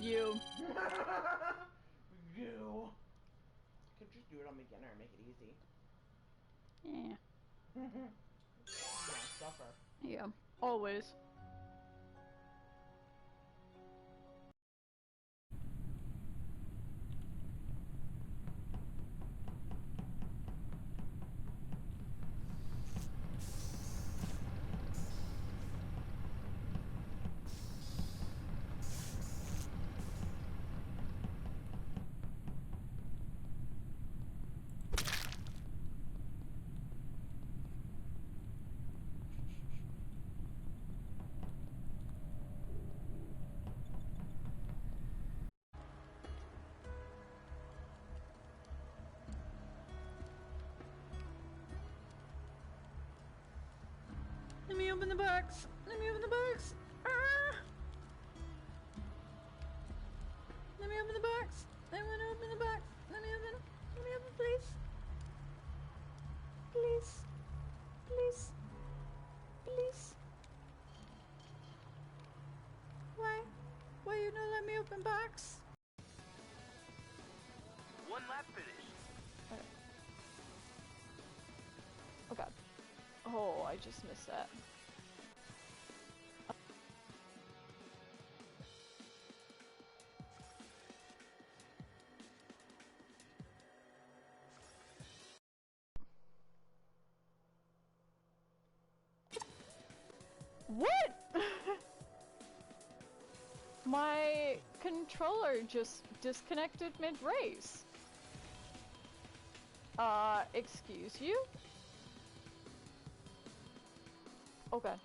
You. You. Could just do it on beginner and make it easy. Yeah. Yeah, suffer. Yeah. Always. Let me open the box. Let me open the box. Ah! Let me open the box. I want to open the box. Let me open. Let me open, please. Please. Please. Please. Why? Why you not let me open box? One lap finish. Okay. Oh god. Oh, I just missed that. What? My controller just disconnected mid-race. Excuse you? Oh god.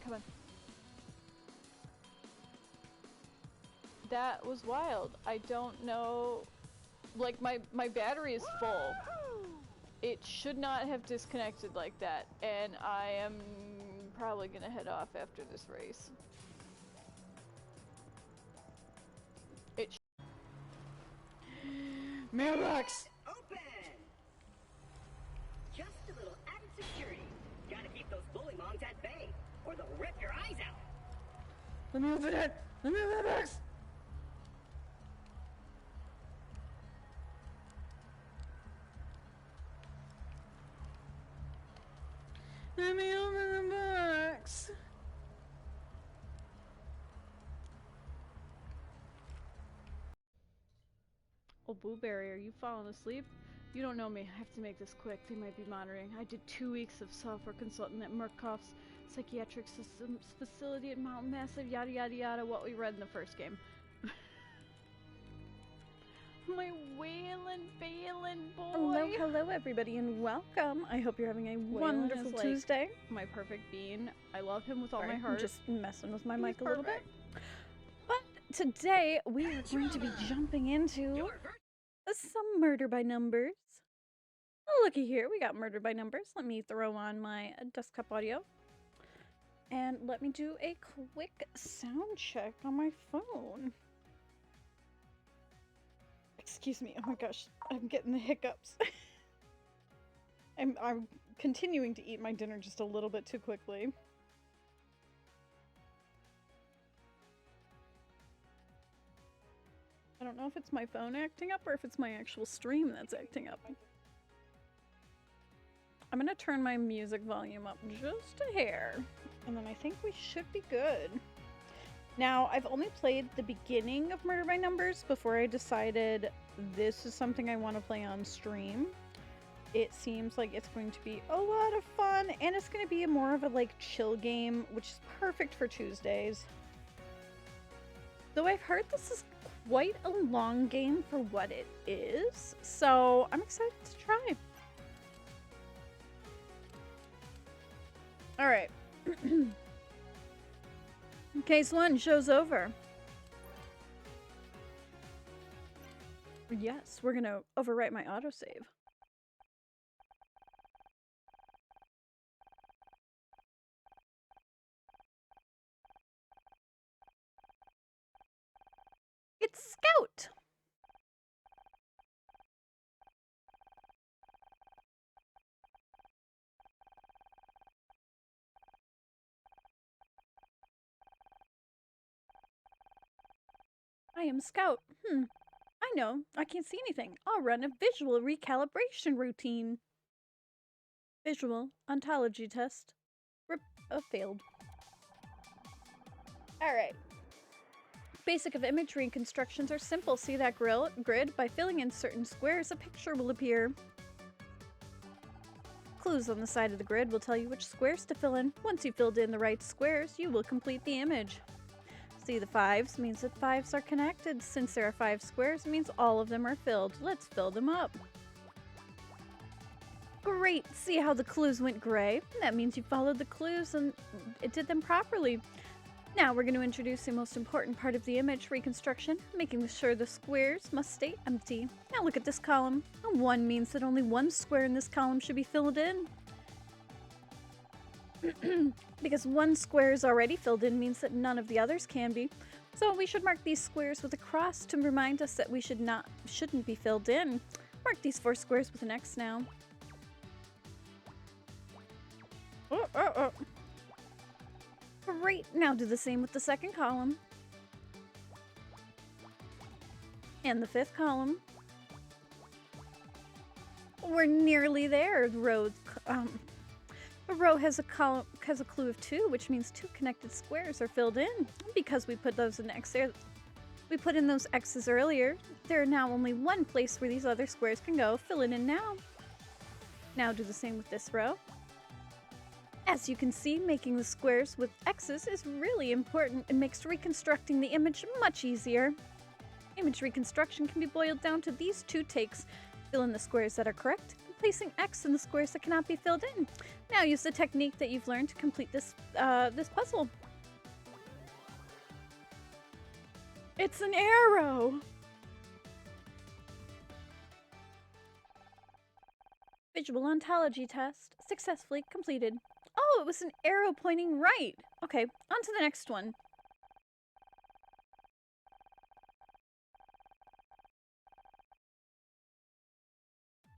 Come on. That was wild. I don't know. Like, my battery is full. It should not have disconnected like that, and I am probably gonna head off after this race. Mailbox! Open! Just a little added security. Gotta keep those bully mongs at bay, or they'll rip your eyes out. Let me open it! Let me open the box! Let me open the box! Oh, Blueberry, are you falling asleep? You don't know me. I have to make this quick. They might be monitoring. I did 2 weeks of software consultant at Murkoff's psychiatric systems facility at Mountain Massive, yada yada yada, what we read in the first game. My wailing boy! Hello everybody, and welcome. I hope you're having a wonderful is, like, Tuesday. My perfect bean. I love him with all Sorry, my heart. I'm just messing with my He's mic a little bit. perfect. But today we are going to be jumping into some murder by numbers. Oh, looky here, we got murder by numbers. Let me throw on my desktop audio. And let me do a quick sound check on my phone. Excuse me, oh my gosh, I'm getting the hiccups. I'm continuing to eat my dinner just a little bit too quickly. I don't know if it's my phone acting up or if it's my actual stream that's acting up. I'm gonna turn my music volume up just a hair, and then I think we should be good. Now, I've only played the beginning of Murder by Numbers before I decided this is something I want to play on stream. It seems like it's going to be a lot of fun, and it's going to be more of a like chill game, which is perfect for Tuesdays. Though I've heard this is quite a long game for what it is, so I'm excited to try. Alright. Case 1, show's over. Yes, we're gonna overwrite my autosave. It's Scout! I am Scout. I know. I can't see anything. I'll run a visual recalibration routine. Visual ontology test. Failed. Alright. Basic of imagery constructions are simple. See that grid? By filling in certain squares, a picture will appear. Clues on the side of the grid will tell you which squares to fill in. Once you've filled in the right squares, you will complete the image. See the 5s means that 5s are connected. Since there are 5 squares, it means all of them are filled. Let's fill them up. Great! See how the clues went gray? That means you followed the clues and it did them properly. Now we're going to introduce the most important part of the image, reconstruction, making sure the squares must stay empty. Now look at this column. 1 means that only 1 square in this column should be filled in. Because 1 square is already filled in means that none of the others can be. So we should mark these squares with a cross to remind us that we shouldn't be filled in. Mark these 4 squares with an X now. Great, now do the same with the 2nd column. And the 5th column. We're nearly there. The row has a clue of 2, which means 2 connected squares are filled in. Because we put those in we put in those X's earlier, there are now only 1 place where these other squares can go. Fill it in now. Now do the same with this row. As you can see, making the squares with X's is really important. It makes reconstructing the image much easier. Image reconstruction can be boiled down to these 2 takes. Fill in the squares that are correct, and placing X in the squares that cannot be filled in. Now use the technique that you've learned to complete this puzzle. It's an arrow! Visual ontology test successfully completed. Oh, it was an arrow pointing right. Okay, on to the next one.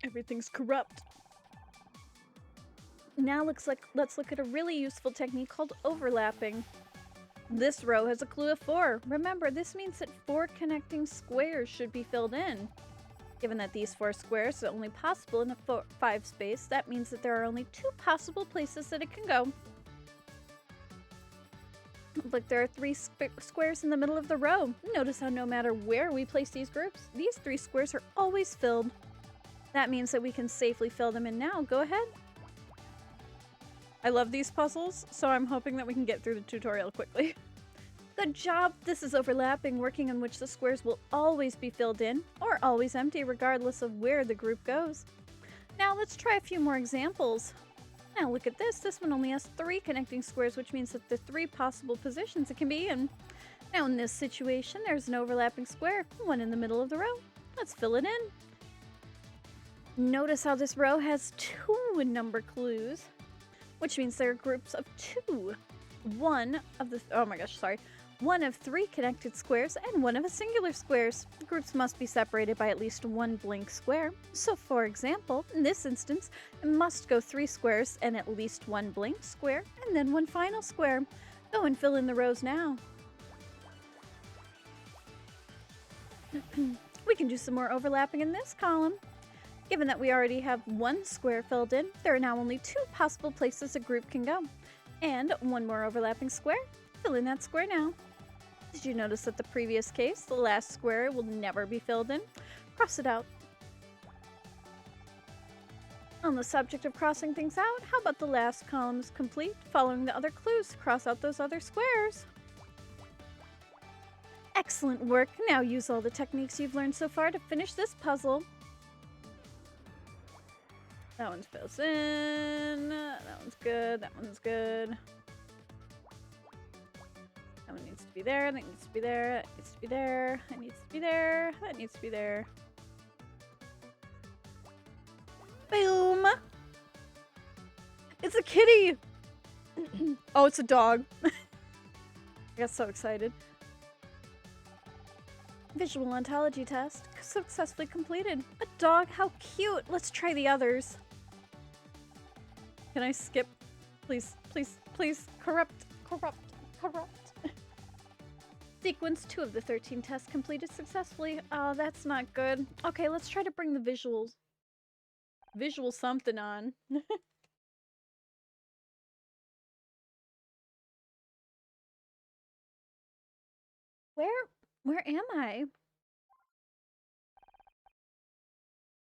Everything's corrupt. Now let's look at a really useful technique called overlapping. This row has a clue of 4. Remember, this means that 4 connecting squares should be filled in. Given that these 4 squares are only possible in a 5 space, that means that there are only 2 possible places that it can go. Look, there are 3 squares in the middle of the row. Notice how no matter where we place these groups, these 3 squares are always filled. That means that we can safely fill them in now. Go ahead. I love these puzzles, so I'm hoping that we can get through the tutorial quickly. Good job! This is overlapping, working in which the squares will always be filled in, or always empty, regardless of where the group goes. Now let's try a few more examples. Now look at this. This one only has 3 connecting squares, which means that there are 3 possible positions it can be in. Now in this situation, there's an overlapping square, 1 in the middle of the row. Let's fill it in. Notice how this row has 2 number clues, which means there are groups of 2. One of 3 connected squares and 1 of a singular squares. Groups must be separated by at least 1 blank square. So for example, in this instance, it must go 3 squares and at least 1 blank square, and then 1 final square. Go and fill in the rows now. We can do some more overlapping in this column. Given that we already have 1 square filled in, there are now only 2 possible places a group can go. And 1 more overlapping square. Fill in that square now. Did you notice that the previous case, the last square will never be filled in? Cross it out. On the subject of crossing things out, how about the last column is complete? Following the other clues, cross out those other squares. Excellent work! Now use all the techniques you've learned so far to finish this puzzle. That one fills in. That one's good. That one's good. That one needs to be there. That needs to be there. That needs to be there. That needs to be there. That needs to be there. Boom! It's a kitty! Oh, it's a dog. I got so excited. Visual ontology test successfully completed. A dog, how cute! Let's try the others. Can I skip? Please, please, please. Corrupt, corrupt, corrupt. Sequence 2 of the 13 tests completed successfully. Oh, that's not good. Okay, let's try to bring the visual something on. Where am I?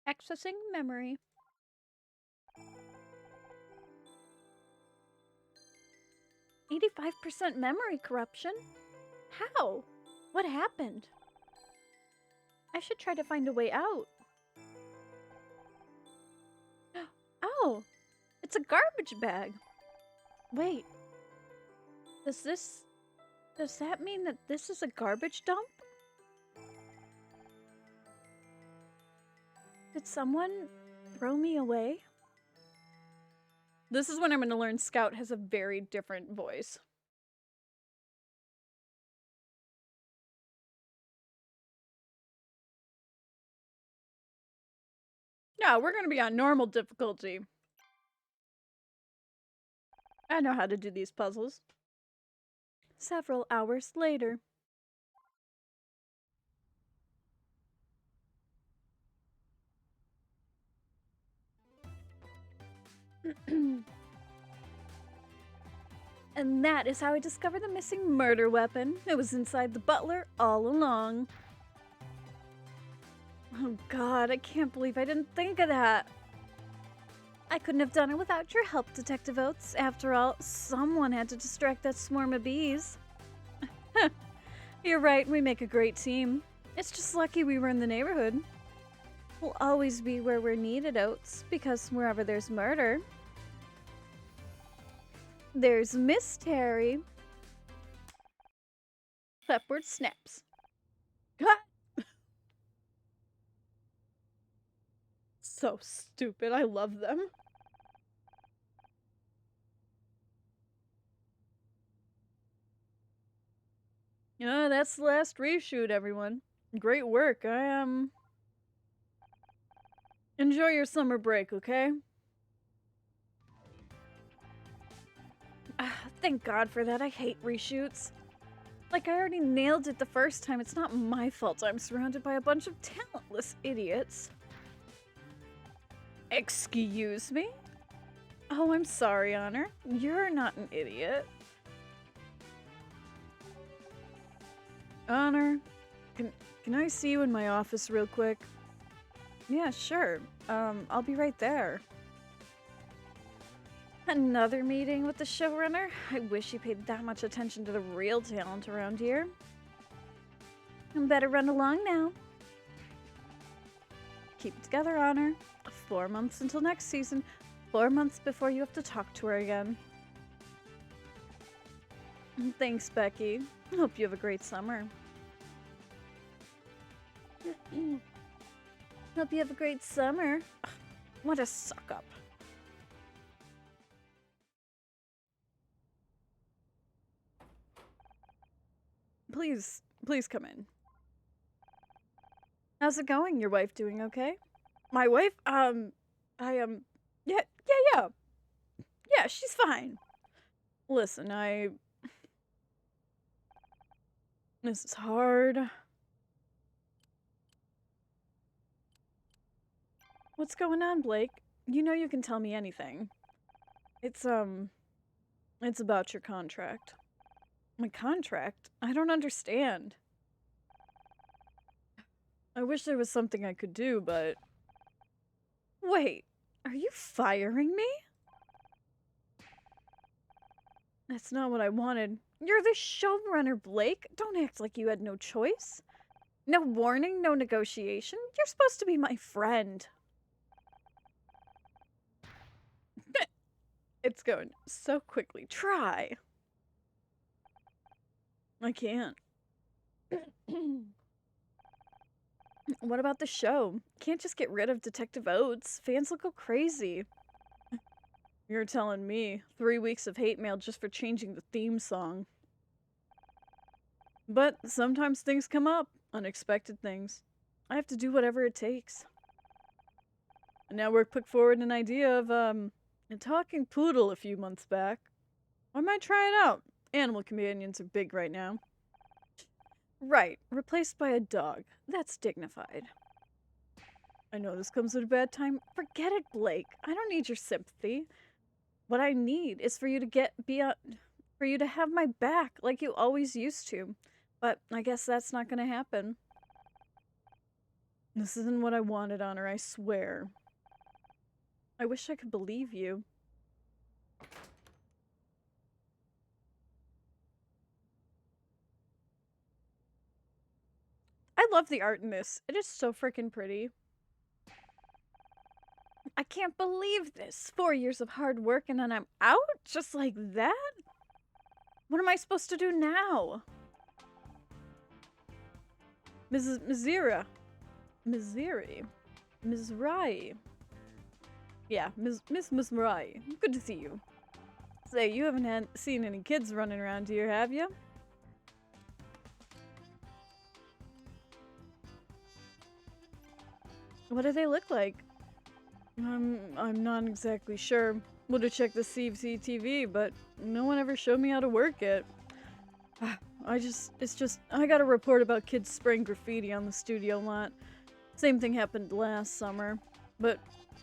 Accessing memory. "85% memory corruption? How? What happened? I should try to find a way out." Oh, it's a garbage bag. Wait, does that mean that this is a garbage dump? Did someone throw me away? This is when I'm going to learn Scout has a very different voice. No, we're going to be on normal difficulty. I know how to do these puzzles. Several hours later. And that is how I discovered the missing murder weapon. It was inside the butler all along. Oh god, I can't believe I didn't think of that. I couldn't have done it without your help, Detective Oates. After all, someone had to distract that swarm of bees. You're right, we make a great team. It's just lucky we were in the neighborhood. We'll always be where we're needed, Oates, because wherever there's murder, there's Miss Terry. Clapboard snaps. So stupid. I love them. Yeah, that's the last reshoot, everyone. Great work. Enjoy your summer break, okay? Thank God for that. I hate reshoots. Like, I already nailed it the first time. It's not my fault I'm surrounded by a bunch of talentless idiots. Excuse me? Oh, I'm sorry, Honor. You're not an idiot. Honor, can I see you in my office real quick? Yeah, sure. I'll be right there. Another meeting with the showrunner? I wish he paid that much attention to the real talent around here. I better run along now. Keep it together, Honor. 4 months until next season. 4 months before you have to talk to her again. Thanks, Becky. Hope you have a great summer. Hope you have a great summer. Ugh, what a suck-up. Please come in. How's it going? Your wife doing okay? My wife? Yeah, she's fine. Listen, this is hard. What's going on, Blake? You know you can tell me anything. It's about your contract. My contract? I don't understand. I wish there was something I could do, but... Wait, are you firing me? That's not what I wanted. You're the showrunner, Blake. Don't act like you had no choice. No warning, no negotiation. You're supposed to be my friend. It's going so quickly. Try. I can't. What about the show? Can't just get rid of Detective Oates. Fans will go crazy. You're telling me 3 weeks of hate mail just for changing the theme song. But sometimes things come up. Unexpected things. I have to do whatever it takes. A network put forward an idea of, a talking poodle a few months back. I might try it out. Animal companions are big right now. Right, replaced by a dog. That's dignified. I know this comes at a bad time. Forget it, Blake. I don't need your sympathy. What I need is for you to have my back like you always used to. But I guess that's not gonna happen. This isn't what I wanted, Honor, I swear. I wish I could believe you. I love the art in this. It is so freaking pretty. I can't believe this. 4 years of hard work and then I'm out? Just like that? What am I supposed to do now? Mrs. Mizira. Miziri. Mizrai. Yeah, Miss Mizrai. Good to see you. Say, you haven't seen any kids running around here, have you? What do they look like? I'm not exactly sure. Would have checked the CCTV, but no one ever showed me how to work it. I got a report about kids spraying graffiti on the studio lot. Same thing happened last summer. But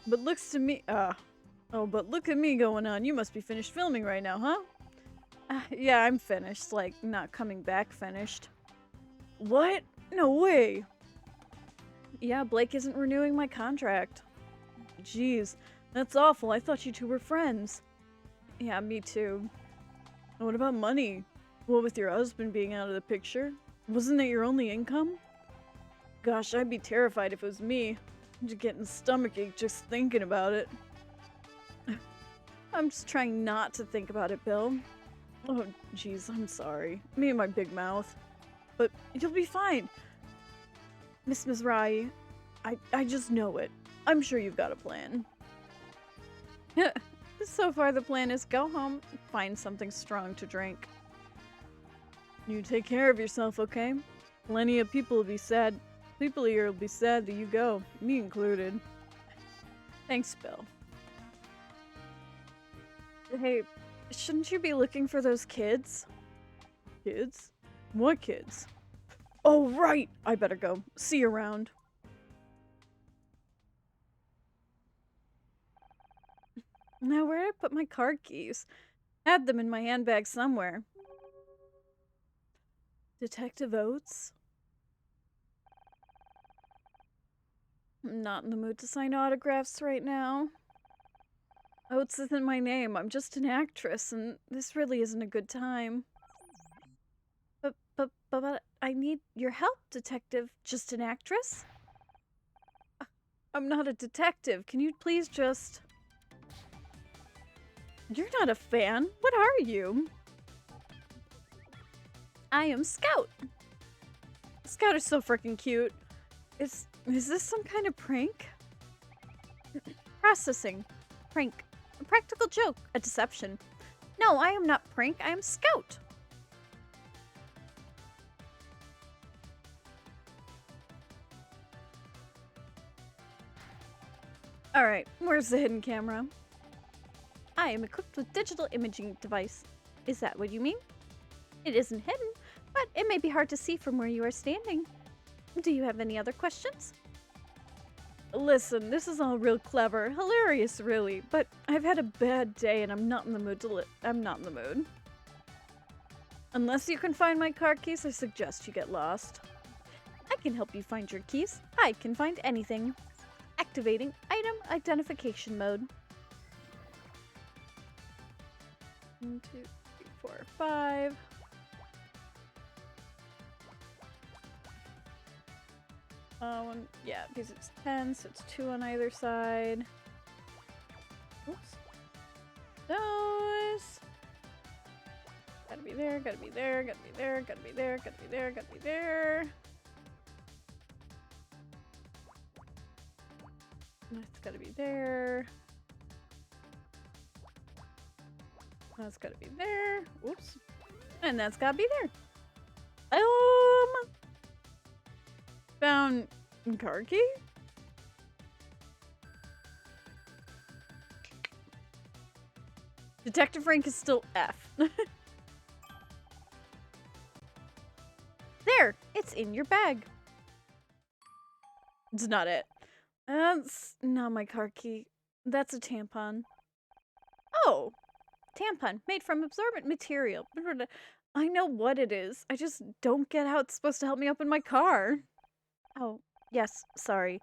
looks to me, but look at me going on. You must be finished filming right now, huh? Yeah, I'm finished. Like, not coming back finished. What? No way. Yeah, Blake isn't renewing my contract. Jeez, that's awful. I thought you two were friends. Yeah, me too. What about money? What with your husband being out of the picture? Wasn't that your only income? Gosh, I'd be terrified if it was me. I'm just getting stomachache just thinking about it. I'm just trying not to think about it, Bill. Oh, jeez, I'm sorry. Me and my big mouth. But you'll be fine. Miss Mizrai, I just know it. I'm sure you've got a plan. So far the plan is go home, find something strong to drink. You take care of yourself, okay? Plenty of people will be sad. People here will be sad that you go, me included. Thanks, Bill. Hey, shouldn't you be looking for those kids? Kids? What kids? Oh, right! I better go. See you around. Now, where did I put my car keys? Had them in my handbag somewhere. Detective Oates? I'm not in the mood to sign autographs right now. Oates isn't my name. I'm just an actress, and this really isn't a good time. But I need your help, Detective. Just an actress? I'm not a detective. Can you please just... You're not a fan. What are you? I am Scout. Scout is so freaking cute. Is this some kind of prank? Processing. Prank. A practical joke. A deception. No, I am not Prank. I am Scout. Alright, where's the hidden camera? I am equipped with digital imaging device. Is that what you mean? It isn't hidden, but it may be hard to see from where you are standing. Do you have any other questions? Listen, this is all real clever, hilarious really, but I've had a bad day and I'm not in the mood I'm not in the mood. Unless you can find my car keys, I suggest you get lost. I can help you find your keys. I can find anything. Activating item identification mode. 1, 2, 3, 4, 5. Yeah, because it's 10, so it's 2 on either side. Oops. Those. Gotta be there, gotta be there, gotta be there, gotta be there, gotta be there, gotta be there. That's gotta be there. That's gotta be there. Oops. And that's gotta be there. Found car key? Detective rank is still F. There! It's in your bag. It's not it. That's not my car key. That's a tampon. Oh, tampon made from absorbent material. I know what it is. I just don't get how it's supposed to help me open my car. Oh, yes, sorry.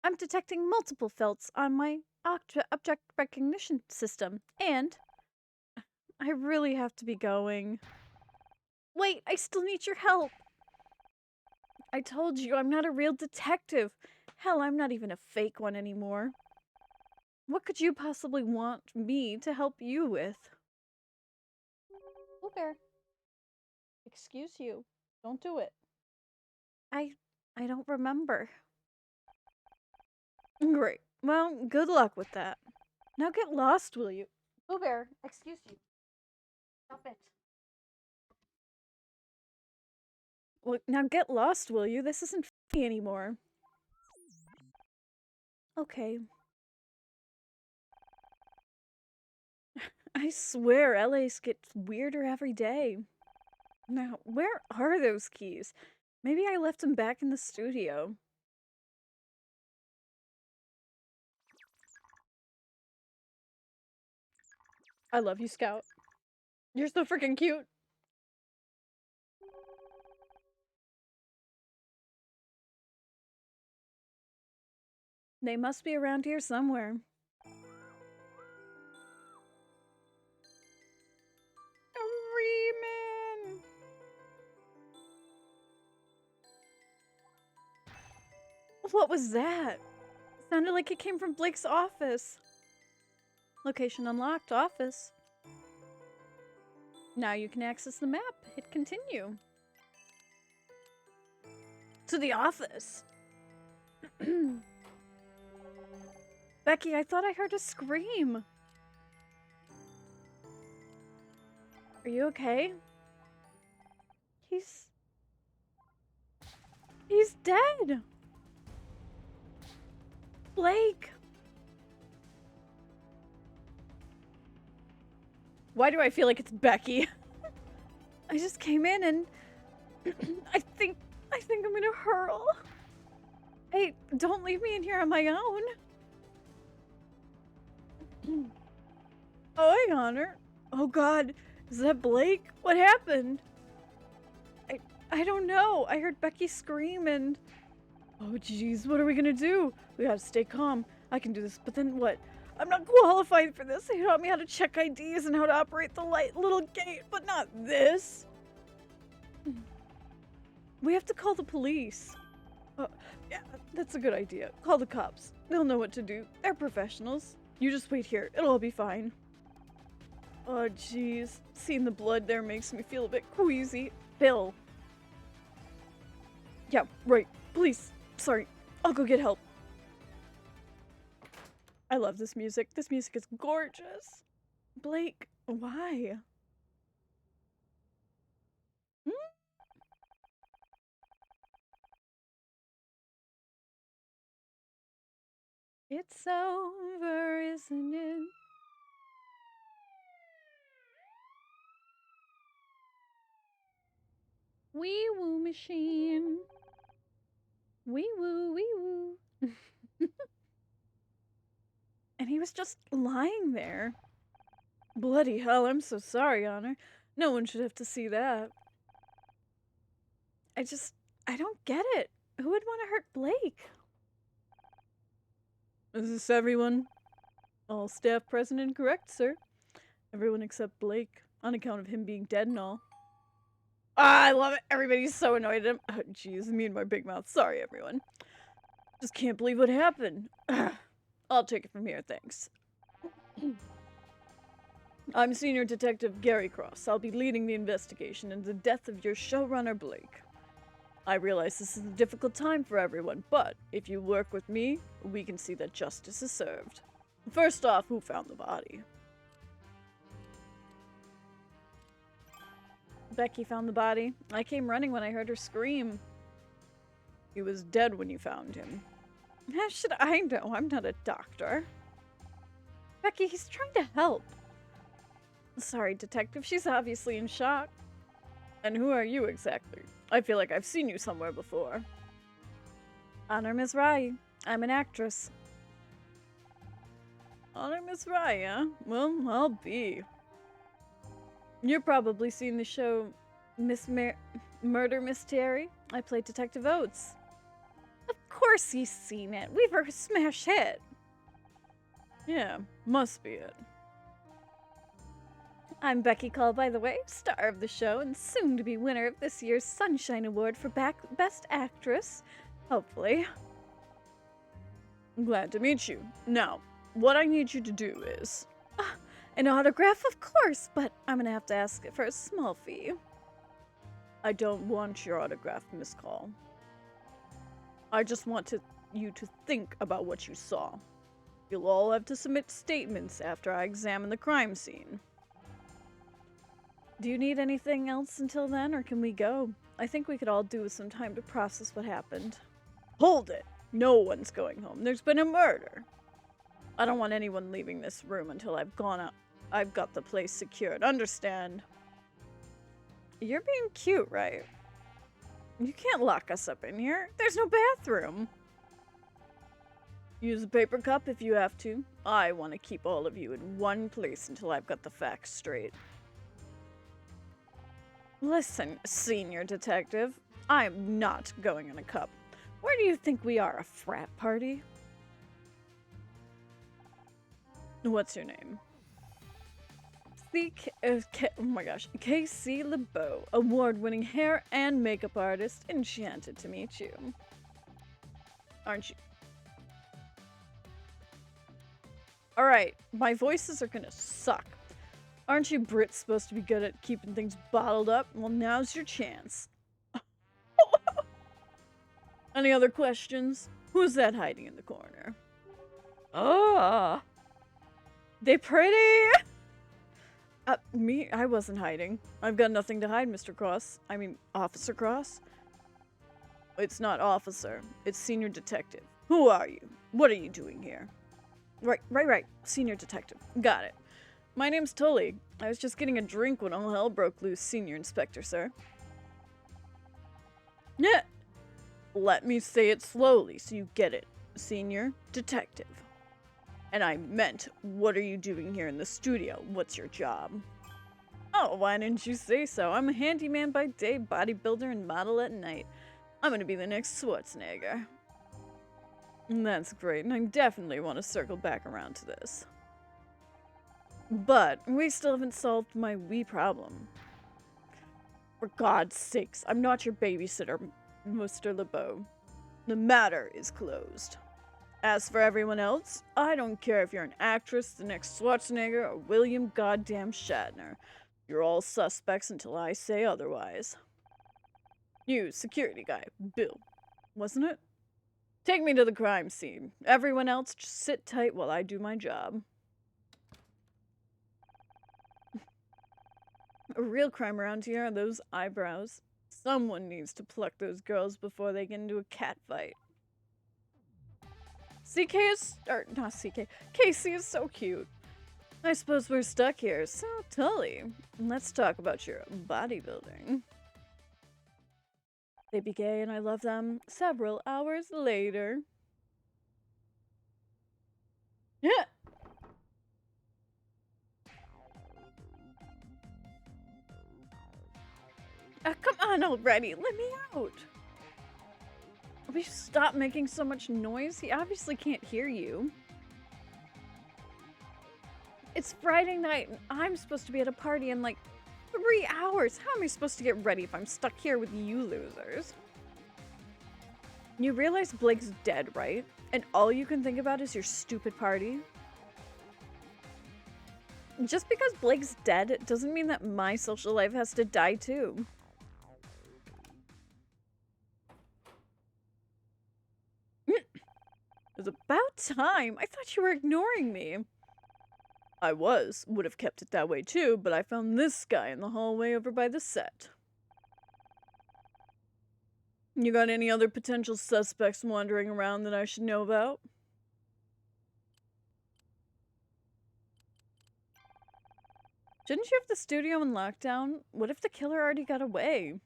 I'm detecting multiple felts on my object recognition system, and I really have to be going. Wait, I still need your help. I told you I'm not a real detective. Hell, I'm not even a fake one anymore. What could you possibly want me to help you with? Blue Bear. Excuse you. Don't do it. I don't remember. Great. Well, good luck with that. Now get lost, will you? Blue Bear, excuse you. Stop it. Look, now get lost, will you? This isn't funny anymore. Okay. I swear, LA's gets weirder every day. Now, where are those keys? Maybe I left them back in the studio. I love you, Scout. You're so freaking cute. They must be around here somewhere. Reeman! What was that? Sounded like it came from Blake's office. Location unlocked, office. Now you can access the map. Hit continue. To the office. Becky, I thought I heard a scream. Are you okay? He's dead. Blake. Why do I feel like it's Becky? I just came in and I think I'm gonna hurl. Hey, don't leave me in here on my own. Oh, hey, Honor. Oh God, is that Blake? What happened? I don't know. I heard Becky scream and... Oh jeez, what are we gonna do? We gotta stay calm. I can do this, but then what? I'm not qualified for this. They taught me how to check IDs and how to operate the little gate, but not this. We have to call the police. Yeah, that's a good idea. Call the cops. They'll know what to do. They're professionals. You just wait here. It'll all be fine. Oh jeez. Seeing the blood there makes me feel a bit queasy. Bill. Yeah, right. Please. Sorry. I'll go get help. I love this music. This music is gorgeous. Blake, why? It's over, isn't it? Wee woo machine. Wee woo, wee woo. And he was just lying there. Bloody hell, I'm so sorry, Honor. No one should have to see that. I don't get it. Who would want to hurt Blake? Is this everyone? All staff present and correct, sir. Everyone except Blake, on account of him being dead and all. Ah, I love it. Everybody's so annoyed at him. Oh, jeez, me and my big mouth. Sorry, everyone. Just can't believe what happened. I'll take it from here, thanks. I'm Senior Detective Gary Cross. I'll be leading the investigation into the death of your showrunner, Blake. I realize this is a difficult time for everyone, but if you work with me, we can see that justice is served. First off, who found the body? Becky found the body. I came running when I heard her scream. He was dead when you found him. How should I know? I'm not a doctor. Becky, he's trying to help. Sorry, Detective. She's obviously in shock. And who are you exactly? I feel like I've seen you somewhere before. Honor Miss Rai. I'm an actress. Honor Miss Rai, huh? Well, I'll be. You've probably seen the show Murder Mystery. I played Detective Oates. Of course he's seen it. We were a smash hit. Yeah, must be it. I'm Becky Call, by the way, star of the show and soon to be winner of this year's Sunshine Award for Best Actress. Hopefully. I'm glad to meet you. Now, what I need you to do is... an autograph, of course, but I'm gonna have to ask it for a small fee. I don't want your autograph, Miss Call. I just want you to think about what you saw. You'll all have to submit statements after I examine the crime scene. Do you need anything else until then, or can we go? I think we could all do with some time to process what happened. Hold it! No one's going home. There's been a murder. I don't want anyone leaving this room until I've gone out. I've got the place secured. Understand? You're being cute, right? You can't lock us up in here. There's no bathroom. Use a paper cup if you have to. I want to keep all of you in one place until I've got the facts straight. Listen, senior detective. I'm not going in a cup. Where do you think we are, a frat party? What's your name? Oh my gosh, KC LeBeau, award-winning hair and makeup artist. Enchanted to meet you. Aren't you? Alright, my voices are gonna suck. Aren't you Brits supposed to be good at keeping things bottled up? Well, now's your chance. Any other questions? Who's that hiding in the corner? Ah, they pretty. Me? I wasn't hiding. I've got nothing to hide, Mr. Cross. I mean, Officer Cross? It's not officer. It's senior detective. Who are you? What are you doing here? Right. Senior detective. Got it. My name's Tully. I was just getting a drink when all hell broke loose, senior inspector, sir. Yeah. Let me say it slowly so you get it. Senior detective. And I meant, what are you doing here in the studio? What's your job? Oh, why didn't you say so? I'm a handyman by day, bodybuilder, and model at night. I'm gonna be the next Schwarzenegger. That's great, and I definitely want to circle back around to this. But we still haven't solved my wee problem. For God's sakes, I'm not your babysitter, Mr. LeBeau. The matter is closed. As for everyone else, I don't care if you're an actress, the next Schwarzenegger, or William goddamn Shatner. You're all suspects until I say otherwise. You, security guy, Bill, wasn't it? Take me to the crime scene. Everyone else, just sit tight while I do my job. A real crime around here are those eyebrows. Someone needs to pluck those girls before they get into a cat fight. Casey is so cute. I suppose we're stuck here, so Tully, let's talk about your bodybuilding. They be gay and I love them. Several hours later. Yeah. Come on already, let me out. Will you stop making so much noise? He obviously can't hear you. It's Friday night and I'm supposed to be at a party in like 3 hours. How am I supposed to get ready if I'm stuck here with you losers? You realize Blake's dead, right? And all you can think about is your stupid party? Just because Blake's dead doesn't mean that my social life has to die too. It was about time. I thought you were ignoring me. I would have kept it that way too, but I found this guy in the hallway over by the set. You got any other potential suspects wandering around that I should know about? Shouldn't you have the studio in lockdown? What if the killer already got away?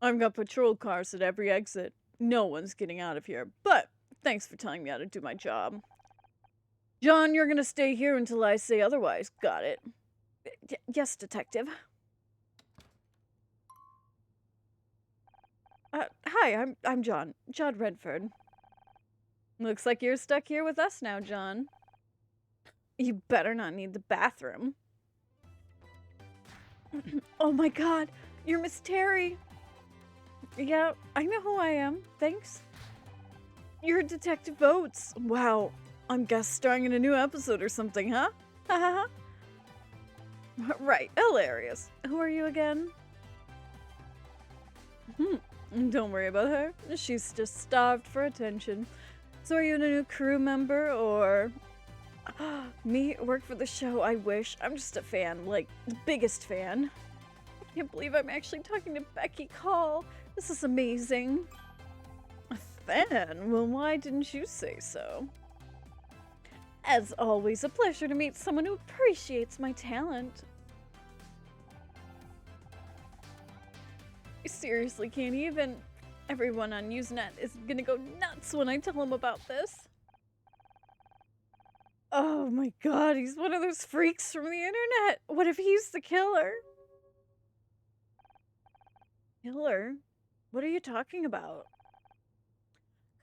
I've got patrol cars at every exit. No one's getting out of here, but thanks for telling me how to do my job. John, you're gonna stay here until I say otherwise. Got it. Yes, Detective. Hi, I'm John. John Redford. Looks like you're stuck here with us now, John. You better not need the bathroom. Oh my god, you're Miss Terry. Yeah, I know who I am. Thanks. You're Detective Oates. Wow, I'm guest starring in a new episode or something, huh? Ha ha ha. Right, hilarious. Who are you again? Don't worry about her. She's just starved for attention. So are you a new crew member, or... Me? Work for the show? I wish. I'm just a fan, like, the biggest fan. I can't believe I'm actually talking to Becky Call. This is amazing. A fan? Well, why didn't you say so? As always, a pleasure to meet someone who appreciates my talent. Seriously, can't even. Everyone on Usenet is gonna go nuts when I tell them about this. Oh my god, he's one of those freaks from the internet. What if he's the killer? Killer? What are you talking about?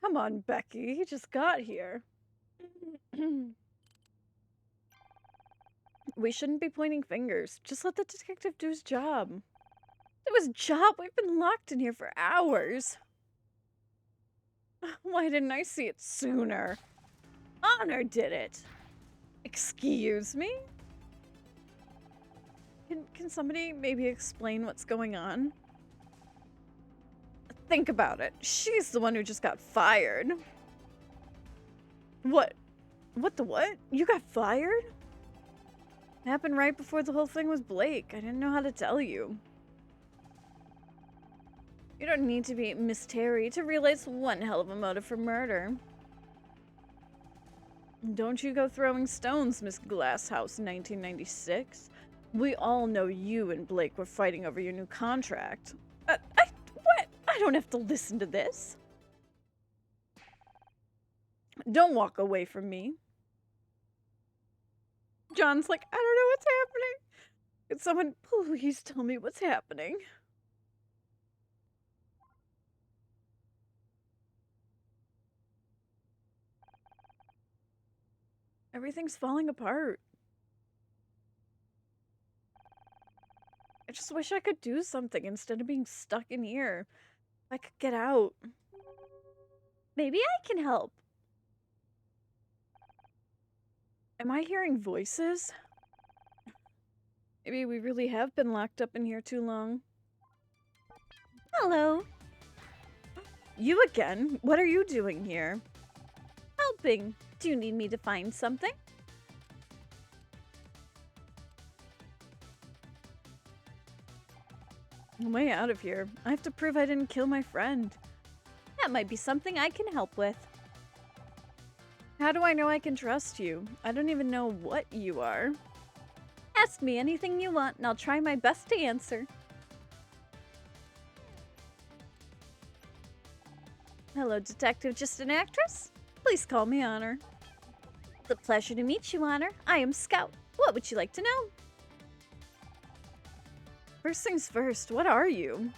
Come on, Becky, he just got here. We shouldn't be pointing fingers. Just let the detective do his job. Do his job? We've been locked in here for hours. Why didn't I see it sooner? Honor did it. Excuse me? Can somebody maybe explain what's going on? Think about it. She's the one who just got fired. What? What the what? You got fired? It happened right before the whole thing was Blake. I didn't know how to tell you. You don't need to be Miss Terry to realize one hell of a motive for murder. Don't you go throwing stones, Miss Glasshouse 1996. We all know you and Blake were fighting over your new contract. What? I don't have to listen to this. Don't walk away from me. John's like, I don't know what's happening. Could someone please tell me what's happening? Everything's falling apart. I just wish I could do something instead of being stuck in here. If I could get out. Maybe I can help. Am I hearing voices? Maybe we really have been locked up in here too long. Hello. You again? What are you doing here? Helping. Do you need me to find something? I'm way out of here. I have to prove I didn't kill my friend. That might be something I can help with. How do I know I can trust you? I don't even know what you are. Ask me anything you want and I'll try my best to answer. Hello, Detective, just an actress? Please call me Honor. It's a pleasure to meet you, Honor. I am Scout. What would you like to know? First things first, what are you?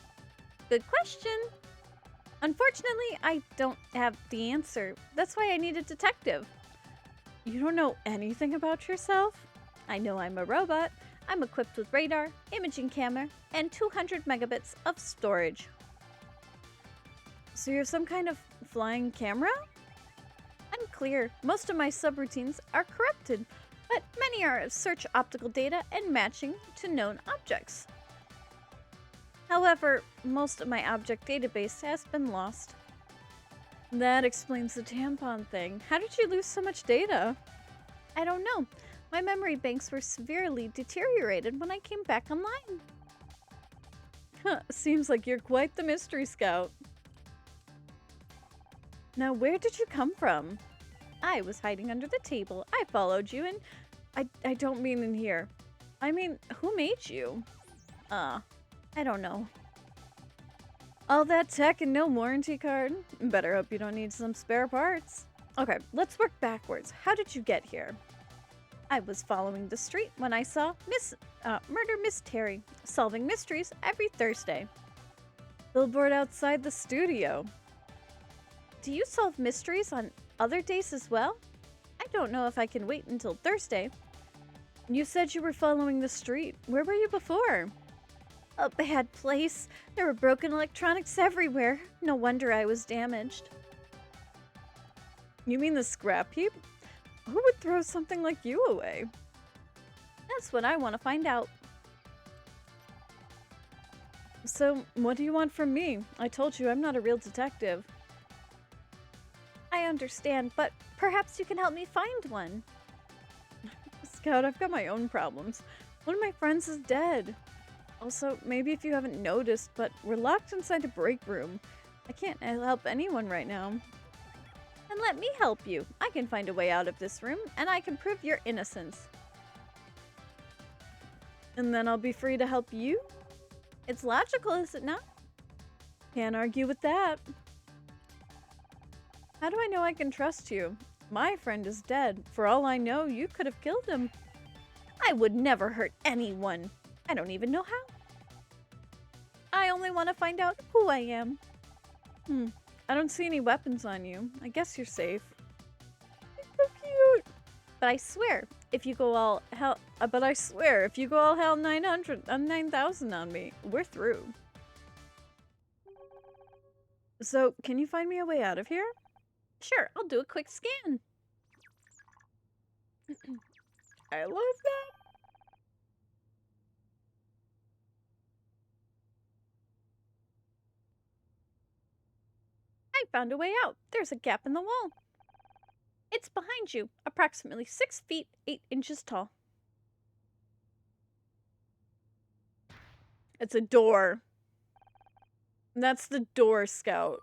Good question. Unfortunately, I don't have the answer. That's why I need a detective. You don't know anything about yourself? I know I'm a robot. I'm equipped with radar, imaging camera, and 200 megabits of storage. So you're some kind of flying camera? Unclear. Most of my subroutines are corrupted, but many are search optical data and matching to known objects. However, most of my object database has been lost. That explains the tampon thing. How did you lose so much data? I don't know. My memory banks were severely deteriorated when I came back online. Seems like you're quite the mystery scout. Now, where did you come from? I was hiding under the table. I followed you and I don't mean in here. I mean, who made you? I don't know. All that tech and no warranty card? Better hope you don't need some spare parts. Okay, let's work backwards. How did you get here? I was following the street when I saw Murder Mystery, solving mysteries every Thursday. Billboard outside the studio. Do you solve mysteries on other days as well? I don't know if I can wait until Thursday. You said you were following the street. Where were you before? A bad place. There were broken electronics everywhere. No wonder I was damaged. You mean the scrap heap? Who would throw something like you away? That's what I want to find out. So, what do you want from me? I told you I'm not a real detective. I understand, but perhaps you can help me find one. Scout, I've got my own problems. One of my friends is dead. Also, maybe if you haven't noticed, but we're locked inside a break room. I can't help anyone right now. Then let me help you. I can find a way out of this room, and I can prove your innocence. And then I'll be free to help you? It's logical, is it not? Can't argue with that. How do I know I can trust you? My friend is dead. For all I know, you could have killed him. I would never hurt anyone. I don't even know how. I only want to find out who I am. I don't see any weapons on you. I guess you're safe. You're so cute. But I swear, if you go all hell 9,000 on me, we're through. So, can you find me a way out of here? Sure, I'll do a quick scan. I love that. I found a way out. There's a gap in the wall. It's behind you, approximately 6 feet, 8 inches tall. It's a door. That's the door, Scout.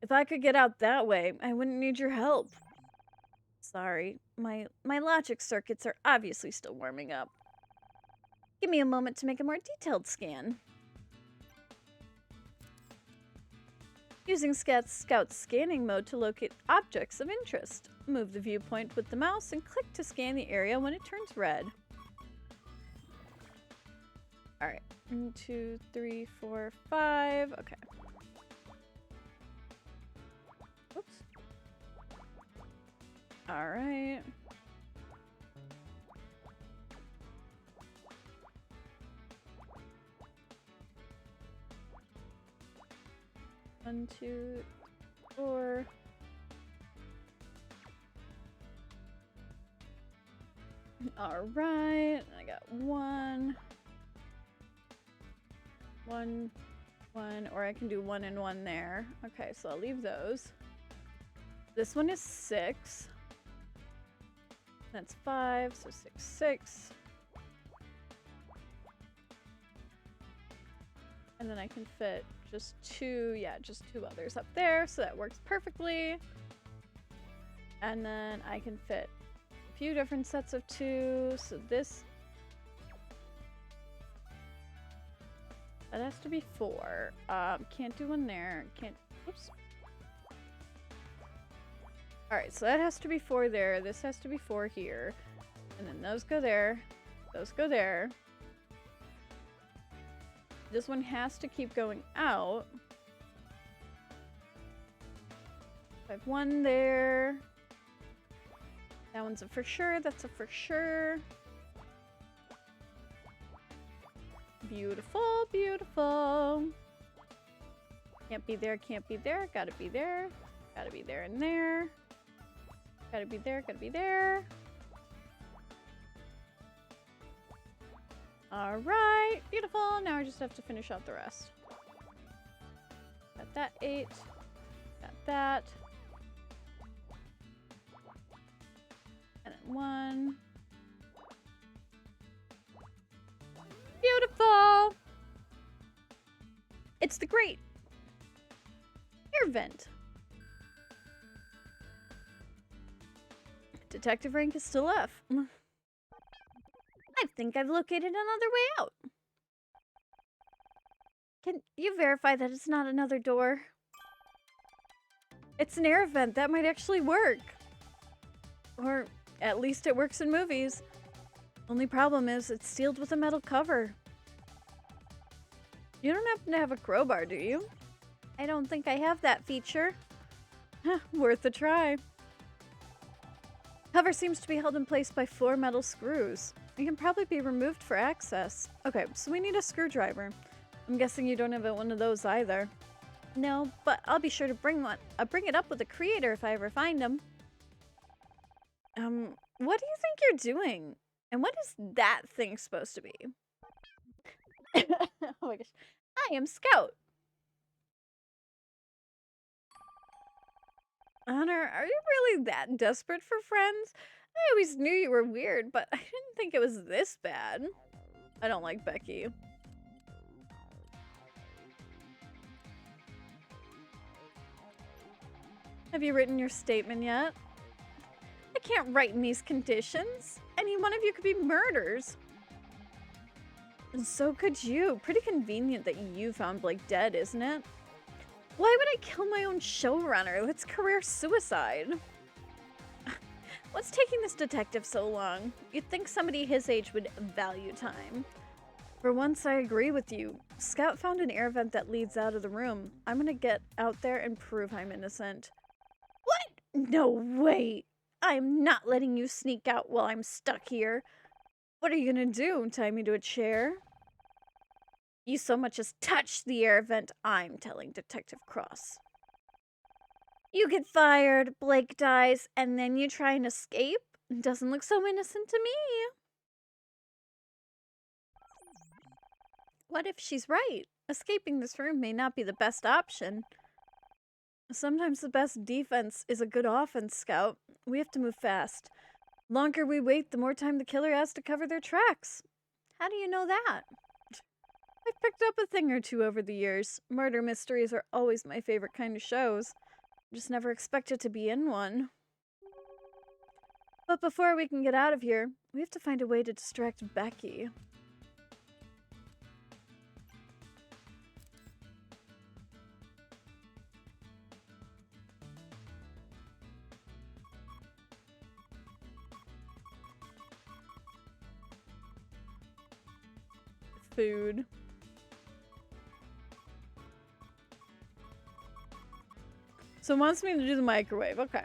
If I could get out that way, I wouldn't need your help. Sorry, my logic circuits are obviously still warming up. Give me a moment to make a more detailed scan. Using Scout's scanning mode to locate objects of interest. Move the viewpoint with the mouse and click to scan the area when it turns red. Alright, 1, 2, 3, 4, 5. Okay. Oops. Alright. One, 2, 4. Alright, I got 1, 1, 1, or I can do 1 and 1 there. Okay, so I'll leave those. This one is 6. That's 5, so 6, 6. And then I can fit just 2, yeah, just 2 others up there, so that works perfectly. And then I can fit a few different sets of 2, so this... That has to be 4. Can't do one there, can't... Oops. Alright, so that has to be 4 there, this has to be 4 here. And then those go there, those go there. This one has to keep going out. I have 1 there. That one's a for sure, that's a for sure. Beautiful, beautiful. Can't be there, can't be there, gotta be there. Gotta be there and there. Gotta be there, gotta be there. Alright, beautiful. Now I just have to finish out the rest. Got that 8. Got that. And then 1. Beautiful! It's the great air vent. Detective rank is still F. I think I've located another way out. Can you verify that it's not another door? It's an air vent. That might actually work. Or at least it works in movies. Only problem is it's sealed with a metal cover. You don't happen to have a crowbar, do you? I don't think I have that feature. Worth a try. Cover seems to be held in place by 4 metal screws. It can probably be removed for access. Okay, so we need a screwdriver. I'm guessing you don't have one of those either. No, but I'll be sure to bring one. I'll bring it up with the creator if I ever find him. What do you think you're doing? And what is that thing supposed to be? Oh my gosh. I am Scout. Honor, are you really that desperate for friends? I always knew you were weird, but I didn't think it was this bad. I don't like Becky. Have you written your statement yet? I can't write in these conditions. Any one of you could be murders. And so could you. Pretty convenient that you found Blake dead, isn't it? Why would I kill my own showrunner? That's career suicide. What's taking this detective so long? You'd think somebody his age would value time. For once, I agree with you. Scout found an air vent that leads out of the room. I'm gonna get out there and prove I'm innocent. What? No way! I'm not letting you sneak out while I'm stuck here. What are you gonna do? Tie me to a chair? You so much as touch the air vent, I'm telling Detective Cross. You get fired, Blake dies, and then you try and escape? Doesn't look so innocent to me. What if she's right? Escaping this room may not be the best option. Sometimes the best defense is a good offense, Scout. We have to move fast. Longer we wait, the more time the killer has to cover their tracks. How do you know that? I've picked up a thing or two over the years. Murder mysteries are always my favorite kind of shows. Just never expected to be in one. But before we can get out of here, we have to find a way to distract Becky. Food. So it wants me to do the microwave. Okay.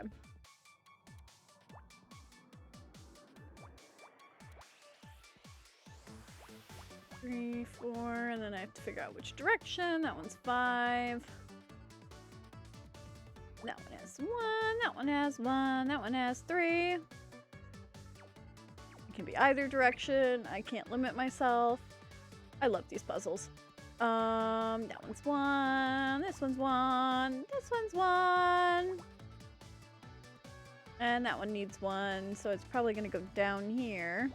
Three, 4, and then I have to figure out which direction. That one's 5. That one has 1. That one has 1. That one has 3. It can be either direction. I can't limit myself. I love these puzzles. That one's 1. This one's 1. This one's 1. And that one needs 1, so it's probably gonna go down here.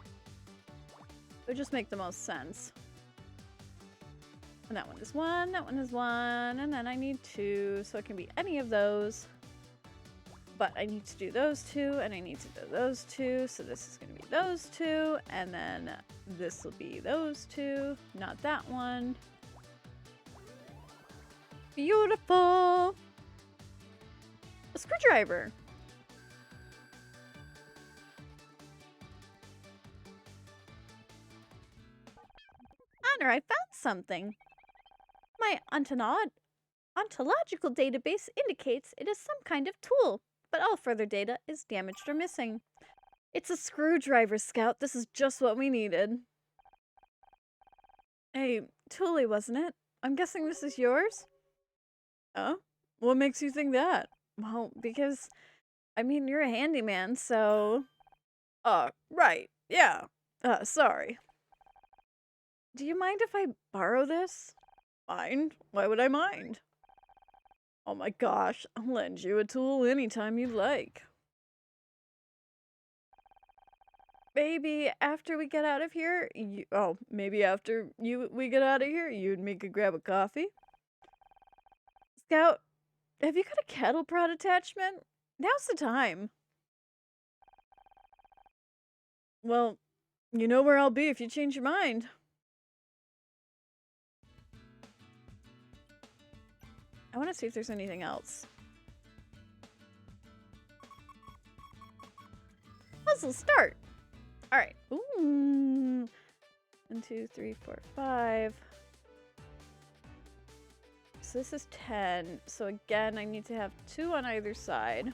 It would just make the most sense. And that one is 1, that one is 1, and then I need 2, so it can be any of those. But I need to do those 2, and I need to do those 2, so this is gonna be those 2, and then this will be those 2, not that one. Beautiful! A screwdriver! Honor, I found something. My ontological database indicates it is some kind of tool, but all further data is damaged or missing. It's a screwdriver, Scout. This is just what we needed. Hey, Thule, wasn't it? I'm guessing this is yours? Oh? What makes you think that? Well, because, I mean, you're a handyman, so... Right. Yeah. Sorry. Do you mind if I borrow this? Mind? Why would I mind? Oh my gosh, I'll lend you a tool anytime you like. Maybe after we get out of here, maybe after we get out of here, you and me could grab a coffee? Scout, have you got a cattle prod attachment? Now's the time. Well, you know where I'll be if you change your mind. I want to see if there's anything else. Puzzle start. All right. Ooh. 1, 2, 3, 4, 5. So this is 10. So again, I need to have 2 on either side.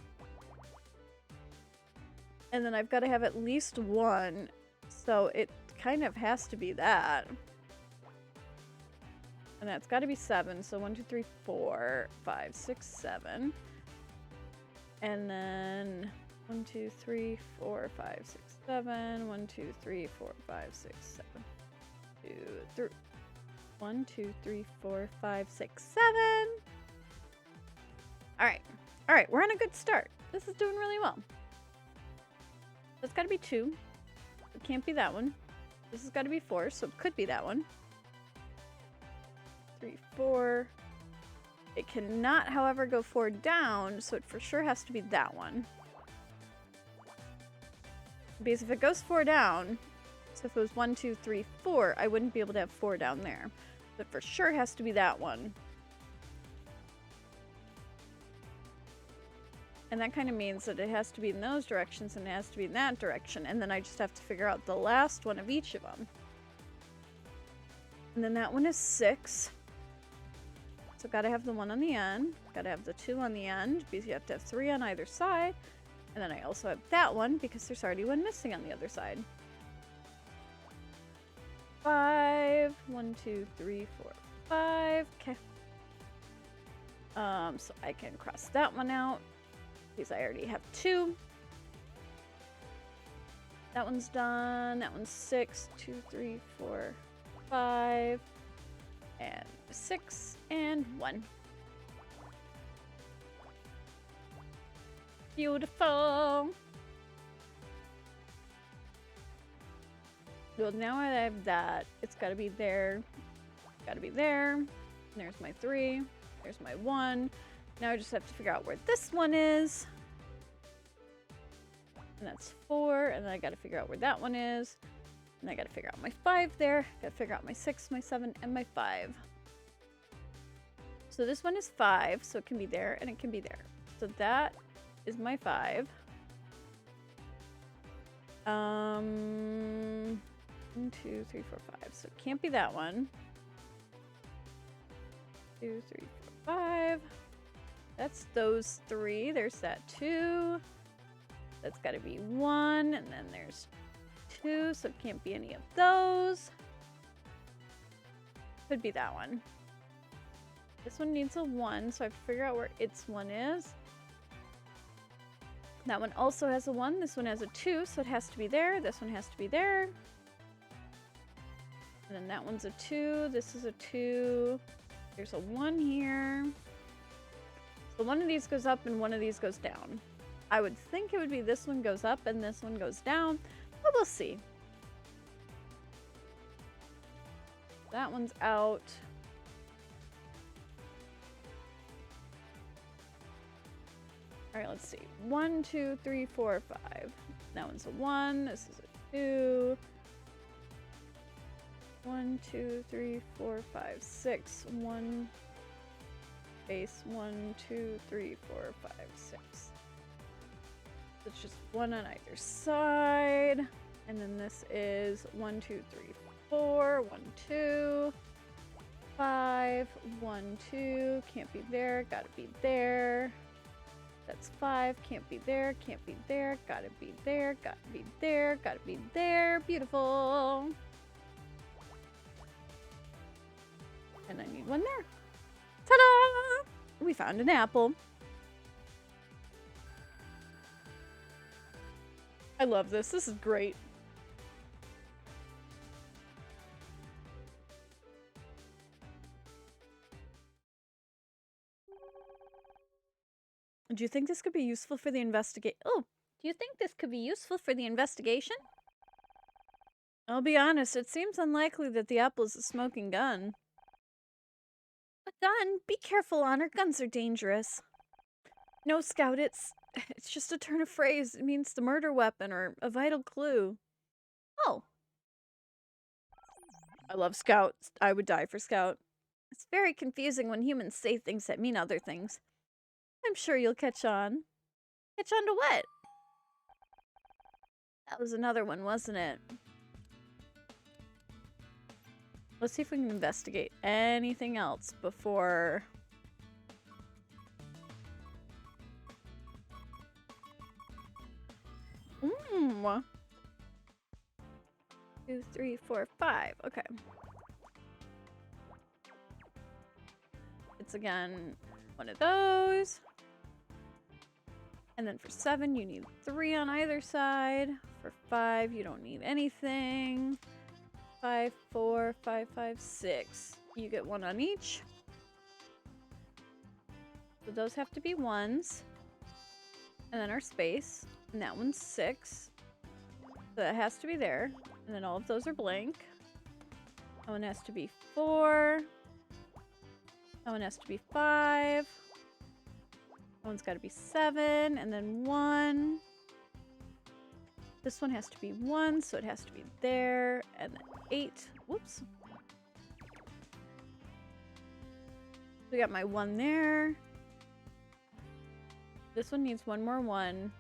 And then I've got to have at least 1. So it kind of has to be that. And that's got to be 7. So 1, 2, 3, 4, 5, 6, 7. And then 1, 2, 3, 4, 5, 6, 7. 1, 2, 3, 4, 5, 6, 7. 2, 3. 1, 2, 3, 4, 5, 6, 7. All right. All right. We're on a good start. This is doing really well. That's got to be 2. It can't be that one. This has got to be 4, so it could be that one. 3, 4. It cannot, however, go 4 down, so it for sure has to be that one. Because if it goes 4 down, so if it was 1, 2, 3, 4, I wouldn't be able to have 4 down there. But for sure has to be that one. And that kind of means that it has to be in those directions and it has to be in that direction. And then I just have to figure out the last one of each of them. And then that one is 6. So gotta have the 1 on the end. Gotta have the 2 on the end because you have to have 3 on either side. And then I also have that one because there's already 1 missing on the other side. 5. 1, 2, 3, 4, 5. Okay. So I can cross that one out because I already have 2. That one's done. That one's 6. 2, 3, 4, 5. And 6 and 1. Beautiful. Well, now I have that. It's got to be there. Got to be there. And there's my 3. There's my 1. Now I just have to figure out where this one is. And that's 4. And then I got to figure out where that one is. And I got to figure out my 5 there. Got to figure out my 6, my 7, and my 5. So this one is 5, so it can be there and it can be there. So that is my 5. 1, 2, 3, 4, 5. So it can't be that one. 2, 3, 4, 5. That's those 3. There's that 2. That's got to be 1, and then there's 2, so it can't be any of those. Could be that one. This one needs a 1, so I have to figure out where its 1 is. That one also has a 1. This one has a 2, so it has to be there. This one has to be there. And then that one's a 2. This is a 2. There's a 1 here. So one of these goes up and one of these goes down. I would think it would be this one goes up and this one goes down, but we'll see. That one's out. All right, let's see. 1, 2, 3, 4, 5. That one's a 1. This is a 2. 1, 2, 3, 4, 5, 6. 1. Base 1, 2, 3, 4, 5, 6. It's just 1 on either side. And then this is 1, 2, 3, 4. 1, 2. 5. 1, 2. Can't be there. Gotta be there. That's 5. Can't be there. Can't be there. Gotta be there. Gotta be there. Gotta be there. Beautiful. And I need 1 there. Ta-da! We found an apple. I love this. This is great. Do you think this could be useful for the investigation? Oh, do you think this could be useful for the investigation? I'll be honest, it seems unlikely that the apple is a smoking gun. A gun? Be careful, Honor. Guns are dangerous. No, Scout, it's just a turn of phrase. It means the murder weapon or a vital clue. Oh. I love Scout. I would die for Scout. It's very confusing when humans say things that mean other things. I'm sure you'll catch on. Catch on to what? That was another one, wasn't it? Let's see if we can investigate anything else before... Mmm. 2, 3, 4, 5. Okay. It's again one of those. And then for 7, you need 3 on either side. For 5, you don't need anything. 5, 4, 5, 5, 6. You get 1 on each. So those have to be 1s. And then our space. And that one's 6. So that has to be there. And then all of those are blank. That one has to be 4. That one has to be 5. That one's got to be 7. And then 1. This one has to be 1, so it has to be there. And then 8. Whoops. We got my 1 there. This one needs 1 more 1.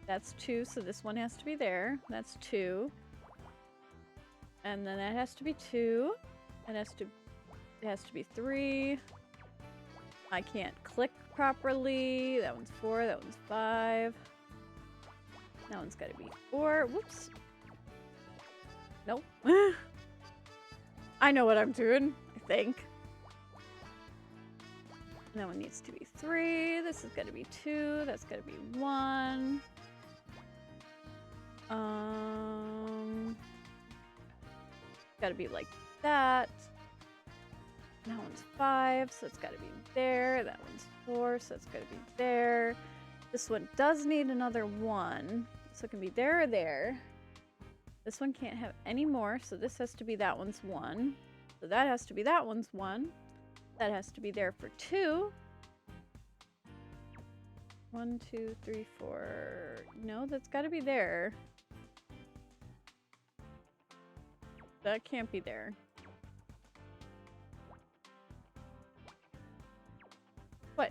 That's 2, so this one has to be there. That's 2. And then that has to be 2. It has to be 3. I can't click properly. That one's 4. That one's 5. That one's got to be 4. Whoops. Nope. I know what I'm doing, I think. That one needs to be 3. This has got to be 2. That's got to be 1. Got to be like that. That one's 5, so it's got to be there. That one's 4, so it's got to be there. This one does need another 1, so it can be there or there. This one can't have any more, so this has to be that one's 1. So that has to be that one's 1. That has to be there for 2. 1, 2, 3, 4. No, that's got to be there. That can't be there. What?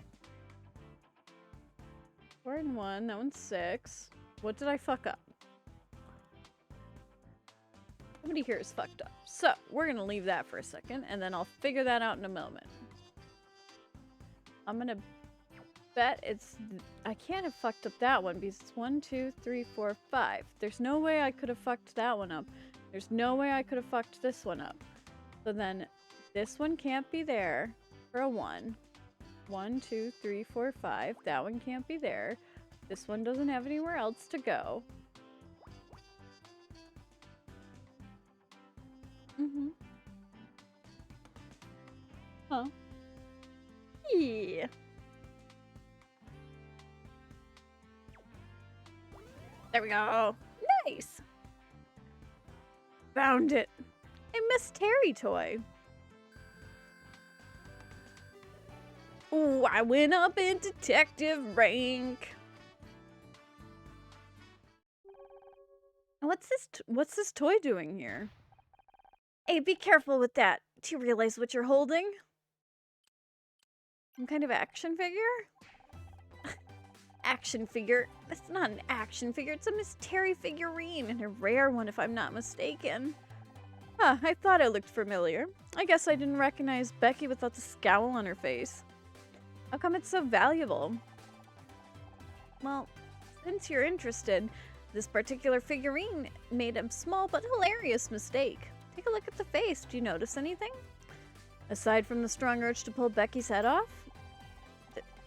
4 and 1. That one's 6. What did I fuck up? Somebody here is fucked up. So, we're going to leave that for a second, and then I'll figure that out in a moment. I'm going to bet it's... I can't have fucked up that one, because it's 1, 2, 3, 4, 5. There's no way I could have fucked that one up. There's no way I could have fucked this one up. So then, this one can't be there for a 1. 1, 2, 3, 4, 5. That one can't be there. This one doesn't have anywhere else to go. Huh. Yeah. There we go. Nice. Found it. A Miss Terry toy. Ooh, I went up in detective rank. What's this toy doing here? Hey, be careful with that. Do you realize what you're holding? Some kind of action figure? Action figure? That's not an action figure. It's a Miss Terry figurine, and a rare one if I'm not mistaken. Huh, I thought it looked familiar. I guess I didn't recognize Becky without the scowl on her face. How come it's so valuable? Well, since you're interested, this particular figurine made a small but hilarious mistake. Take a look at the face. Do you notice anything? Aside from the strong urge to pull Becky's head off?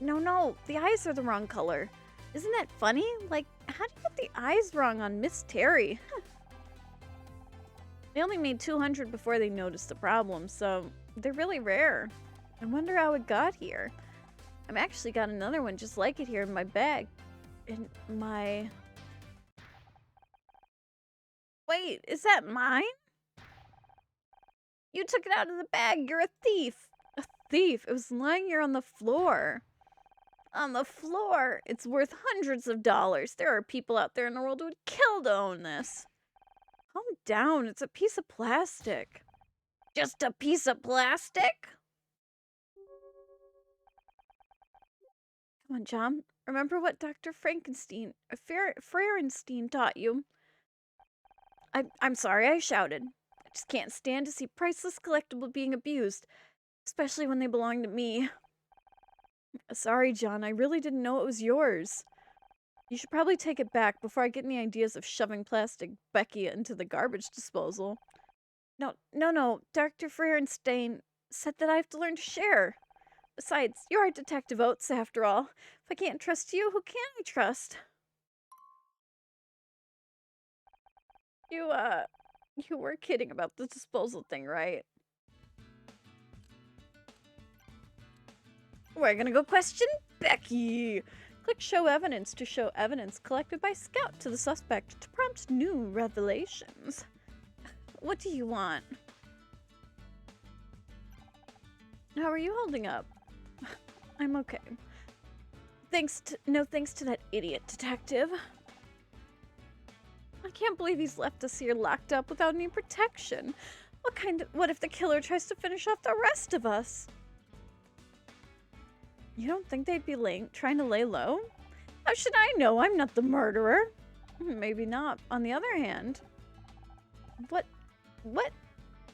No, the eyes are the wrong color. Isn't that funny? Like, how do you get the eyes wrong on Miss Terry? They only made 200 before they noticed the problem, so they're really rare. I wonder how it got here. I've actually got another one just like it here in my bag. In my... Wait, is that mine? You took it out of the bag. You're a thief. A thief. It was lying here on the floor. On the floor. It's worth hundreds of dollars. There are people out there in the world who would kill to own this. Calm down. It's a piece of plastic. Just a piece of plastic? Come on, John. Remember what Dr. Frankenstein taught you. I'm sorry I shouted. I just can't stand to see priceless collectible being abused, especially when they belong to me. Sorry, John, I really didn't know it was yours. You should probably take it back before I get any ideas of shoving plastic Becky into the garbage disposal. No, Dr. Frankenstein said that I have to learn to share. Besides, you're our Detective Oates, after all. If I can't trust you, who can I trust? You were kidding about the disposal thing, right? We're gonna go question Becky! Click Show Evidence to show evidence collected by Scout to the suspect to prompt new revelations. What do you want? How are you holding up? I'm okay. No thanks to that idiot detective. I can't believe he's left us here locked up without any protection. What if the killer tries to finish off the rest of us? You don't think they'd be trying to lay low? How should I know? I'm not the murderer. Maybe not. On the other hand... What?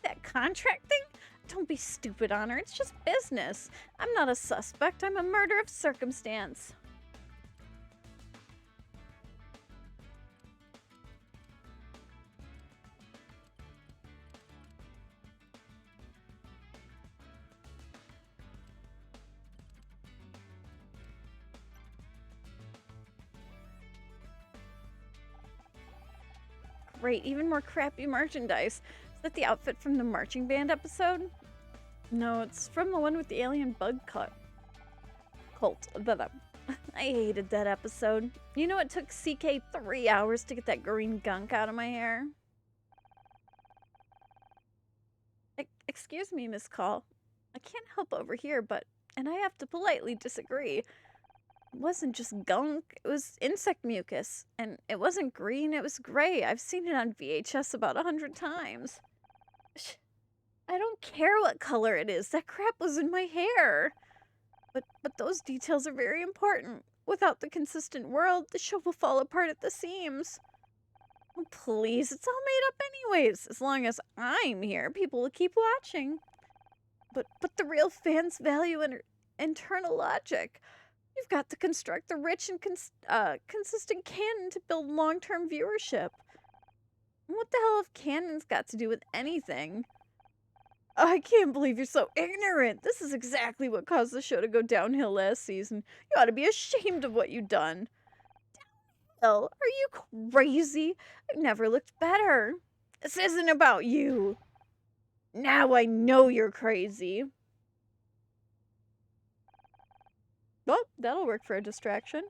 That contract thing? Don't be stupid, Honor. It's just business. I'm not a suspect. I'm a murder of circumstance. Great, even more crappy merchandise. Is that the outfit from the marching band episode? No, it's from the one with the alien bug cult. I hated that episode. You know, it took CK 3 hours to get that green gunk out of my hair. Excuse me, Miss Call. I can't help over here, and I have to politely disagree. It wasn't just gunk, it was insect mucus. And it wasn't green, it was gray. I've seen it on VHS about 100 times. I don't care what color it is. That crap was in my hair. But those details are very important. Without the consistent world, the show will fall apart at the seams. Oh, please, it's all made up anyways. As long as I'm here, people will keep watching. But the real fans value internal logic. You've got to construct the rich and consistent canon to build long-term viewership. What the hell have canons got to do with anything? I can't believe you're so ignorant. This is exactly what caused the show to go downhill last season. You ought to be ashamed of what you've done. Downhill? Are you crazy? I've never looked better. This isn't about you. Now I know you're crazy. Well, that'll work for a distraction.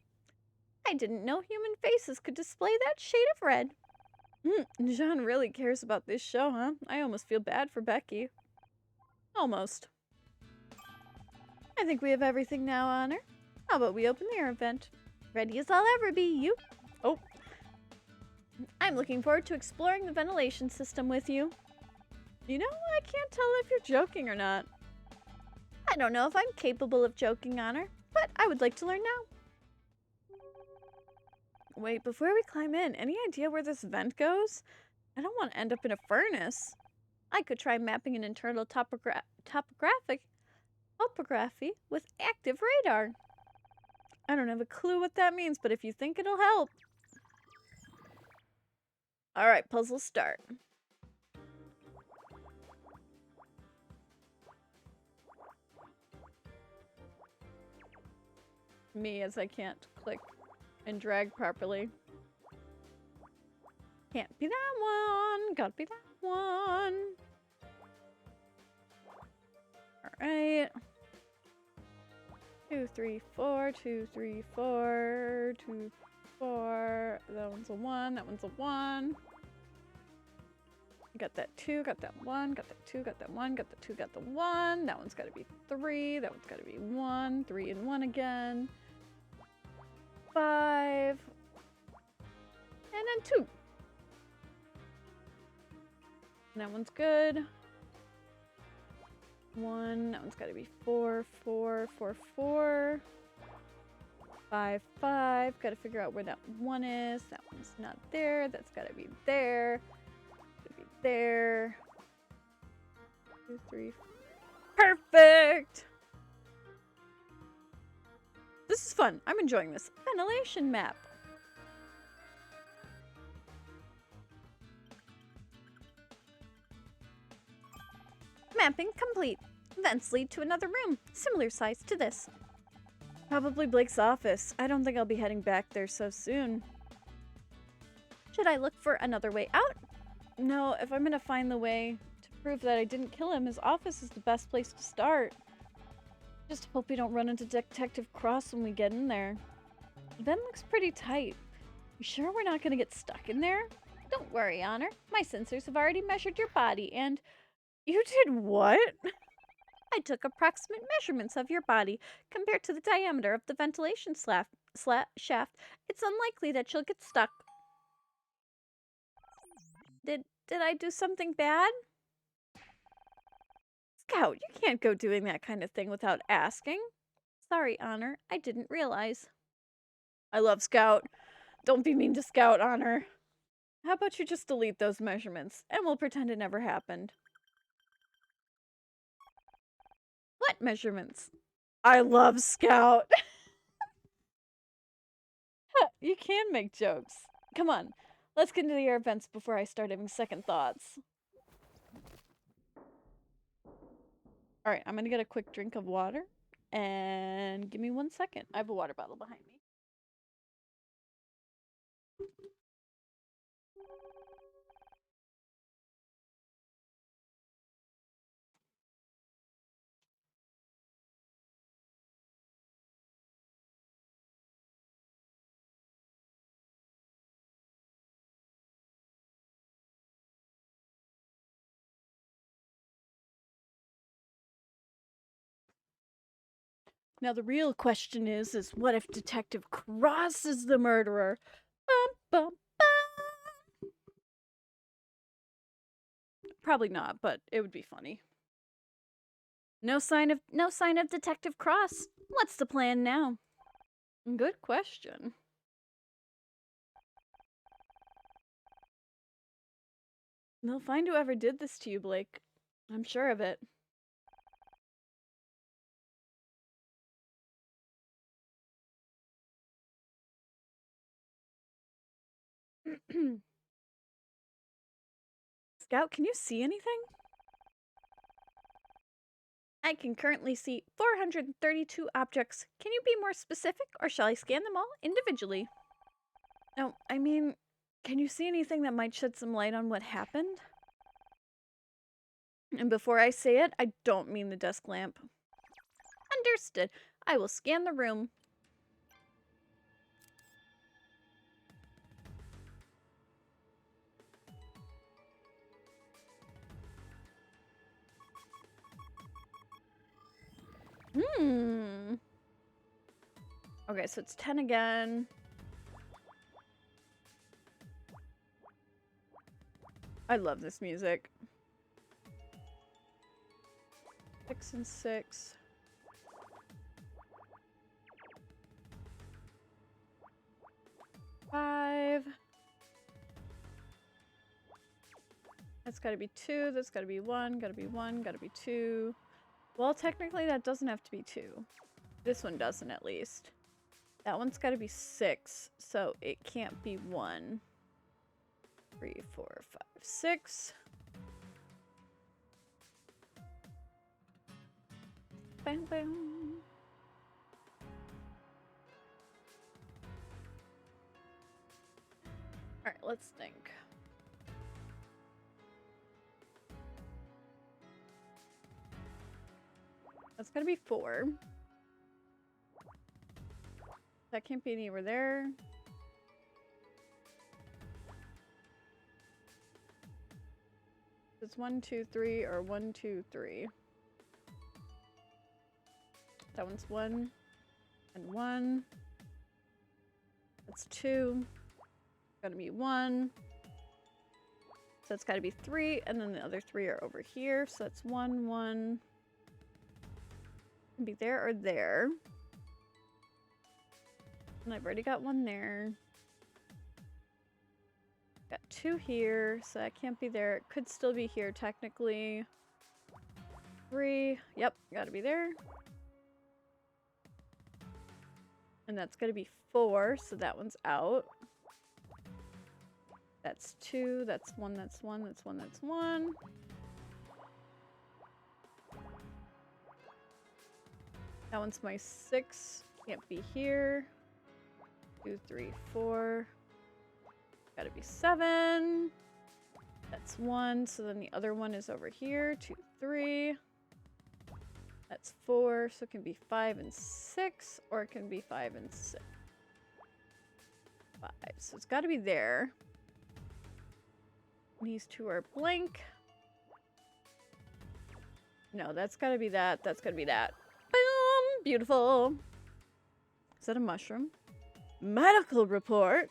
I didn't know human faces could display that shade of red. Jean really cares about this show, huh? I almost feel bad for Becky. Almost. I think we have everything now, Honor. How about we open the air vent? Ready as I'll ever be, you. Oh. I'm looking forward to exploring the ventilation system with you. You know, I can't tell if you're joking or not. I don't know if I'm capable of joking, Honor, but I would like to learn now. Wait, before we climb in, any idea where this vent goes? I don't want to end up in a furnace. I could try mapping an internal topography with active radar. I don't have a clue what that means, but if you think it'll help. Alright, puzzle start. Me, as I can't click and drag properly. Can't be that one. Gotta be that one. Alright. 2, 3, 4, 2, 3, 4, 2, 4. That one's a 1, that one's a 1. Got that 2, got that 1, got that 2, got that 1, got the 2, got the 1. That one's gotta be 3, that one's gotta be 1, 3 and 1 again. 5. And then 2. That one's good. 1. That one's got to be 4, 4, 4, 4. 5, 5. Gotta figure out where that one is. That one's not there. That's gotta be there. Gotta be there. 2, 3. Perfect! This is fun. I'm enjoying this. Ventilation map. Mapping complete. Vents lead to another room, similar size to this. Probably Blake's office. I don't think I'll be heading back there so soon. Should I look for another way out? No, if I'm gonna find the way to prove that I didn't kill him, his office is the best place to start. Just hope we don't run into Detective Cross when we get in there. The vent looks pretty tight. You sure we're not gonna get stuck in there? Don't worry, Honor. My sensors have already measured your body and... You did what? I took approximate measurements of your body compared to the diameter of the ventilation shaft. It's unlikely that you'll get stuck. Did I do something bad? Scout, you can't go doing that kind of thing without asking. Sorry, Honor. I didn't realize. I love Scout. Don't be mean to Scout, Honor. How about you just delete those measurements, and we'll pretend it never happened. What measurements? I love Scout. You can make jokes. Come on, let's get into the air vents before I start having second thoughts. Alright, I'm gonna get a quick drink of water. And give me 1 second. I have a water bottle behind me. Now the real question is what if Detective Cross is the murderer? Bum, bum, bum. Probably not, but it would be funny. No sign of Detective Cross. What's the plan now? Good question. They'll find whoever did this to you, Blake. I'm sure of it. Scout, can you see anything? I can currently see 432 objects. Can you be more specific, or shall I scan them all individually? No, I mean, can you see anything that might shed some light on what happened? And before I say it, I don't mean the desk lamp. Understood. I will scan the room. Okay, so it's 10 again. I love this music. 6 and 6. Five. That's gotta be 2. That's gotta be 1. Gotta be 1. Gotta be 2. Well, technically that doesn't have to be 2. This one doesn't, at least. That one's gotta be 6, so it can't be 1. 3, 4, 5, 6. Bam, bam. Alright, let's think. That's gotta be 4. That can't be anywhere there. It's 1, 2, 3, or 1, 2, 3. That one's 1 and 1. That's 2. Gotta be 1. So it's gotta be 3, and then the other 3 are over here. So that's 1, 1. Can be there or there. And I've already got one there. Got 2 here, so that can't be there. It could still be here, technically. 3. Yep, gotta be there. And that's gotta be 4, so that one's out. That's 2, that's 1, that's 1, that's 1, that's 1. That one's my 6. Can't be here. 2, 3, 4. Gotta be 7. That's 1. So then the other one is over here. 2, 3. That's 4. So it can be 5 and 6, or it can be 5 and 6. 5. So it's gotta be there. These 2 are blank. No, that's gotta be that. That's gotta be that. Boom! Beautiful. Is that a mushroom? Medical report?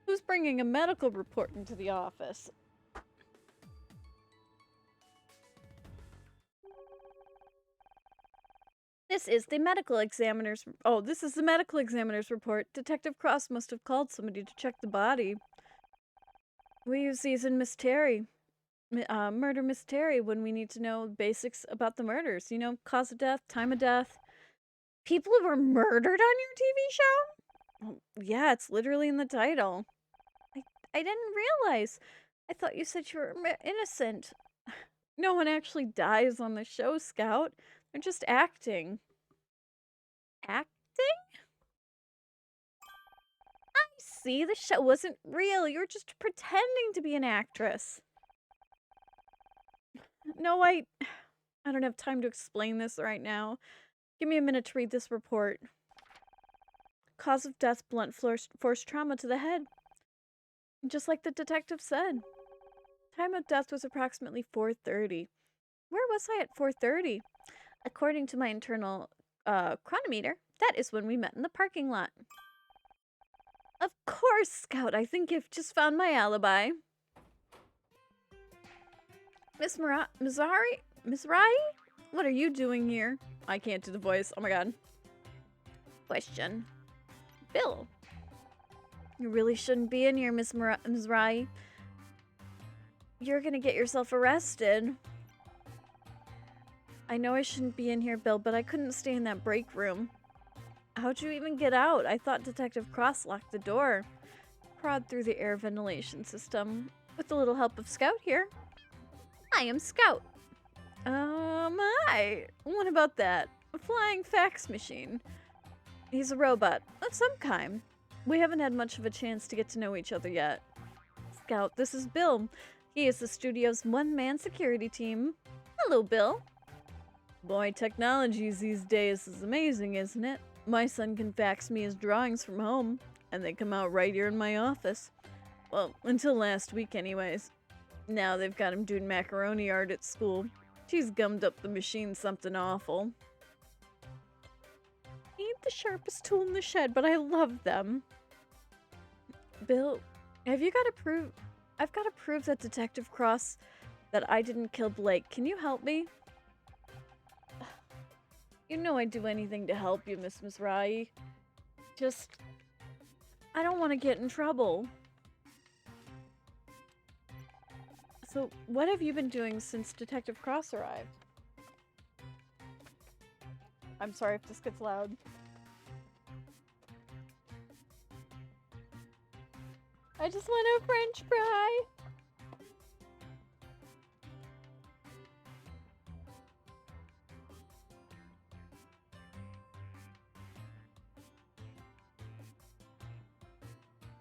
Who's bringing a medical report into the office? This is the medical examiner's... Oh, this is the medical examiner's report. Detective Cross must have called somebody to check the body. We use these in Miss Terry. Murder Miss Terry when we need to know basics about the murders. You know, cause of death, time of death. People were murdered on your TV show? Well, yeah, it's literally in the title. I didn't realize. I thought you said you were innocent. No one actually dies on the show, Scout. They're just acting. Acting? I see, the show wasn't real. You were just pretending to be an actress. No, I don't have time to explain this right now. Give me a minute to read this report. Cause of death, blunt force trauma to the head. Just like the detective said. Time of death was approximately 4:30. Where was I at 4:30? According to my internal chronometer, that is when we met in the parking lot. Of course, Scout. I think you've just found my alibi. Miss Rai? What are you doing here? I can't do the voice. Oh my god. Question. Bill. You really shouldn't be in here, Miss Rai. You're gonna get yourself arrested. I know I shouldn't be in here, Bill, but I couldn't stay in that break room. How'd you even get out? I thought Detective Cross locked the door. Prod through the air ventilation system. With a little help of Scout here. I am Scout. Hi. What about that? A flying fax machine. He's a robot of some kind. We haven't had much of a chance to get to know each other yet. Scout, this is Bill. He is the studio's one-man security team. Hello, Bill. Boy, technology these days is amazing, isn't it? My son can fax me his drawings from home, and they come out right here in my office. Well, until last week anyways. Now they've got him doing macaroni art at school. She's gummed up the machine something awful. Ain't the sharpest tool in the shed, but I love them. Bill, have you got to prove... I've got to prove that Detective Cross that I didn't kill Blake. Can you help me? You know I'd do anything to help you, Miss Rai. Just... I don't want to get in trouble. So, what have you been doing since Detective Cross arrived? I'm sorry if this gets loud. I just want a French fry!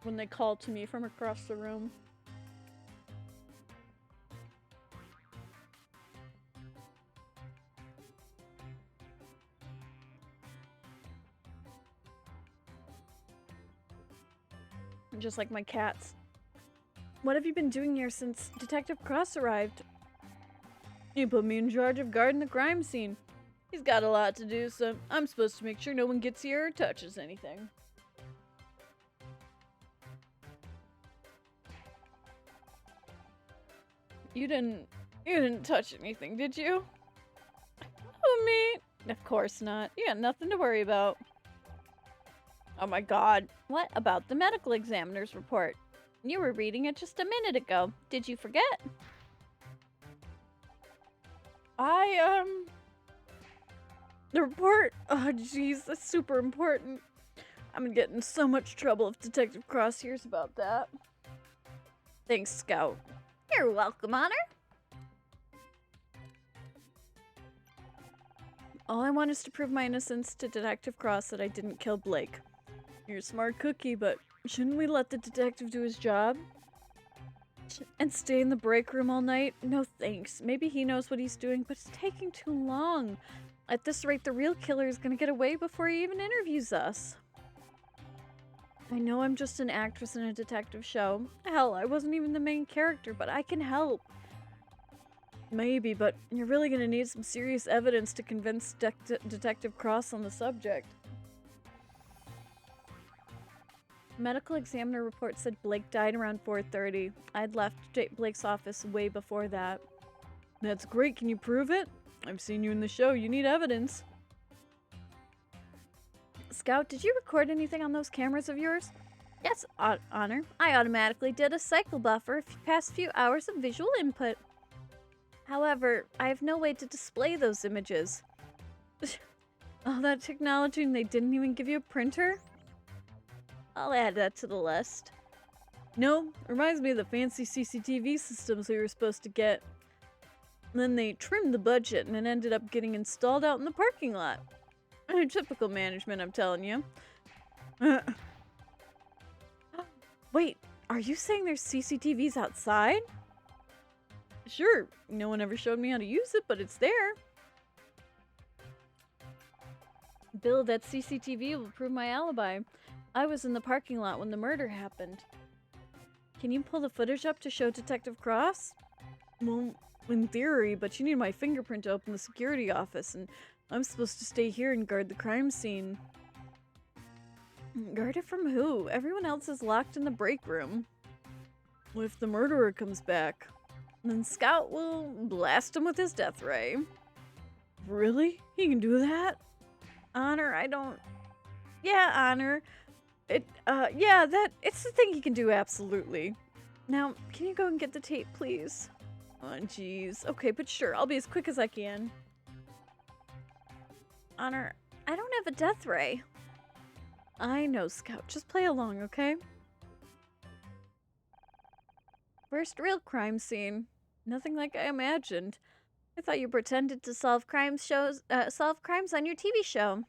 When they call to me from across the room. Just like my cats. What have you been doing here since Detective Cross arrived? He put me in charge of guarding the crime scene. He's got a lot to do, so I'm supposed to make sure no one gets here or touches anything. You didn't touch anything, did you? Oh, me. Of course not. You got nothing to worry about. Oh my god. What about the medical examiner's report? You were reading it just a minute ago. Did you forget? The report? Oh, jeez, that's super important. I'm gonna get in so much trouble if Detective Cross hears about that. Thanks, Scout. You're welcome, Honor. All I want is to prove my innocence to Detective Cross that I didn't kill Blake. You're a smart cookie, but shouldn't we let the detective do his job? And stay in the break room all night? No thanks. Maybe he knows what he's doing, but it's taking too long. At this rate, the real killer is gonna get away before he even interviews us. I know I'm just an actress in a detective show. Hell, I wasn't even the main character, but I can help. Maybe, but you're really gonna need some serious evidence to convince Detective Cross on the subject. Medical examiner report said Blake died around 4:30. I'd left Blake's office way before that. That's great. Can you prove it? I've seen you in the show. You need evidence. Scout, did you record anything on those cameras of yours? Yes, Honor. I automatically did a cycle buffer past few hours of visual input. However, I have no way to display those images. All that technology and they didn't even give you a printer? I'll add that to the list. No, reminds me of the fancy CCTV systems we were supposed to get. Then they trimmed the budget and it ended up getting installed out in the parking lot. Typical management, I'm telling you. Wait, are you saying there's CCTVs outside? Sure, no one ever showed me how to use it, but it's there. Bill, that CCTV will prove my alibi. I was in the parking lot when the murder happened. Can you pull the footage up to show Detective Cross? Well, in theory, but you need my fingerprint to open the security office, and I'm supposed to stay here and guard the crime scene. Guard it from who? Everyone else is locked in the break room. What if the murderer comes back? Then Scout will blast him with his death ray. Really? He can do that? Honor, I don't... Yeah, Honor. It's the thing he can do, absolutely. Now, can you go and get the tape, please? Oh, jeez. Okay, but sure, I'll be as quick as I can. Honor, I don't have a death ray. I know, Scout. Just play along, okay? First real crime scene. Nothing like I imagined. I thought you pretended to solve crimes on your TV show.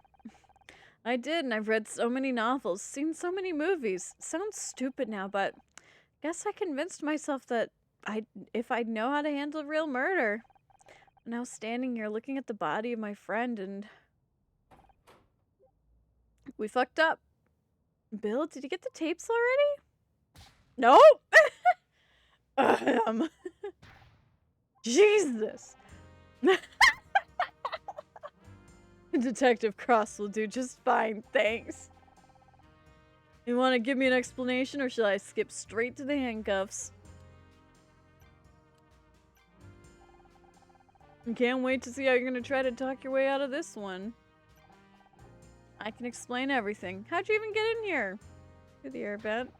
I did, and I've read so many novels, seen so many movies. Sounds stupid now, but guess I convinced myself that if I'd know how to handle real murder. Now standing here looking at the body of my friend and... We fucked up. Bill, did you get the tapes already? Nope! Jesus! Detective Cross will do just fine, thanks. You want to give me an explanation, or shall I skip straight to the handcuffs? Can't wait to see how you're gonna try to talk your way out of this one. I can explain everything. How'd you even get in here? Through the air vent.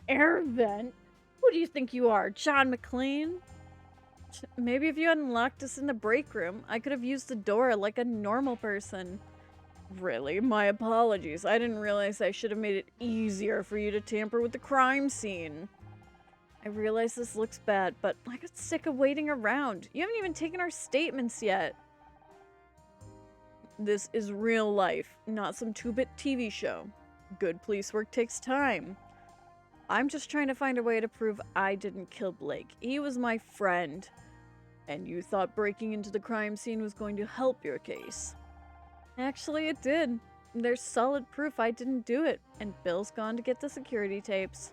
Air vent? Who do you think you are, John McClane? Maybe if you hadn't locked us in the break room, I could have used the door like a normal person. Really? My apologies. I didn't realize I should have made it easier for you to tamper with the crime scene. I realize this looks bad, but I got sick of waiting around. You haven't even taken our statements yet. This is real life, not some 2-bit TV show. Good police work takes time. I'm just trying to find a way to prove I didn't kill Blake. He was my friend. And you thought breaking into the crime scene was going to help your case. Actually, it did. There's solid proof I didn't do it, and Bill's gone to get the security tapes.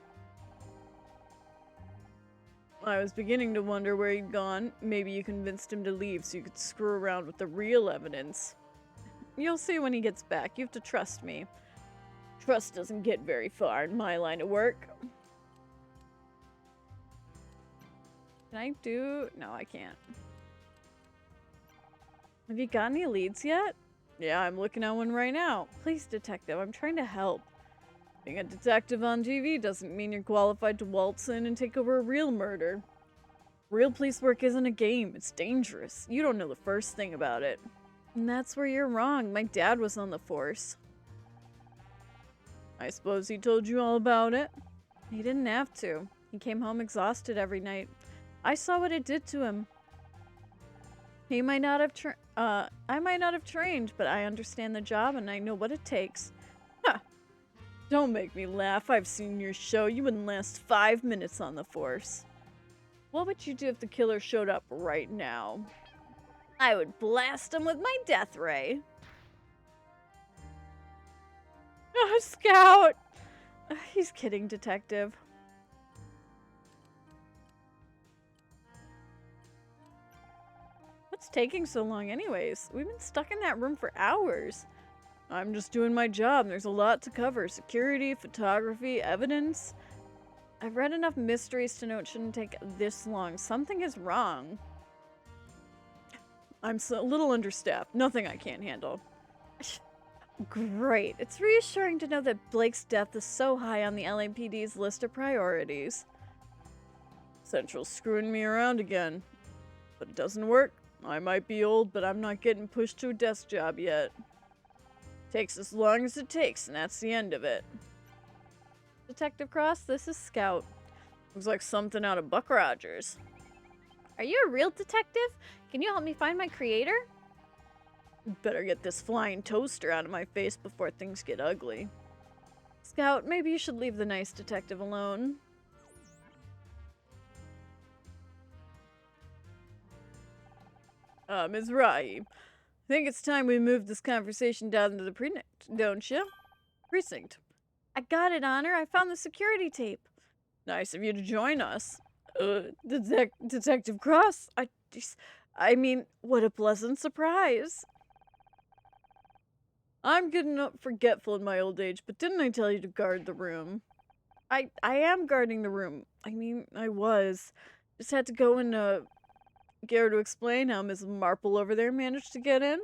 I was beginning to wonder where he'd gone. Maybe you convinced him to leave so you could screw around with the real evidence. You'll see when he gets back. You have to trust me. Trust doesn't get very far in my line of work. Can I do... No, I can't. Have you got any leads yet? Yeah, I'm looking at one right now. Please, detective, I'm trying to help. Being a detective on TV doesn't mean you're qualified to waltz in and take over a real murder. Real police work isn't a game. It's dangerous. You don't know the first thing about it. And that's where you're wrong. My dad was on the force. I suppose he told you all about it? He didn't have to. He came home exhausted every night. I saw what it did to him. He might not have I might not have trained, but I understand the job and I know what it takes. Ha! Don't make me laugh. I've seen your show. You wouldn't last 5 minutes on the force. What would you do if the killer showed up right now? I would blast him with my death ray. Oh, Scout! He's kidding, detective. What's taking so long anyways? We've been stuck in that room for hours. I'm just doing my job. There's a lot to cover. Security, photography, evidence. I've read enough mysteries to know it shouldn't take this long. Something is wrong. I'm a little understaffed. Nothing I can't handle. Great. It's reassuring to know that Blake's death is so high on the LAPD's list of priorities. Central's screwing me around again. But it doesn't work. I might be old, but I'm not getting pushed to a desk job yet. Takes as long as it takes, and that's the end of it. Detective Cross, this is Scout. Looks like something out of Buck Rogers. Are you a real detective? Can you help me find my creator? Better get this flying toaster out of my face before things get ugly. Scout, maybe you should leave the nice detective alone. Ms. Rai, I think it's time we move this conversation down to the precinct, don't you? Precinct. I got it, Honor. I found the security tape. Nice of you to join us. Detective Cross. I mean, what a pleasant surprise. I'm getting forgetful in my old age, but didn't I tell you to guard the room? I am guarding the room. I mean, I was. Just had to go and, get her to explain how Ms. Marple over there managed to get in.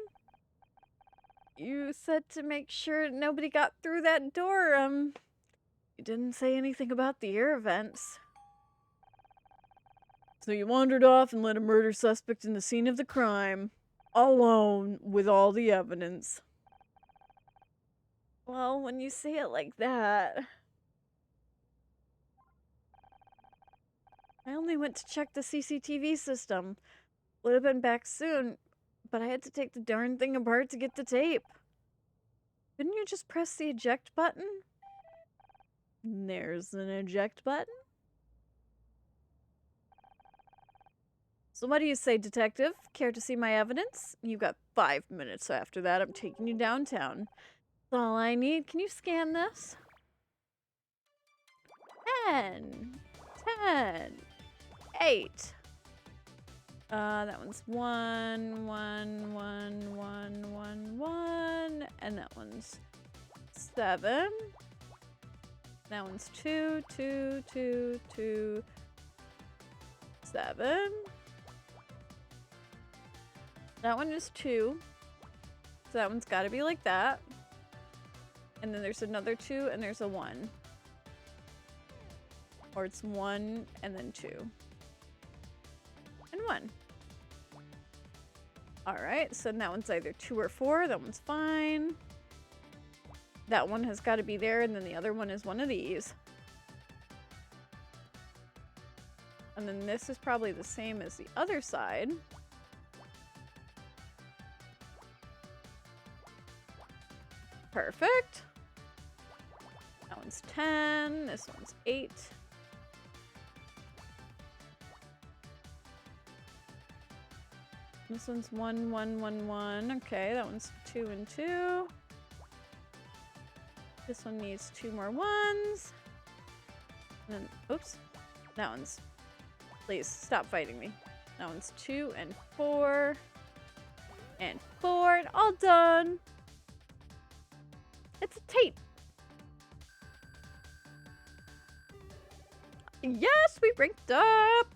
You said to make sure nobody got through that door, you didn't say anything about the air events. So you wandered off and let a murder suspect in the scene of the crime, alone with all the evidence. Well, when you say it like that... I only went to check the CCTV system. Would have been back soon, but I had to take the darn thing apart to get the tape. Couldn't you just press the eject button? There's an eject button. So what do you say, detective? Care to see my evidence? You've got 5 minutes. After that, I'm taking you downtown. That's all I need. Can you scan this? 10. 10. 8. That one's 1, 1, 1, 1, 1, 1. And that one's 7. That one's 2, 2, 2, 2, 7. That one is 2. So that one's gotta be like that. And then there's another 2 and there's a 1. Or it's 1 and then 2. And 1. Alright, so that one's either 2 or 4. That one's fine. That one has got to be there, and then the other one is one of these. And then this is probably the same as the other side. Perfect. That one's 10. This one's 8. This one's 1, 1, 1, 1. Okay, that one's 2 and 2. This one needs 2 more 1s. And then, oops. That one's, please stop fighting me. That one's 2 and 4. And 4, and all done. It's a tape. Yes, we ranked up.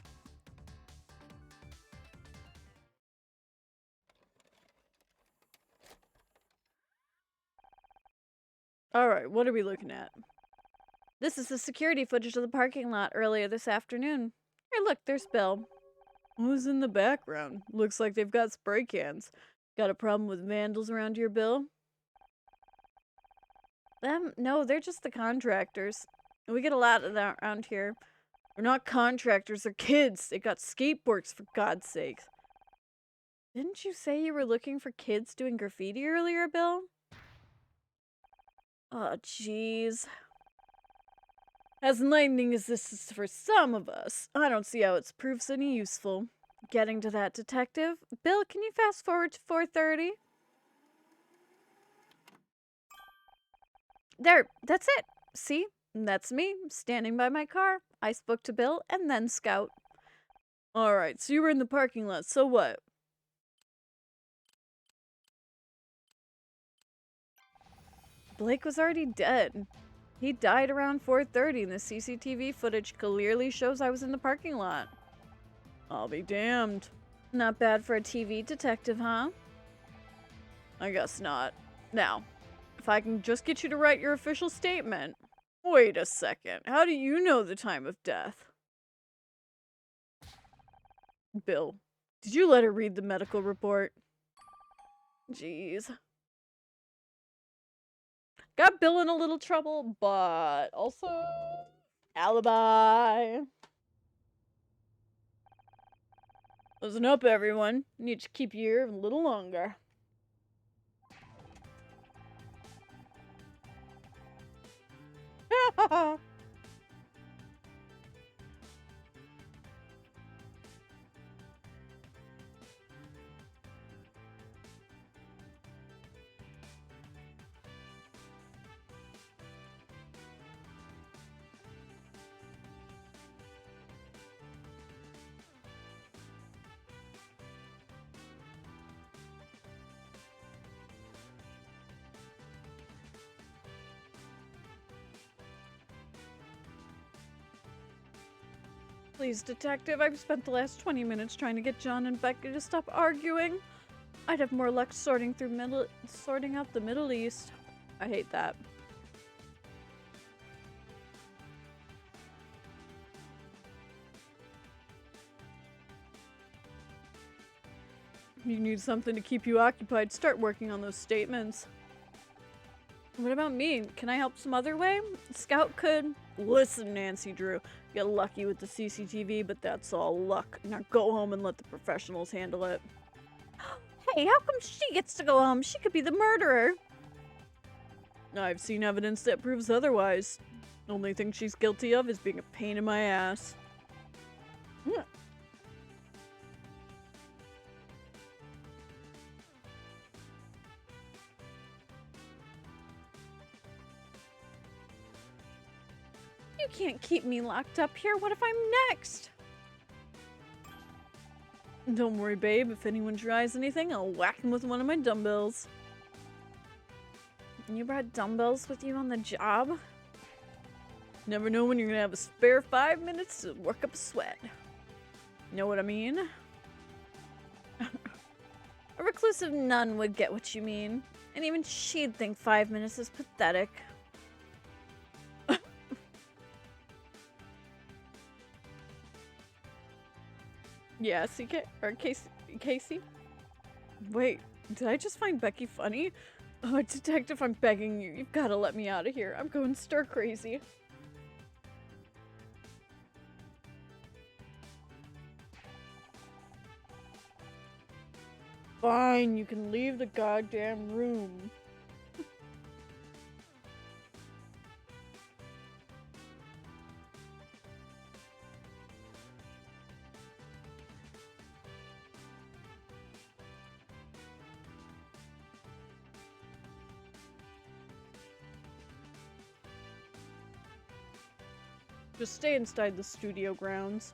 Alright, what are we looking at? This is the security footage of the parking lot earlier this afternoon. Here, look, there's Bill. Who's in the background? Looks like they've got spray cans. Got a problem with vandals around here, Bill? Them? No, they're just the contractors. We get a lot of that around here. They're not contractors, they're kids. They got skateboards, for God's sakes. Didn't you say you were looking for kids doing graffiti earlier, Bill? Oh, jeez. As enlightening as this is for some of us, I don't see how it proves any useful. Getting to that, detective. Bill, can you fast forward to 4:30? There, that's it. See? That's me, standing by my car. I spoke to Bill and then Scout. Alright, so you were in the parking lot, so what? Blake was already dead. He died around 4:30 and the CCTV footage clearly shows I was in the parking lot. I'll be damned. Not bad for a TV detective, huh? I guess not. Now, if I can just get you to write your official statement. Wait a second. How do you know the time of death? Bill, did you let her read the medical report? Jeez. Got Bill in a little trouble, but also alibi. Listen up, everyone. Need to keep you here a little longer. Please, detective, I've spent the last 20 minutes trying to get John and Becky to stop arguing. I'd have more luck sorting out the Middle East. I hate that. You need something to keep you occupied. Start working on those statements. What about me? Can I help some other way? Scout could. Listen, Nancy Drew. Get lucky with the CCTV, but that's all luck. Now go home and let the professionals handle it. Hey, how come she gets to go home? She could be the murderer. I've seen evidence that proves otherwise. Only thing she's guilty of is being a pain in my ass. You can't keep me locked up here. What if I'm next? Don't worry, babe. If anyone tries anything, I'll whack them with one of my dumbbells. You brought dumbbells with you on the job? Never know when you're gonna have a spare 5 minutes to work up a sweat. Know what I mean? A reclusive nun would get what you mean. And even she'd think 5 minutes is pathetic. Yeah, CK or Casey? Wait, did I just find Becky funny? Oh, detective, I'm begging you. You've got to let me out of here. I'm going stir crazy. Fine, you can leave the goddamn room. Just stay inside the studio grounds.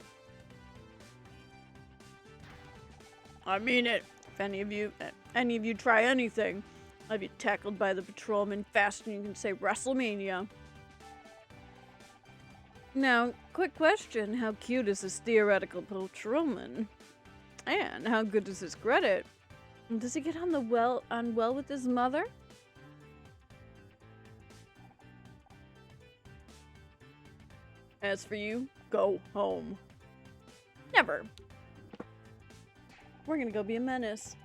I mean it. If any of you try anything, I'll have you tackled by the patrolman faster than you can say WrestleMania. Now, quick question. How cute is this theoretical patrolman? And how good is his credit? Does he get on well with his mother? As for you, go home. Never. We're gonna go be a menace.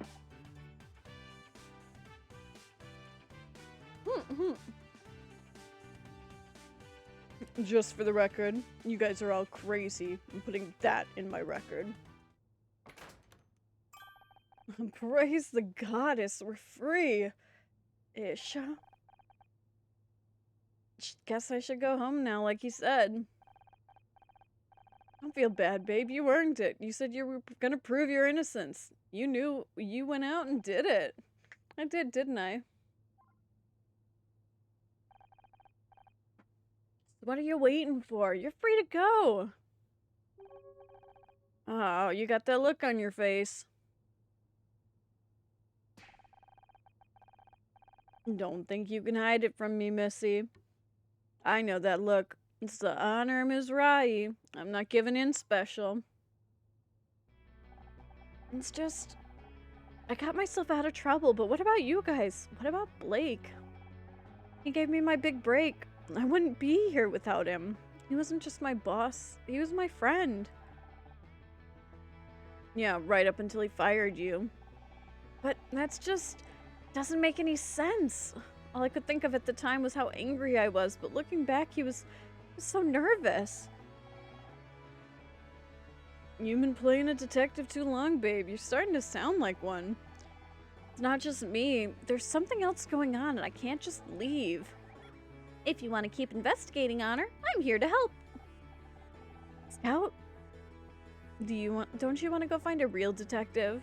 Just for the record, you guys are all crazy. I'm putting that in my record. Praise the goddess, we're free. Ish. Guess I should go home now, like you said. Don't feel bad, babe. You earned it. You said you were gonna prove your innocence. You knew. You went out and did it. I did, didn't I? What are you waiting for? You're free to go. Oh, you got that look on your face. Don't think you can hide it from me, Missy. I know that look. It's the honor of Ms. Rai. I'm not giving in special. It's just... I got myself out of trouble, but what about you guys? What about Blake? He gave me my big break. I wouldn't be here without him. He wasn't just my boss. He was my friend. Yeah, right up until he fired you. But that's just... doesn't make any sense. All I could think of at the time was how angry I was, but looking back, he was so nervous. You've been playing a detective too long, babe. You're starting to sound like one. It's not just me. There's something else going on, and I can't just leave. If you want to keep investigating, Honor, I'm here to help. Scout? Don't you want to go find a real detective?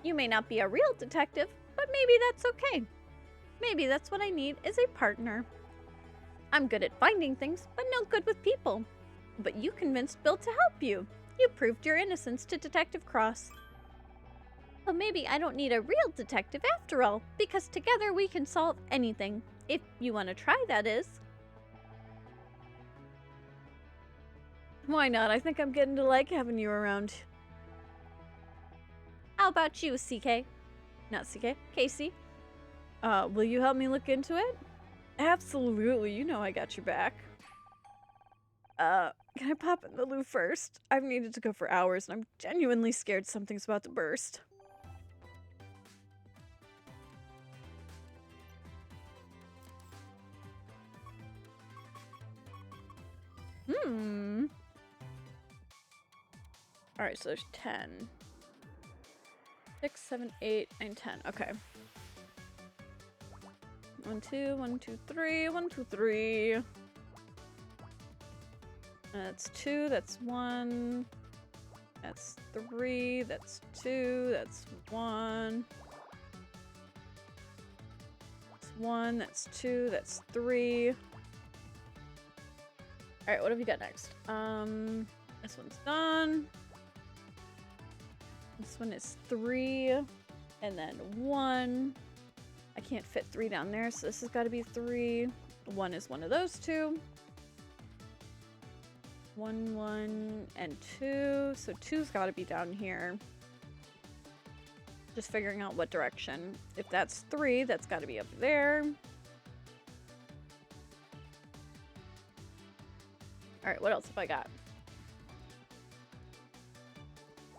You may not be a real detective, but maybe that's okay. Maybe that's what I need is a partner. I'm good at finding things, but no good with people. But you convinced Bill to help you. You proved your innocence to Detective Cross. Well, maybe I don't need a real detective after all, because together we can solve anything. If you want to try, that is. Why not? I think I'm getting to like having you around. How about you, CK? Not CK, Casey. Will you help me look into it? Absolutely, you know I got your back. Can I pop in the loo first? I've needed to go for hours and I'm genuinely scared something's about to burst. Alright, so there's 10. 6, 7, 8, 9, 10. Okay. 1, 2, 1, 2, 3, 1, 2, 3. That's 2, that's 1. That's 3, that's 2, that's 1. That's 1, that's 2, that's 3. Alright, what have you got next? This one's done. This one is 3, and then 1. I can't fit 3 down there, so this has got to be 3. 1 is one of those two. 1, 1, and 2. So 2's got to be down here. Just figuring out what direction. If that's 3, that's got to be up there. Alright, what else have I got?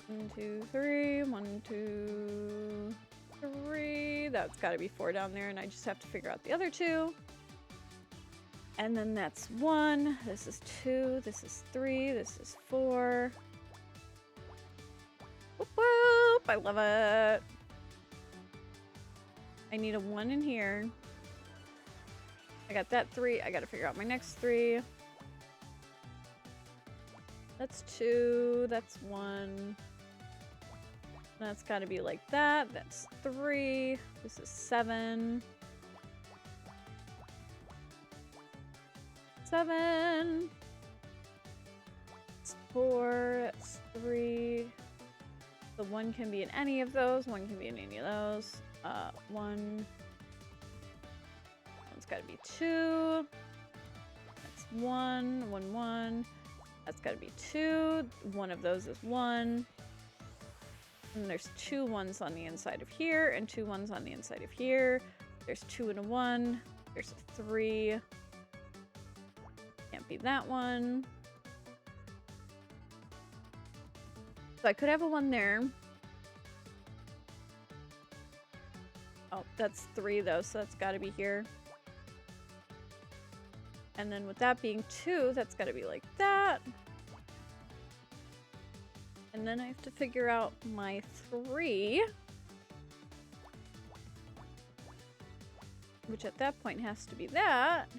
1, 2, 3. 1, 2, 3. That's got to be 4 down there, and I just have to figure out the other 2. And then that's 1. This is 2. This is 3. This is 4. Whoop whoop! I love it. I need a 1 in here. I got that 3. I got to figure out my next 3. That's 2. That's 1. That's got to be like that. That's 3. This is 7. 7. It's 4. That's 3. The 1 can be in any of those. 1 can be in any of those. 1. One's got to be 2. That's 1. 1, 1. That's got to be 2. One of those is 1. And there's 2 1s on the inside of here, and 2 1s on the inside of here. There's 2 and a 1. There's a 3. be that one. So I could have a one there. Oh, that's 3 though, so that's got to be here. And then with that being 2, that's got to be like that. And then I have to figure out my 3. Which at that point has to be that.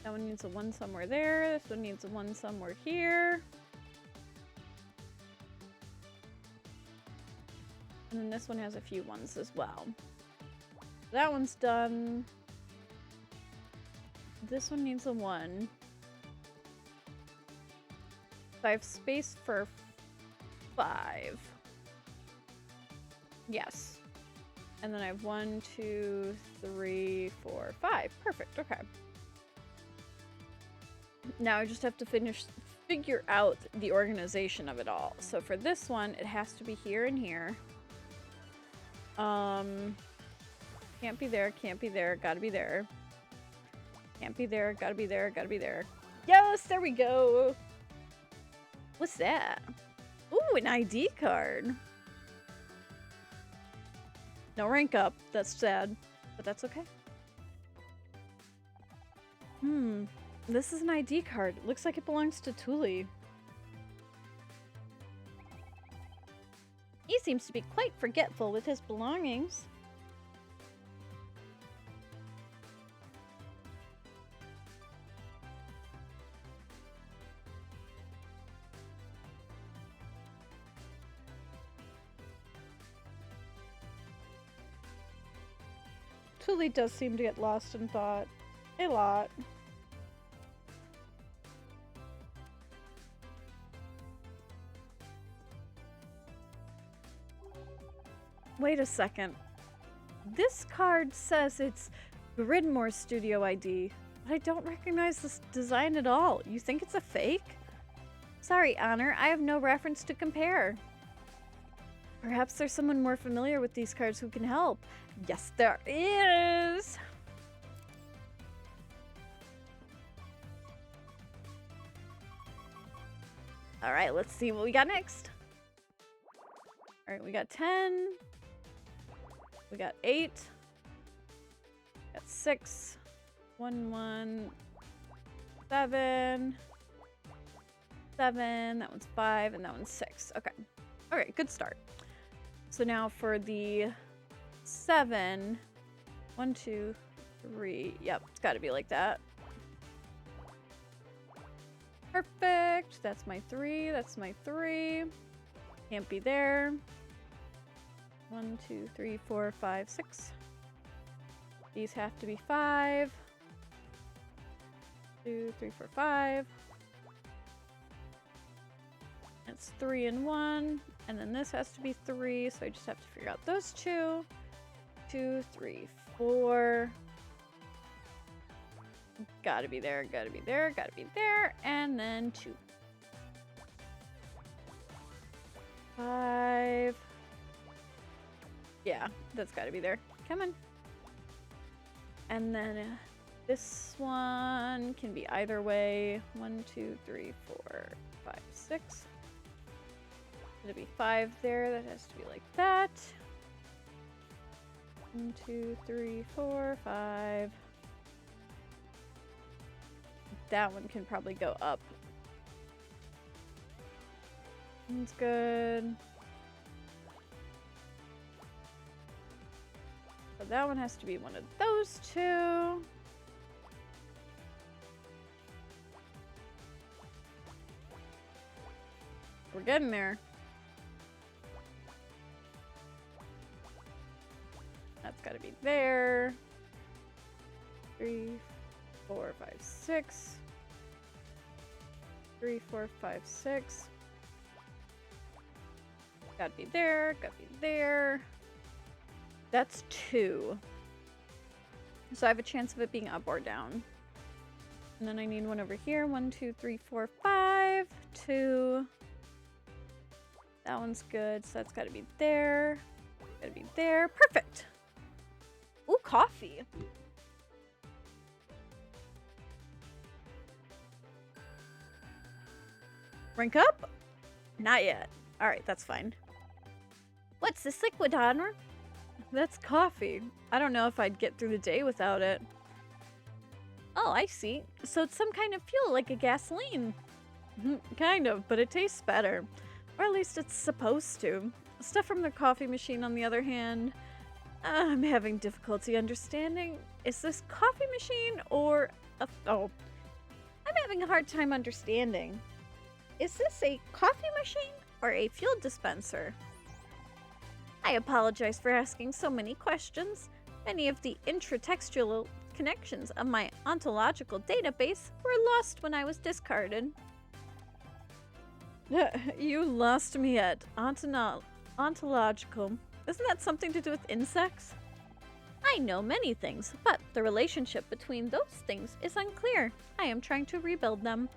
That one needs a 1 somewhere there. This one needs a 1 somewhere here. And then this one has a few 1s as well. That one's done. This one needs a 1. So I have space for 5. Yes. And then I have 1, 2, 3, 4, 5. Perfect. Okay. Now I just have to figure out the organization of it all. So for this one, it has to be here and here. Can't be there, can't be there, gotta be there. Can't be there, gotta be there, gotta be there. Yes, there we go. What's that? Ooh, an ID card. No rank up. That's sad, but that's okay. This is an ID card. It looks like it belongs to Thule. He seems to be quite forgetful with his belongings. Thule does seem to get lost in thought. A lot. Wait a second. This card says it's Gridmore Studio ID, but I don't recognize this design at all. You think it's a fake? Sorry, Honor, I have no reference to compare. Perhaps there's someone more familiar with these cards who can help. Yes, there is! Alright, let's see what we got next. Alright, we got 10. We got 8. We got 6. 1, 1. 7. 7. That one's 5, and that one's 6. Okay. Okay, good start. So now for the 7. 1, 2, 3. Yep, it's got to be like that. Perfect. That's my 3. That's my 3. Can't be there. 1, 2, 3, 4, 5, 6. These have to be 5. 2, 3, 4, 5. That's 3 and 1. And then this has to be 3, so I just have to figure out those 2. 2, 3, 4. Gotta be there, gotta be there, gotta be there. And then 2. 5. Yeah, that's gotta be there. Come on. And then this one can be either way. 1, 2, 3, 4, 5, 6. It'll be 5 there. That has to be like that. 1, 2, 3, 4, 5. That one can probably go up. That's good. So that one has to be one of those 2. We're getting there. That's got to be there. 3, 4, 5, 6. 3, 4, 5, 6. Gotta be there, gotta be there. That's 2. So I have a chance of it being up or down. And then I need one over here. 1, 2, 3, 4, 5. 2. That one's good, so that's gotta be there. Gotta be there. Perfect! Ooh, coffee. Rank up? Not yet. Alright, that's fine. What's this liquid, Honor? That's coffee. I don't know if I'd get through the day without it. Oh, I see. So it's some kind of fuel, like a gasoline. Kind of, but it tastes better. Or at least it's supposed to. Stuff from their coffee machine, on the other hand, I'm having difficulty understanding. Is this coffee machine or a... Oh. I'm having a hard time understanding. Is this a coffee machine or a fuel dispenser? I apologize for asking so many questions. Many of the intratextual connections of my ontological database were lost when I was discarded. You lost me at ontological. Isn't that something to do with insects? I know many things, but the relationship between those things is unclear. I am trying to rebuild them.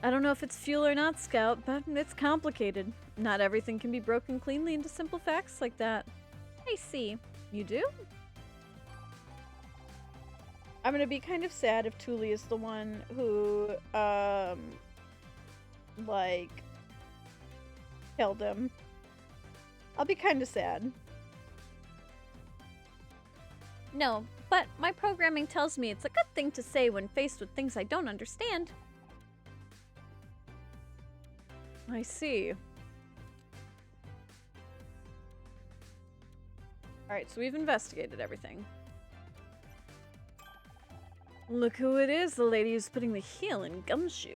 I don't know if it's fuel or not, Scout, but it's complicated. Not everything can be broken cleanly into simple facts like that. I see. You do? I'm gonna be kind of sad if Thule is the one who, like, killed him. I'll be kind of sad. No, but my programming tells me it's a good thing to say when faced with things I don't understand. I see. Alright, so we've investigated everything. Look who it is, the lady who's putting the heel in Gumshoe.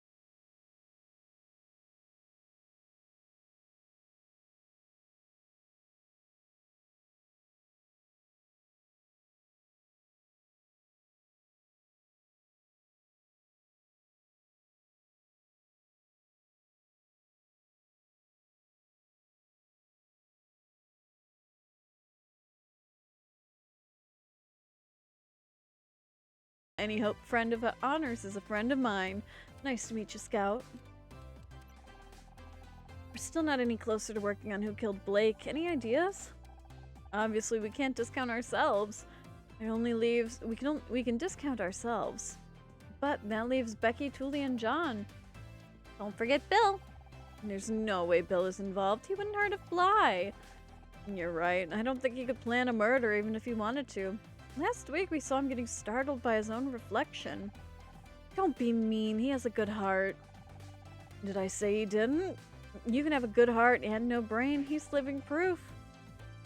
Any hope friend of honors is a friend of mine. Nice to meet you, Scout. We're still not any closer to working on who killed Blake. Any ideas? Obviously, we can't discount ourselves. It only leaves we can discount ourselves, but that leaves Becky, Thule, and John. Don't forget Bill. There's no way Bill is involved. He wouldn't hurt a fly. You're right. I don't think he could plan a murder even if he wanted to. Last week we saw him getting startled by his own reflection. Don't be mean. He has a good heart. Did I say he didn't? You can have a good heart and no brain. He's living proof.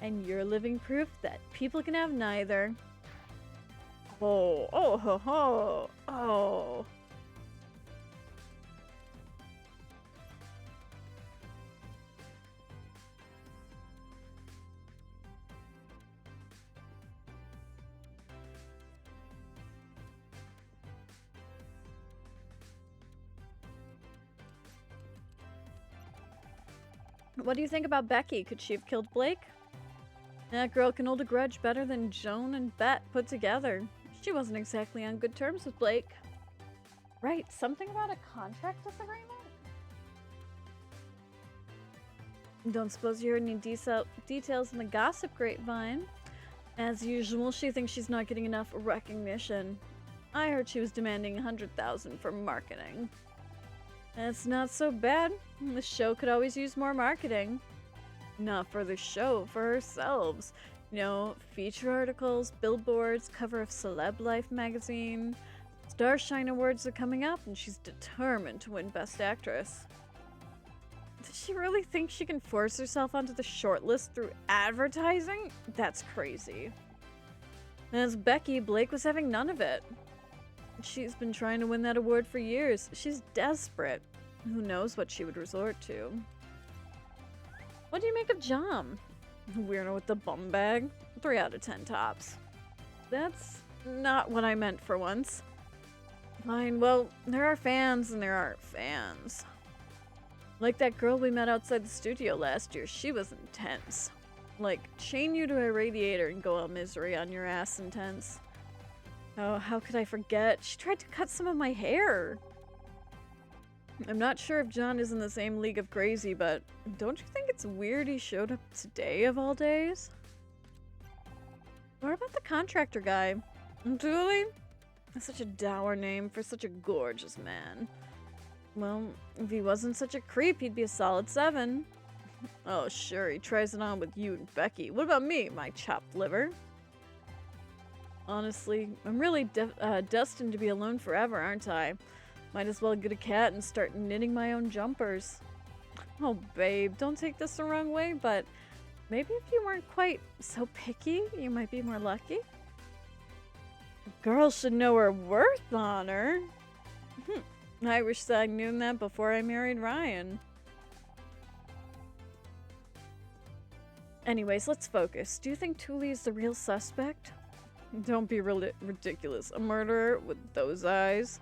And you're living proof that people can have neither. Oh, oh, ho, ho, oh. What do you think about Becky? Could she have killed Blake? That girl can hold a grudge better than Joan and Bet put together. She wasn't exactly on good terms with Blake. Right, something about a contract disagreement? Don't suppose you heard any details in the gossip grapevine? As usual, she thinks she's not getting enough recognition. I heard she was demanding $100,000 for marketing. That's not so bad. The show could always use more marketing. Not for the show, for ourselves. You know, feature articles, billboards, cover of Celeb Life magazine. Starshine Awards are coming up, and she's determined to win Best Actress. Does she really think she can force herself onto the shortlist through advertising? That's crazy. As Becky, Blake was having none of it. She's been trying to win that award for years. She's desperate. Who knows what she would resort to. What do you make of John? Weirdo with the bum bag? 3 out of 10 tops. That's not what I meant for once. Fine, well, there are fans and there are fans. Like that girl we met outside the studio last year, she was intense. Like, chain you to a radiator and go all misery on your ass intense. Oh, how could I forget? She tried to cut some of my hair. I'm not sure if John is in the same league of crazy, but don't you think it's weird he showed up today of all days? What about the contractor guy? Julie? That's such a dour name for such a gorgeous man. Well, if he wasn't such a creep, he'd be a solid 7. Oh, sure, he tries it on with you and Becky. What about me, my chopped liver? Honestly, I'm really destined to be alone forever, aren't I? Might as well get a cat and start knitting my own jumpers. Oh, babe, don't take this the wrong way, but maybe if you weren't quite so picky, you might be more lucky. Girls should know her worth, Honor. I wish I knew that before I married Ryan. Anyways, let's focus. Do you think Thule is the real suspect? Don't be ridiculous. A murderer with those eyes?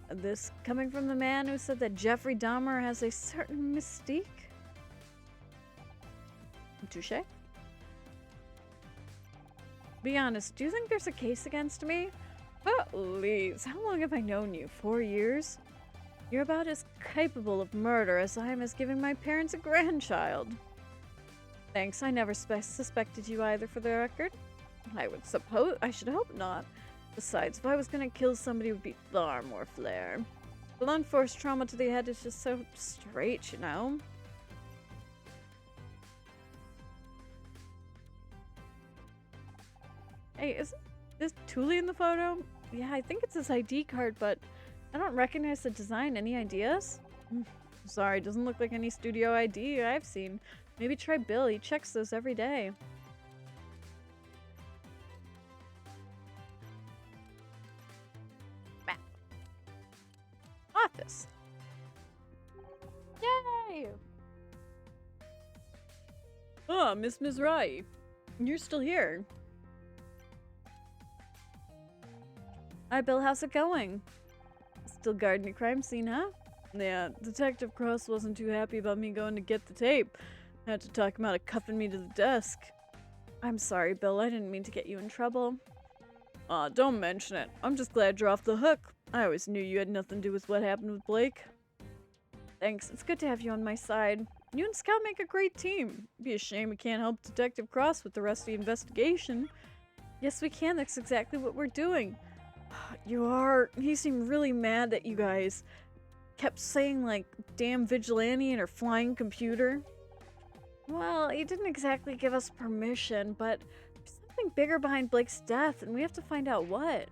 This coming from the man who said that Jeffrey Dahmer has a certain mystique? Touche. Be honest, do you think there's a case against me? Please, how long have I known you? 4 years? You're about as capable of murder as I am as giving my parents a grandchild. Thanks, I never suspected you either, for the record. I should hope not. Besides, if I was gonna kill somebody, it would be far more flair. Blunt force trauma to the head is just so straight, you know? Hey, isn't this Thule in the photo? Yeah, I think it's his ID card, but I don't recognize the design. Any ideas? Sorry, doesn't look like any studio ID I've seen. Maybe try Bill, he checks those every day. Office. Yay! Oh, Miss Mizrahi. You're still here. Hi, Bill. How's it going? Still guarding the crime scene, huh? Yeah, Detective Cross wasn't too happy about me going to get the tape. I had to talk him out of cuffing me to the desk. I'm sorry, Bill. I didn't mean to get you in trouble. Aw, don't mention it. I'm just glad you're off the hook. I always knew you had nothing to do with what happened with Blake. Thanks. It's good to have you on my side. You and Scout make a great team. It'd be a shame we can't help Detective Cross with the rest of the investigation. Yes, we can. That's exactly what we're doing. You are. He seemed really mad that you guys kept saying, like, damn vigilante and her flying computer. Well, he didn't exactly give us permission, but there's something bigger behind Blake's death, and we have to find out what.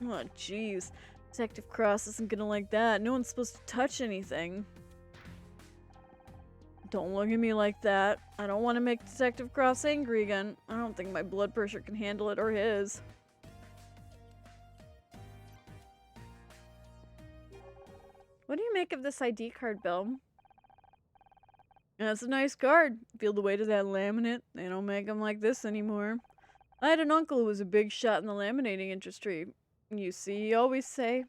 Oh, jeez. Detective Cross isn't gonna like that. No one's supposed to touch anything. Don't look at me like that. I don't want to make Detective Cross angry again. I don't think my blood pressure can handle it, or his. What do you make of this ID card, Bill? That's a nice card. Feel the weight of that laminate. They don't make them like this anymore. I had an uncle who was a big shot in the laminating industry. You see, he always say,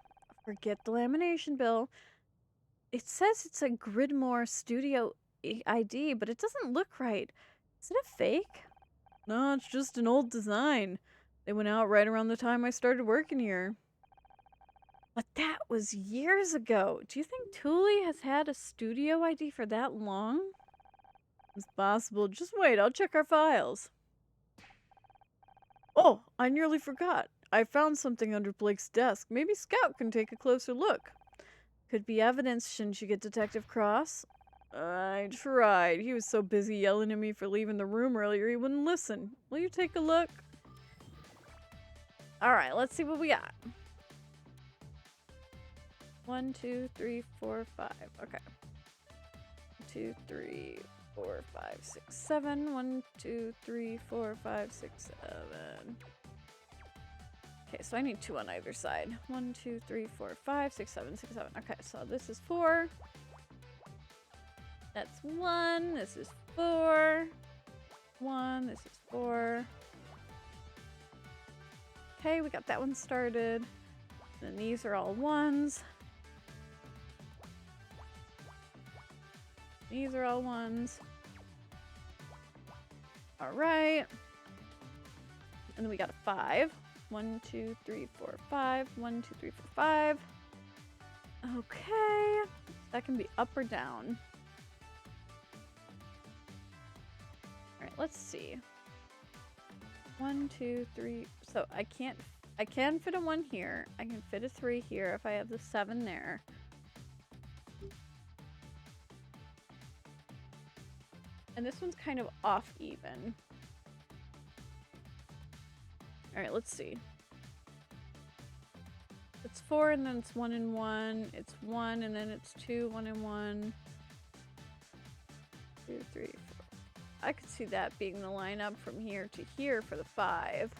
forget the lamination, Bill. It says it's a Gridmore Studio ID, but it doesn't look right. Is it a fake? No, it's just an old design. They went out right around the time I started working here. But that was years ago. Do you think Thule has had a studio ID for that long? It's possible. Just wait, I'll check our files. Oh, I nearly forgot. I found something under Blake's desk. Maybe Scout can take a closer look. Could be evidence, shouldn't you get Detective Cross? I tried. He was so busy yelling at me for leaving the room earlier he wouldn't listen. Will you take a look? Alright, let's see what we got. 1, 2, 3, 4, 5. Okay. 2, 3, 4, 5, 6, 7. 1, 2, 3, 4, 5, 6, 7. Okay, so I need 2 on either side. 1, 2, 3, 4, 5, 6, 7, 6, 7. Okay, so this is 4. That's 1. This is 4. 1. This is 4. Okay, we got that one started. And these are all 1s. These are all 1s. Alright. And then we got a 5. 1, 2, 3, 4, 5. 1, 2, 3, 4, 5. Okay. That can be up or down. Alright, let's see. 1, 2, 3. So I can fit a 1 here. I can fit a 3 here if I have the 7 there. And this one's kind of off even. Alright, let's see. It's 4 and then it's 1 and 1. It's 1 and then it's 2, 1 and 1. 2, 3, 4. I could see that being the lineup from here to here for the 5.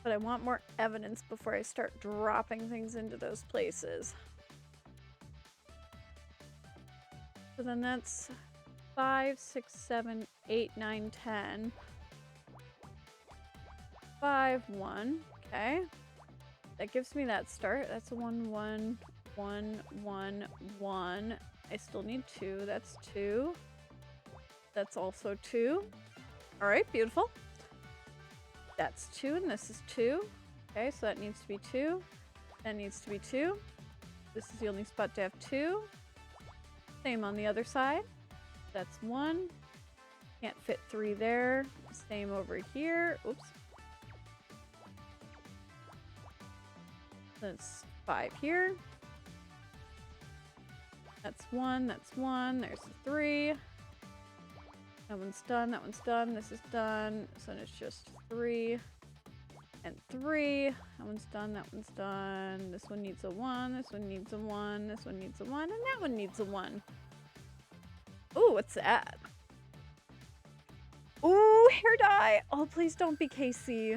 But I want more evidence before I start dropping things into those places. So then that's 5, 6, 7, 8, 9, 10. 5, 1. Okay. That gives me that start. That's a 1, 1, 1, 1, 1. I still need 2. That's 2. That's also 2. Alright, beautiful. That's 2, and this is 2. Okay, so that needs to be 2. That needs to be 2. This is the only spot to have 2. Same on the other side. That's 1. Can't fit 3 there. Same over here. Oops. That's 5 here. That's 1. That's 1. There's the 3. That one's done. That one's done. This is done. So then it's just 3 and 3. That one's done. That one's done. This one needs a 1. This one needs a 1. This one needs a 1. And that one needs a 1. Ooh, what's that? Ooh, hair dye. Oh, please don't be Casey.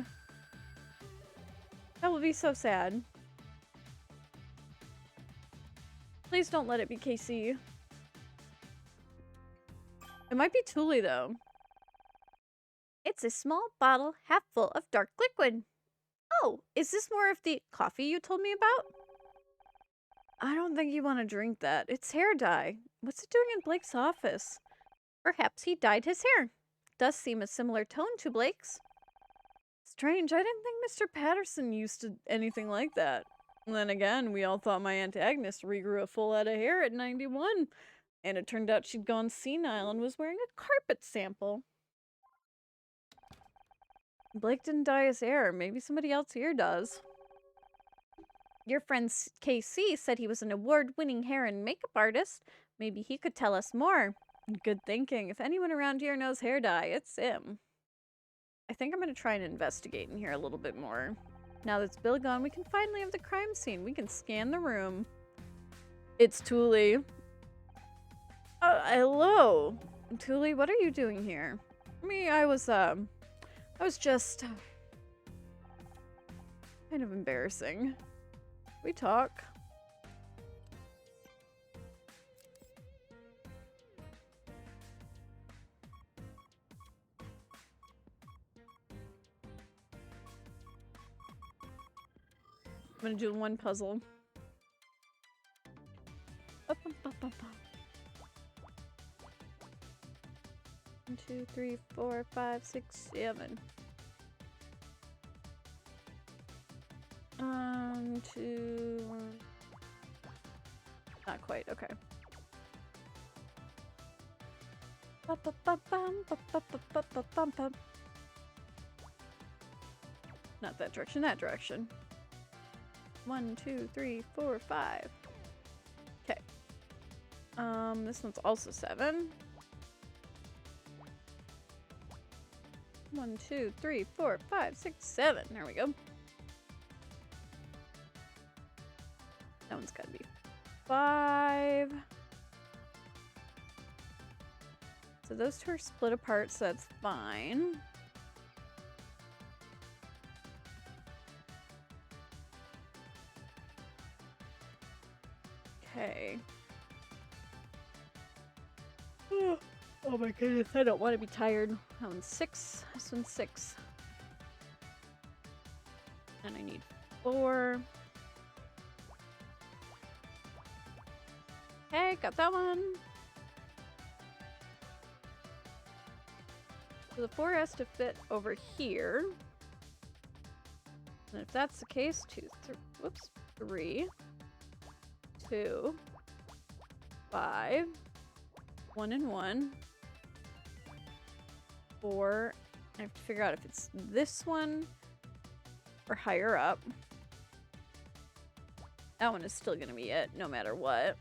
That would be so sad. Please don't let it be Casey. It might be Thule, though. It's a small bottle half full of dark liquid. Oh, is this more of the coffee you told me about? I don't think you want to drink that. It's hair dye. What's it doing in Blake's office? Perhaps he dyed his hair. Does seem a similar tone to Blake's. Strange, I didn't think Mr. Patterson used to anything like that. And then again, we all thought my Aunt Agnes regrew a full head of hair at 91. And it turned out she'd gone senile and was wearing a carpet sample. Blake didn't dye his hair. Maybe somebody else here does. Your friend KC said he was an award-winning hair and makeup artist. Maybe he could tell us more. Good thinking. If anyone around here knows hair dye, it's him. I think I'm going to try and investigate in here a little bit more. Now that's Bill gone, we can finally have the crime scene. We can scan the room. It's Thule. Hello. Thule, what are you doing here? I was just kind of embarrassing. We talk. I'm gonna do one puzzle. 1, 2, 3, 4, 5, 6, 7. 2. Not quite. Okay. Not that direction. That direction. 1, 2, 3, 4, 5. Okay. This one's also 7. 1, 2, 3, 4, 5, 6, 7. There we go. That one's gotta be 5. So those two are split apart, so that's fine. Okay. Oh my goodness, I don't want to be tired. That one's 6. This one's 6. And I need 4. Okay, got that one. So the 4 has to fit over here. And if that's the case, 3, 2, 5, 1 and 1, 4. I have to figure out if it's this one or higher up. That one is still gonna be it, no matter what.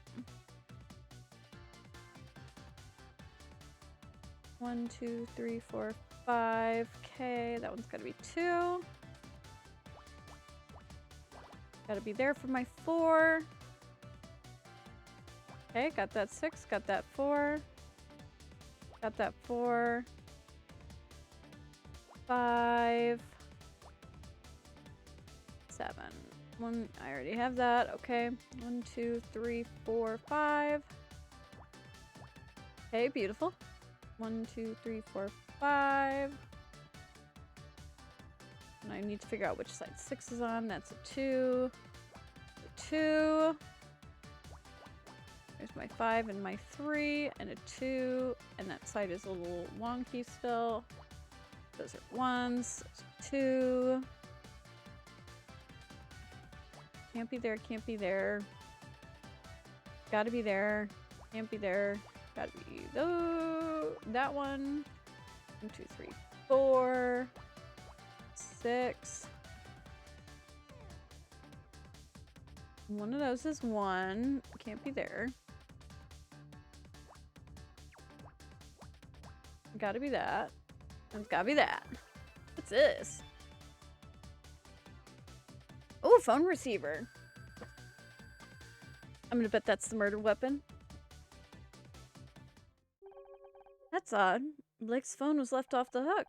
1, 2, 3, 4, 5. Okay, that one's gotta be 2. Gotta be there for my 4. Okay, got that 6, got that 4. Got that 4. 5. 7. 1, I already have that. Okay. 1, 2, 3, 4, 5. Okay, beautiful. 1, 2, 3, 4, 5. And I need to figure out which side 6 is on. That's a 2. A 2. There's my 5 and my 3 and a 2. And that side is a little wonky still. Those are 1s. 2. Can't be there, can't be there. Gotta be there. Can't be there. Gotta be that one. 1, 2, 3, 4. 6. One of those is 1. Can't be there. Gotta be that. It's gotta be that. What's this? Oh, phone receiver. I'm gonna bet that's the murder weapon. That's odd. Blake's phone was left off the hook.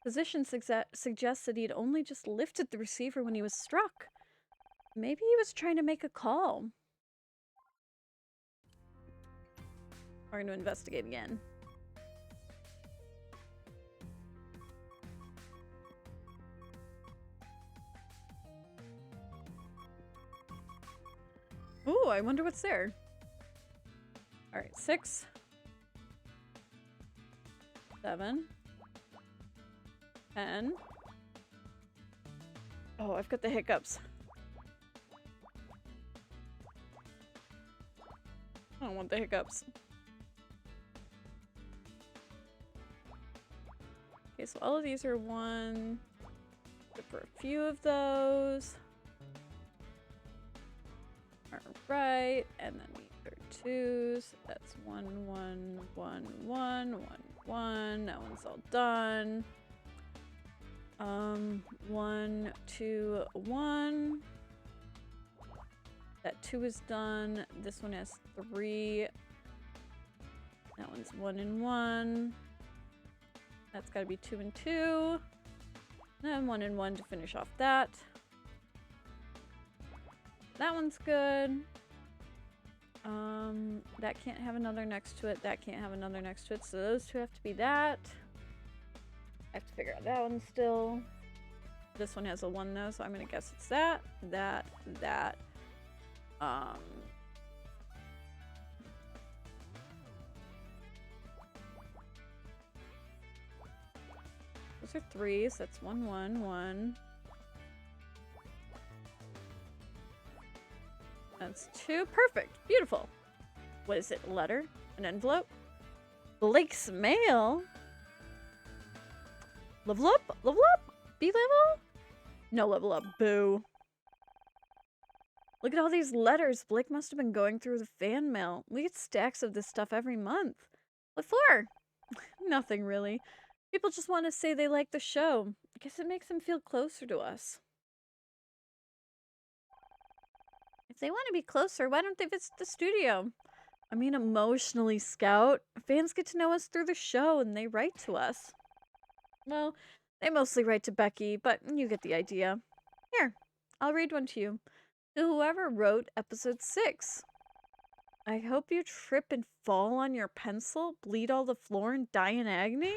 Position suggests that he'd only just lifted the receiver when he was struck. Maybe he was trying to make a call. We're going to investigate again. Ooh, I wonder what's there. Alright, 6. 7. 10. Oh, I've got the hiccups. I don't want the hiccups. Okay, so all of these are 1. Good for a few of those. Alright, and then these are 2s. That's 1, 1, 1, 1, 1, 1. That one's all done. 1, 2, 1. That 2 is done. This one has 3. That one's 1 and 1. That's got to be 2 and 2. And 1 and 1 to finish off that. That one's good. That can't have another next to it. That can't have another next to it. So those 2 have to be that. I have to figure out that one still. This one has a 1 though, so I'm gonna guess it's that, that, that. Those are 3s. That's 1, 1, 1. That's 2. Perfect. Beautiful. What is it? A letter? An envelope? Blake's mail? Level up? Level up? B-level? No level up. Boo. Look at all these letters. Blake must have been going through the fan mail. We get stacks of this stuff every month. What for? Nothing really. People just want to say they like the show. I guess it makes them feel closer to us. If they want to be closer, why don't they visit the studio? I mean, emotionally, Scout. Fans get to know us through the show and they write to us. Well, they mostly write to Becky, but you get the idea. Here, I'll read one to you. To whoever wrote episode 6. I hope you trip and fall on your pencil, bleed all the floor, and die in agony.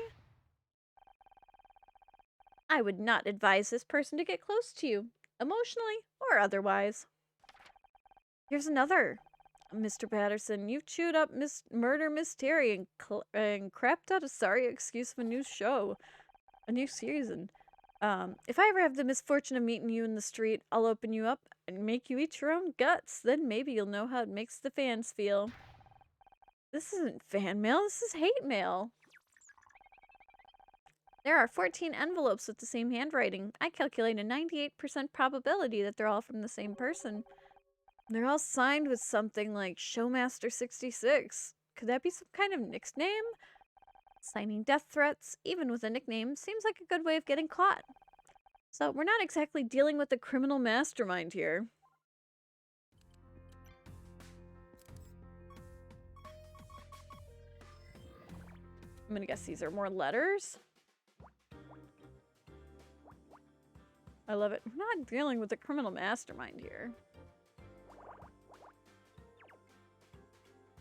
I would not advise this person to get close to you, emotionally or otherwise. Here's another. Mr. Patterson, you've chewed up murder mystery and crapped out a sorry excuse of a new show. A new season. If I ever have the misfortune of meeting you in the street, I'll open you up and make you eat your own guts. Then maybe you'll know how it makes the fans feel. This isn't fan mail, this is hate mail. There are 14 envelopes with the same handwriting. I calculate a 98% probability that they're all from the same person. They're all signed with something like Showmaster 66. Could that be some kind of nickname? Signing death threats, even with a nickname, seems like a good way of getting caught. So we're not exactly dealing with a criminal mastermind here. I'm gonna guess these are more letters. I love it. We're not dealing with a criminal mastermind here.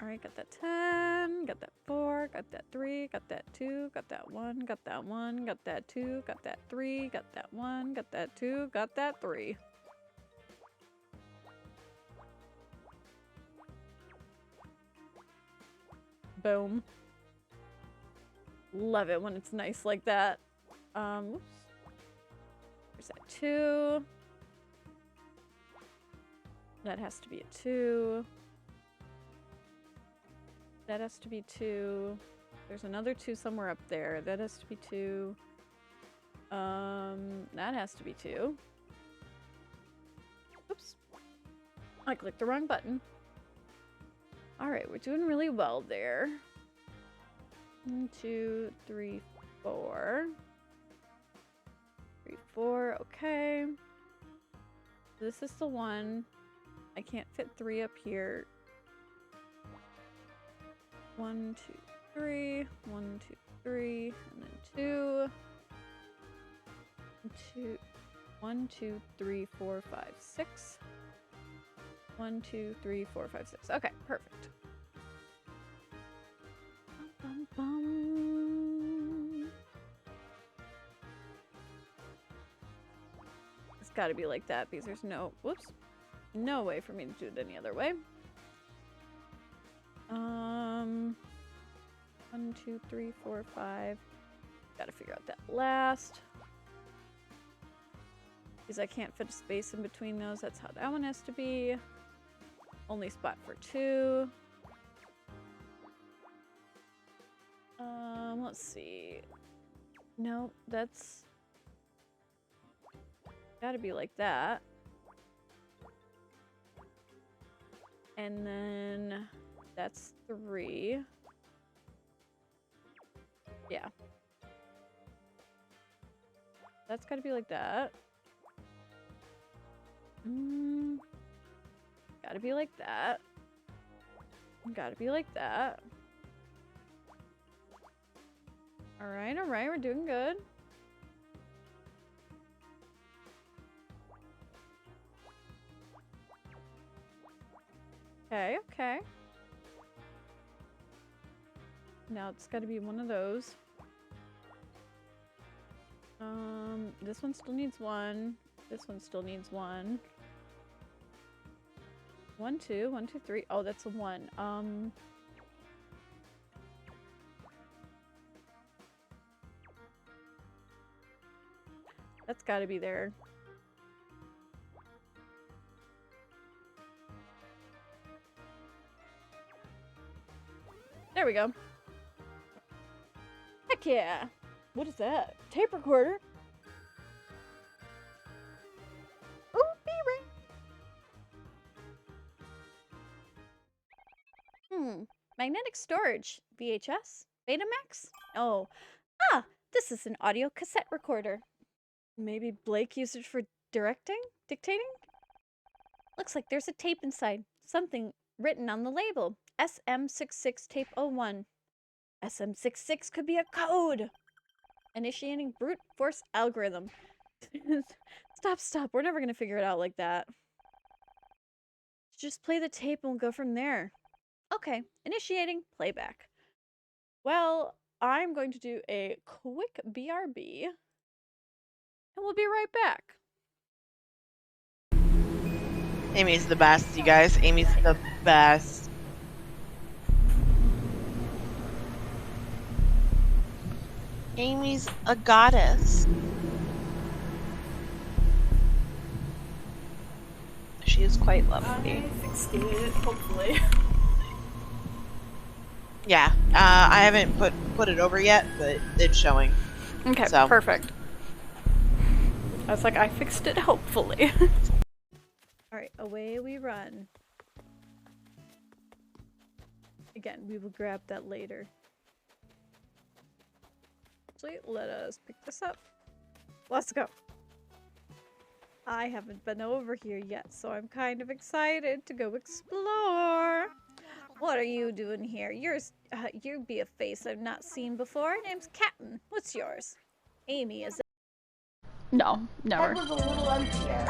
Alright, got that 10, got that 4, got that 3, got that 2, got that 1, got that 1, got that 2, got that 3, got that 1, got that 2, got that 3. Boom. Love it when it's nice like that. Whoops. There's that 2. That has to be a 2. That has to be 2. There's another 2 somewhere up there. That has to be 2. That has to be 2. Oops. I clicked the wrong button. Alright, we're doing really well there. 1, 2, 3, 4. 3, 4, okay. This is the one. I can't fit 3 up here. 1, 2, 3. 1, 2, 3. And then 2. 2. 1, 2, 3, 4, 5, 6. 1, 2, 3, 4, 5, 6. Okay, perfect. Bum, bum, bum. It's gotta be like that because there's no, whoops, no way for me to do it any other way. 1, 2, 3, 4, 5. Gotta figure out that last. Because I can't fit a space in between those. That's how that one has to be. Only spot for 2. Let's see. No, that's gotta be like that. And then that's 3. Yeah. That's gotta be like that. Gotta be like that. Gotta be like that. Alright, alright, we're doing good. Okay, okay. Now it's gotta be one of those. This one still needs 1. This one still needs 1. 1, 2, 1, 2, 3. Oh, that's a 1. That's gotta be there. There we go. Heck yeah! What is that? Tape recorder? Ooh, B-ring! Magnetic storage. VHS? Betamax? Oh. Ah! This is an audio cassette recorder. Maybe Blake used it for directing? Dictating? Looks like there's a tape inside. Something written on the label. SM66 tape 01. SM66 could be a code! Initiating brute force algorithm. Stop. We're never gonna figure it out like that. Just play the tape and we'll go from there. Okay, initiating playback. Well, I'm going to do a quick BRB. And we'll be right back. Amy's the best, you guys. Amy's the best. Amy's a goddess. She is quite lovely. I fixed it, hopefully. Yeah, I haven't put it over yet, but it's showing. Okay, so. Perfect. I was like, I fixed it, hopefully. Alright, away we run. Again, we will grab that later. Actually, let us pick this up. Let's go. I haven't been over here yet, so I'm kind of excited to go explore. What are you doing here? You be a face I've not seen before. Name's Captain. What's yours? Amy, is it? No, never. Head was a little emptier.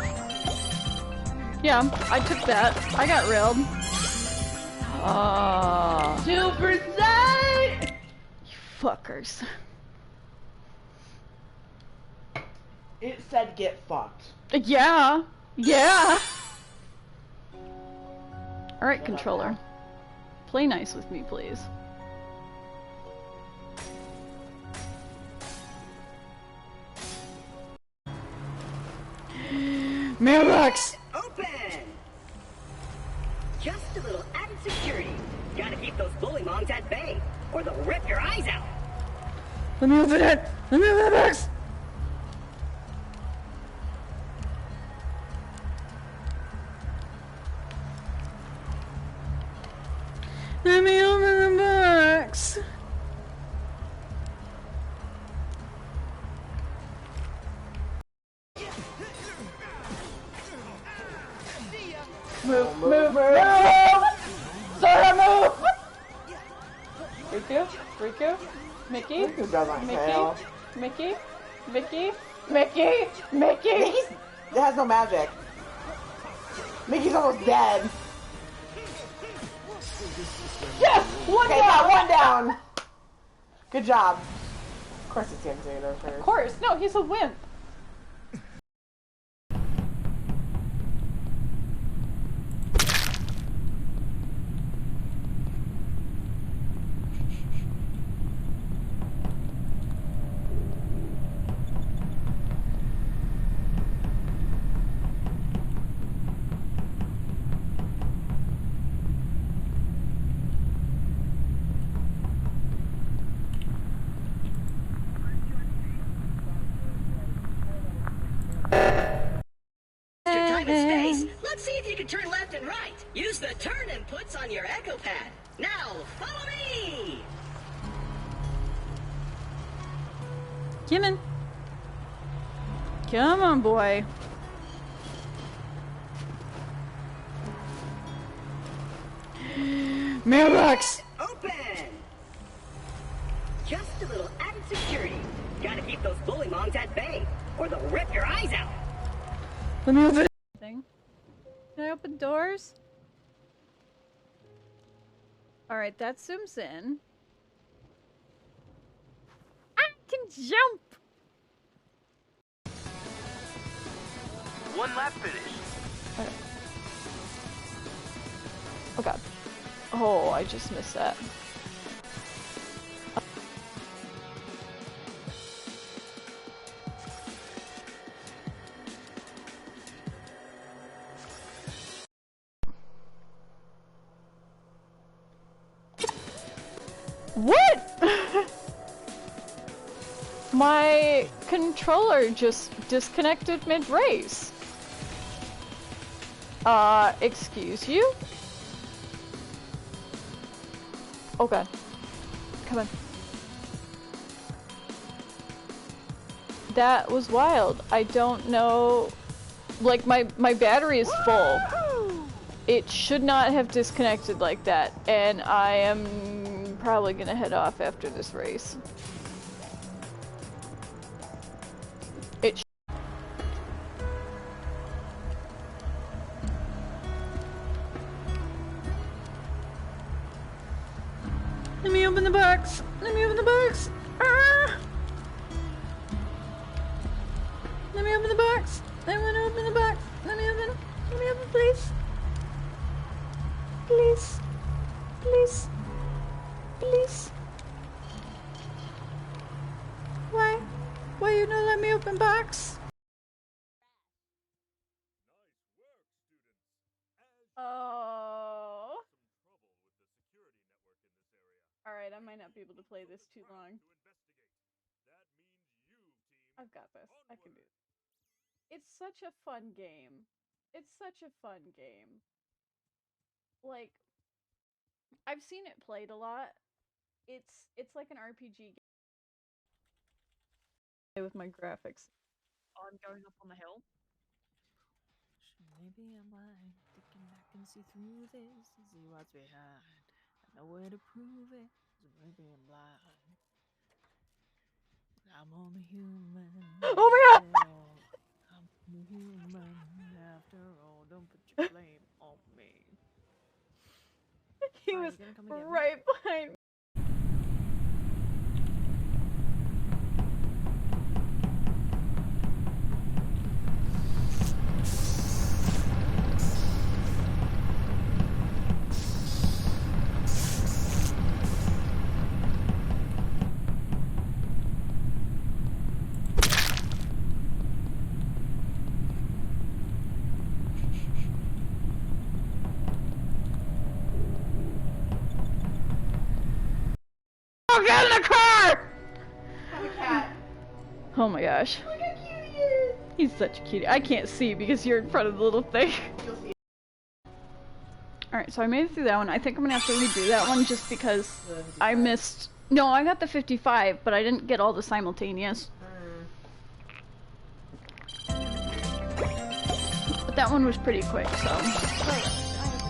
Yeah, I took that. I got railed. 2%! You fuckers. It said get fucked. Yeah. Yeah. Alright, controller. Play nice with me, please. Mailbox! Open! Just a little added security. Gotta keep those bullymongs at bay, or they'll rip your eyes out. Let me open it! Let me open the box! Let me open the box! Move, move, move! Sarah, move! Riku? Riku? Mickey? Riku doesn't Mickey? fail. Mickey? Mickey? Mickey? Mickey? Mickey's... It has no magic. Mickey's almost dead. Yes! One Okay, down! yeah, one down. Good job. Of course it's the Antator first. Of course. No, he's a wimp. Your time and space. Let's see if you can turn left and right. Use the turn inputs on your echo pad. Now, follow me! Come on. Come on, boy. Mailbox! Open! Just a little added security. Gotta keep those bullymongs at bay, or they'll rip your eyes out. Let me open it. Can I open doors? Alright, that zooms in. I can jump! One lap finish. Okay. Oh god. Oh, I just missed that. What? My controller just disconnected mid-race. Excuse you? Oh god. Come on. That was wild. I don't know... Like, my battery is full. It should not have disconnected like that, and I am probably gonna head off after this race. It sh Let me open the box! Let me open the box! Ah! Let me open the box! I want to open the box! Let me open, please! Please! Please! Please! Why? Why you not let me open box? Oh. Alright, I might not be able to play this too long. I've got this. I can do it. It's such a fun game. It's such a fun game. Like, I've seen it played a lot. It's like an RPG game. With my graphics. Oh, I'm going up on the hill. Maybe I'm blind, thinking I can see through this and see what's behind. I know where to prove it, so maybe I'm blind. But I'm only human. Oh my god! I'm only human after all. Don't put your blame on me. He Alright, was you gonna come and get me? right behind me. Oh, get in the car! Have a cat. Oh my gosh. Look how cute he is. He's such a cutie. I can't see because you're in front of the little thing. You'll see. Alright, so I made it through that one. I think I'm gonna have to redo that one just because I missed... No, I got the 55, but I didn't get all the simultaneous. But that one was pretty quick, so...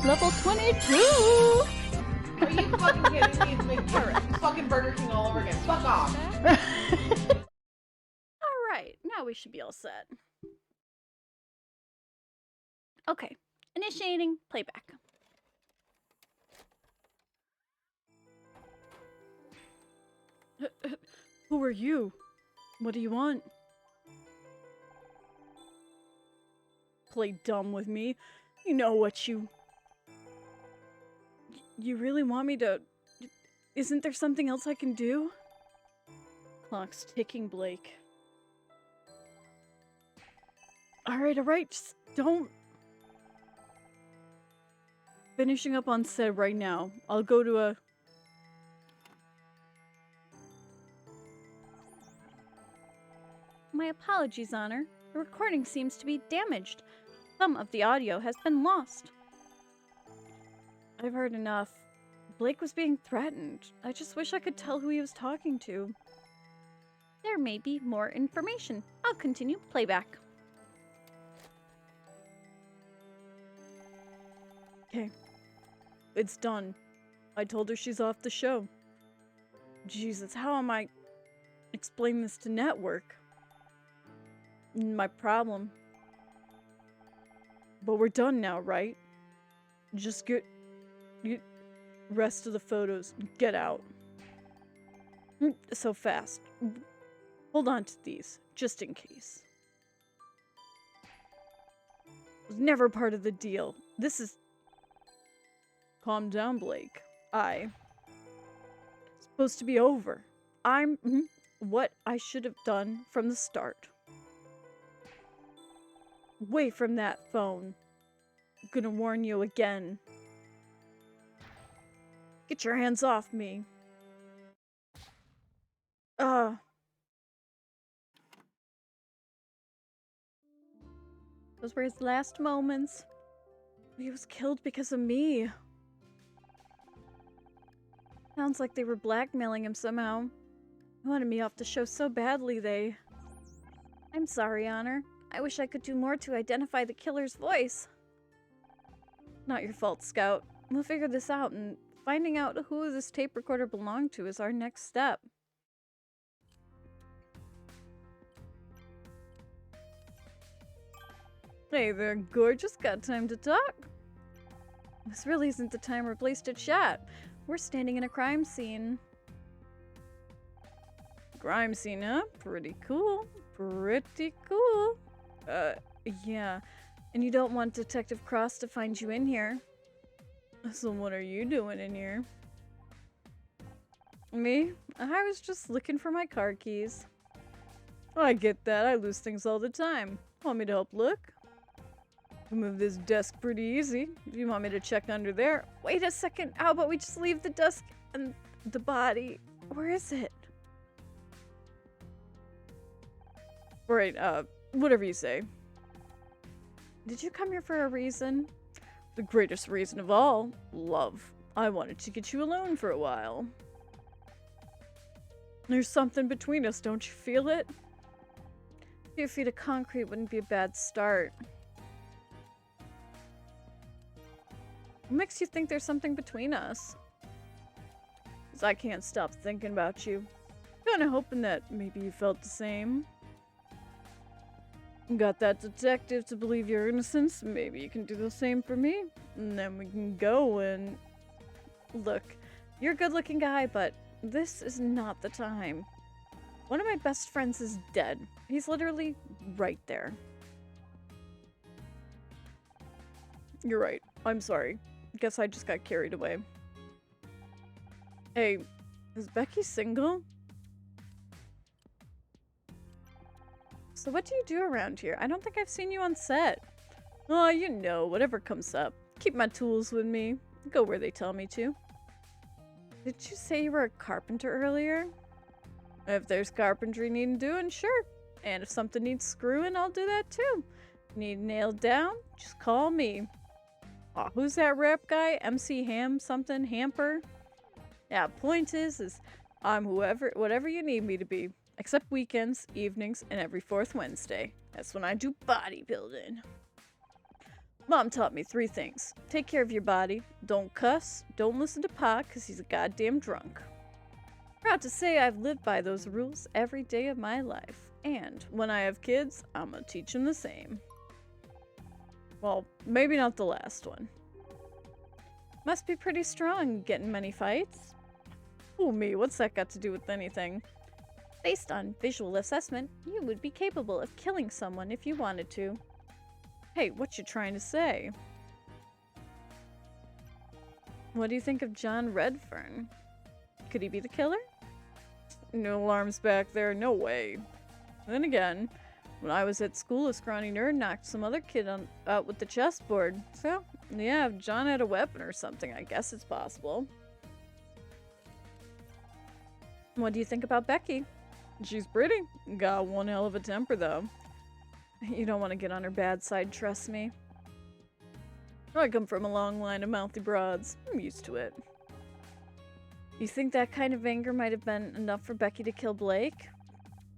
Level 22! Are you fucking kidding me? It's McDonald's. Fucking Burger King all over again. Fuck off. Alright, now we should be all set. Okay, initiating playback. Who are you? What do you want? Play dumb with me. You know what you... You really want me to... Isn't there something else I can do? Clock's ticking, Blake. Alright, just don't... Finishing up on set right now. I'll go to a... My apologies, Honor. The recording seems to be damaged. Some of the audio has been lost. I've heard enough. Blake was being threatened. I just wish I could tell who he was talking to. There may be more information. I'll continue playback. Okay. It's done. I told her she's off the show. Jesus, how am I explain this to network? My problem. But we're done now, right? Just get rest of the photos. Get out. So fast. Hold on to these, just in case. It was never part of the deal. This is... Calm down, Blake. It's supposed to be over. I'm what I should have done from the start. Away from that phone. I'm gonna warn you again. Get your hands off me. Those were his last moments. He was killed because of me. Sounds like they were blackmailing him somehow. They wanted me off the show so badly, they... I'm sorry, Honor. I wish I could do more to identify the killer's voice. Not your fault, Scout. We'll figure this out, and finding out who this tape recorder belonged to is our next step. Hey there, gorgeous. Got time to talk? This really isn't the time or place to chat. We're standing in a crime scene. Crime scene, huh? Pretty cool. Pretty cool. Yeah. And you don't want Detective Cross to find you in here. So what are you doing in here? Me? I was just looking for my car keys. I get that. I lose things all the time. Want me to help look? I move this desk pretty easy. If you want me to check under there. Wait a second. How about we just leave the desk and the body? Where is it? Alright, whatever you say. Did you come here for a reason? The greatest reason of all. Love. I wanted to get you alone for a while. There's something between us, don't you feel it? A few feet of concrete wouldn't be a bad start. What makes you think there's something between us? 'Cause I can't stop thinking about you. Kinda hoping that maybe you felt the same. Got that detective to believe your innocence. Maybe you can do the same for me. And then we can go and... Look, you're a good-looking guy, but this is not the time. One of my best friends is dead. He's literally right there. You're right. I'm sorry. Guess I just got carried away. Hey, is Becky single? So what do you do around here? I don't think I've seen you on set. Oh, you know, whatever comes up. Keep my tools with me. Go where they tell me to. Did you say you were a carpenter earlier? If there's carpentry needing doing, sure. And if something needs screwing, I'll do that too. Need nailed down? Just call me. Aw, who's that rap guy? MC Ham something? Hamper? Yeah, point is I'm whatever you need me to be. Except weekends, evenings, and every 4th Wednesday. That's when I do bodybuilding. Mom taught me 3 things. Take care of your body, don't cuss, don't listen to Pa, 'cause he's a goddamn drunk. Proud to say I've lived by those rules every day of my life. And when I have kids, I'm gonna teach them the same. Well, maybe not the last one. Must be pretty strong, getting many fights. Ooh, me, what's that got to do with anything? Based on visual assessment, you would be capable of killing someone if you wanted to. Hey, what you trying to say? What do you think of John Redfern? Could he be the killer? No alarms back there, no way. Then again, when I was at school, a scrawny nerd knocked some other kid out with the chessboard. So, yeah, if John had a weapon or something, I guess it's possible. What do you think about Becky? She's pretty. Got one hell of a temper, though. You don't want to get on her bad side, trust me. I come from a long line of mouthy broads. I'm used to it. You think that kind of anger might have been enough for Becky to kill Blake?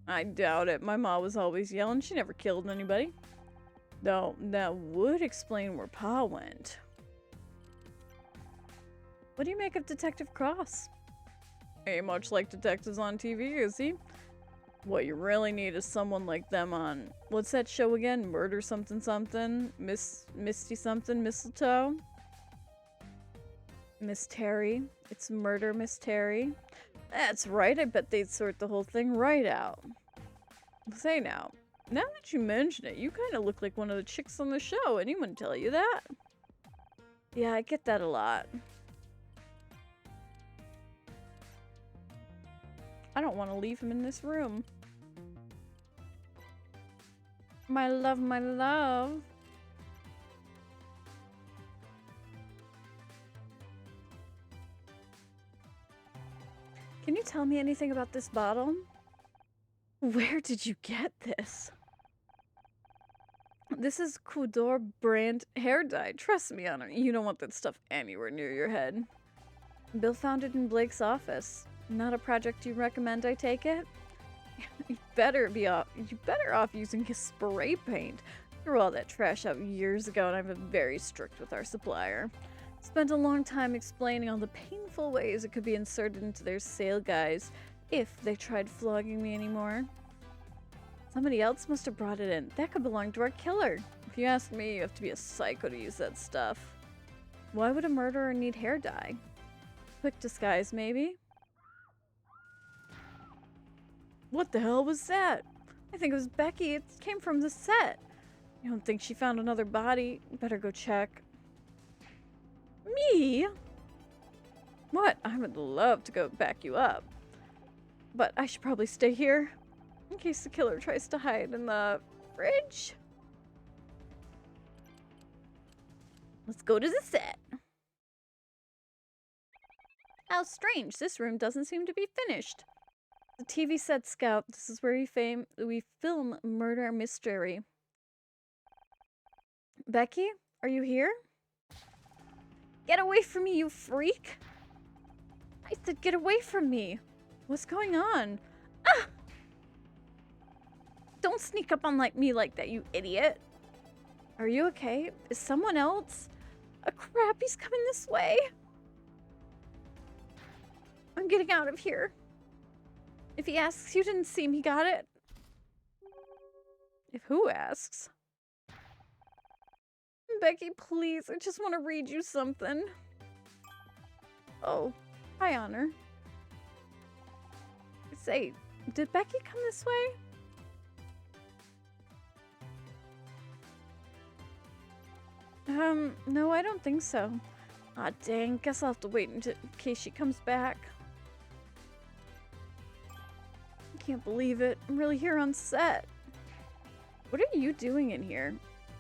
I doubt it. My ma was always yelling. She never killed anybody. Though, that would explain where Pa went. What do you make of Detective Cross? Ain't much like detectives on TV, is he? What you really need is someone like them on... What's that show again? Murder something something? Misty something? Mistletoe? Miss Terry. It's Murder Miss Terry. That's right, I bet they'd sort the whole thing right out. Say now that you mention it, you kind of look like one of the chicks on the show. Anyone tell you that? Yeah, I get that a lot. I don't want to leave him in this room. My love, my love. Can you tell me anything about this bottle? Where did you get this? This is Coudor brand hair dye. Trust me on it. You don't want that stuff anywhere near your head. Bill found it in Blake's office. Not a project you recommend, I take it? You better off using his spray paint. Threw all that trash out years ago, and I've been very strict with our supplier. Spent a long time explaining all the painful ways it could be inserted into their sale guides if they tried flogging me anymore. Somebody else must have brought it in. That could belong to our killer. If you ask me, you have to be a psycho to use that stuff. Why would a murderer need hair dye? Quick disguise, maybe? What the hell was that? I think it was Becky. It came from the set. You don't think she found another body? Better go check. Me? What? I would love to go back you up. But I should probably stay here. In case the killer tries to hide in the fridge. Let's go to the set. How strange. This room doesn't seem to be finished. The TV set scout. This is where we film murder mystery. Becky, are you here? Get away from me, you freak! I said get away from me! What's going on? Ah! don't sneak up on me like that, you idiot. Are you okay? Is someone else? Oh, crap, he's coming this way. I'm getting out of here. If he asks, you didn't see me, got it? If who asks? Becky, please, I just want to read you something. Oh, hi, Honor. Say, did Becky come this way? No, I don't think so. Aw, dang, guess I'll have to wait in case she comes back. I can't believe it. I'm really here on set. What are you doing in here?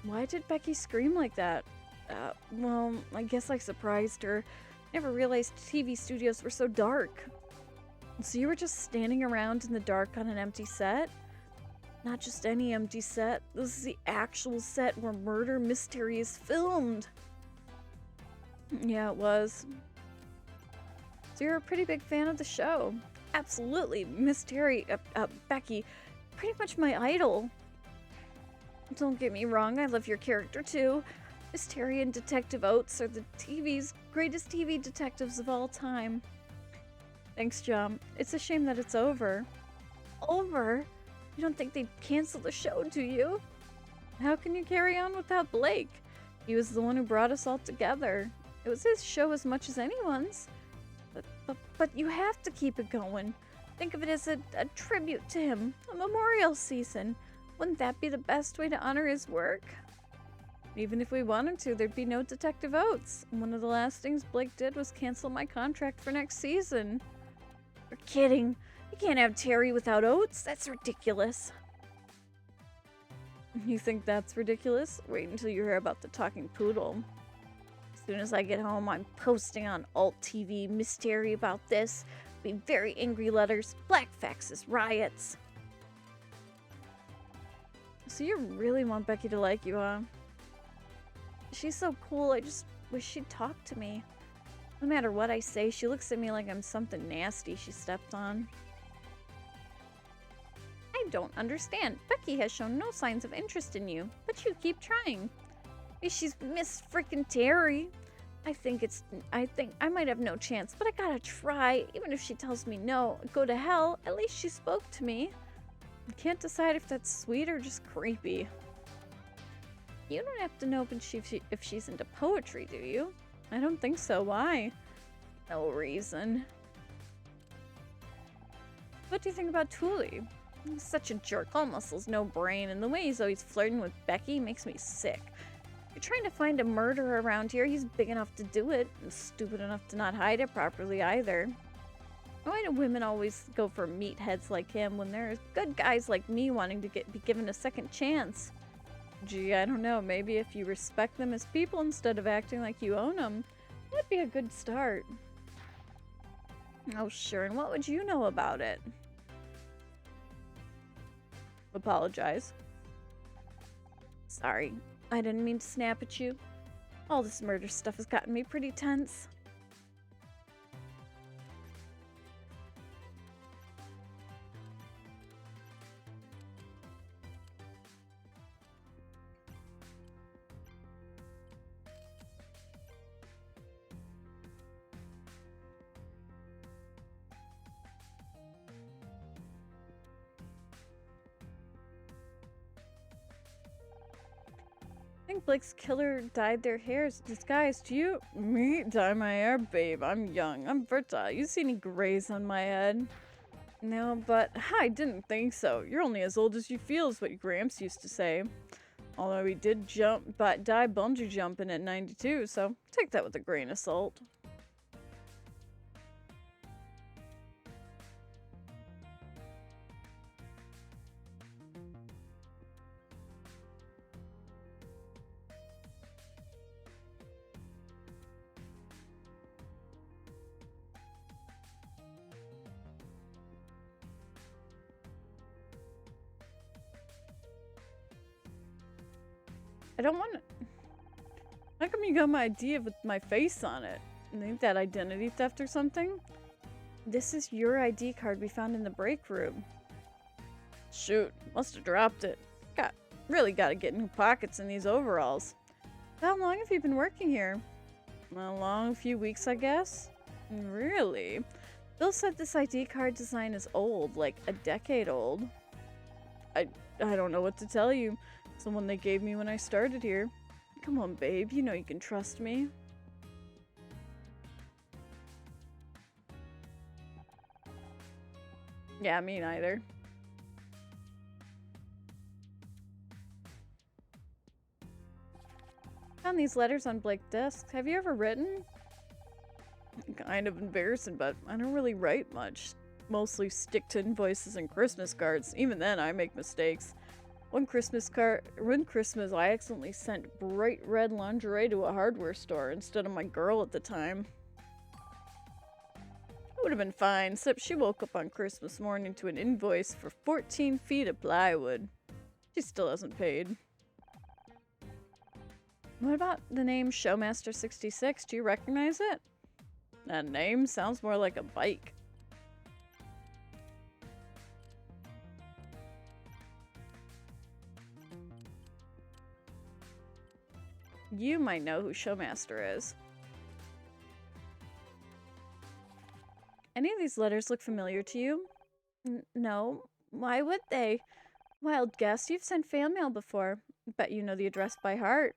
Why did Becky scream like that? Well, I guess I surprised her. Never realized TV studios were so dark. So you were just standing around in the dark on an empty set? Not just any empty set. This is the actual set where murder mystery is filmed. Yeah, it was. So you're a pretty big fan of the show. Absolutely. Miss Terry, Becky, pretty much my idol. Don't get me wrong, I love your character too. Miss Terry and Detective Oates are the TV's greatest TV detectives of all time. Thanks, John. It's a shame that it's over. Over? You don't think they'd cancel the show, do you? How can you carry on without Blake? He was the one who brought us all together. It was his show as much as anyone's. But you have to keep it going. Think of it as a tribute to him, a memorial season. Wouldn't that be the best way to honor his work? Even if we wanted to, there'd be no Detective Oates. One of the last things Blake did was cancel my contract for next season. You're kidding. You can't have Terry without Oates. That's ridiculous. You think that's ridiculous? Wait until you hear about the talking poodle. As soon as I get home, I'm posting on Alt TV Miss Terry about this. Be very angry letters, black faxes, riots. So you really want Becky to like you, huh? She's so cool, I just wish she'd talk to me. No matter what I say, she looks at me like I'm something nasty she stepped on. I don't understand. Becky has shown no signs of interest in you, but you keep trying. She's Miss Frickin' Terry. I think I might have no chance, but I gotta try. Even if she tells me no, go to hell, at least she spoke to me. I can't decide if that's sweet or just creepy. You don't have to know if she's into poetry, do you? I don't think so. Why? No reason. What do you think about Thule? He's such a jerk, almost has no brain, and the way he's always flirting with Becky makes me sick. You're trying to find a murderer around here. He's big enough to do it, and stupid enough to not hide it properly either. Why do women always go for meatheads like him when there's good guys like me wanting to be given a second chance? Gee, I don't know. Maybe if you respect them as people instead of acting like you own them, that'd be a good start. Oh, sure. And what would you know about it? Apologize. Sorry. I didn't mean to snap at you. All this murder stuff has gotten me pretty tense. I think Blake's killer dyed their hairs disguised. You? Me? Dye my hair? Babe, I'm young. I'm fertile. You see any grays on my head? No, but I didn't think so. You're only as old as you feel is what Gramps used to say. Although he did die bungee jumping at 92, so take that with a grain of salt. I don't want to... How come you got my idea with my face on it? Ain't that identity theft or something? This is your ID card we found in the break room. Shoot, must have dropped it. Really gotta get new pockets in these overalls. How long have you been working here? A long few weeks, I guess. Really? Bill said this ID card design is old, like a decade old. I don't know what to tell you. It's the one they gave me when I started here. Come on, babe, you know you can trust me. Yeah, me neither. Found these letters on Blake's desk. Have you ever written? Kind of embarrassing, but I don't really write much. Mostly stick to invoices and Christmas cards. Even then, I make mistakes. One Christmas, I accidentally sent bright red lingerie to a hardware store instead of my girl at the time. It would have been fine, except she woke up on Christmas morning to an invoice for 14 feet of plywood. She still hasn't paid. What about the name Showmaster66? Do you recognize it? That name sounds more like a bike. You might know who Showmaster is. Any of these letters look familiar to you? No. Why would they? Wild guess. You've sent fan mail before. Bet you know the address by heart.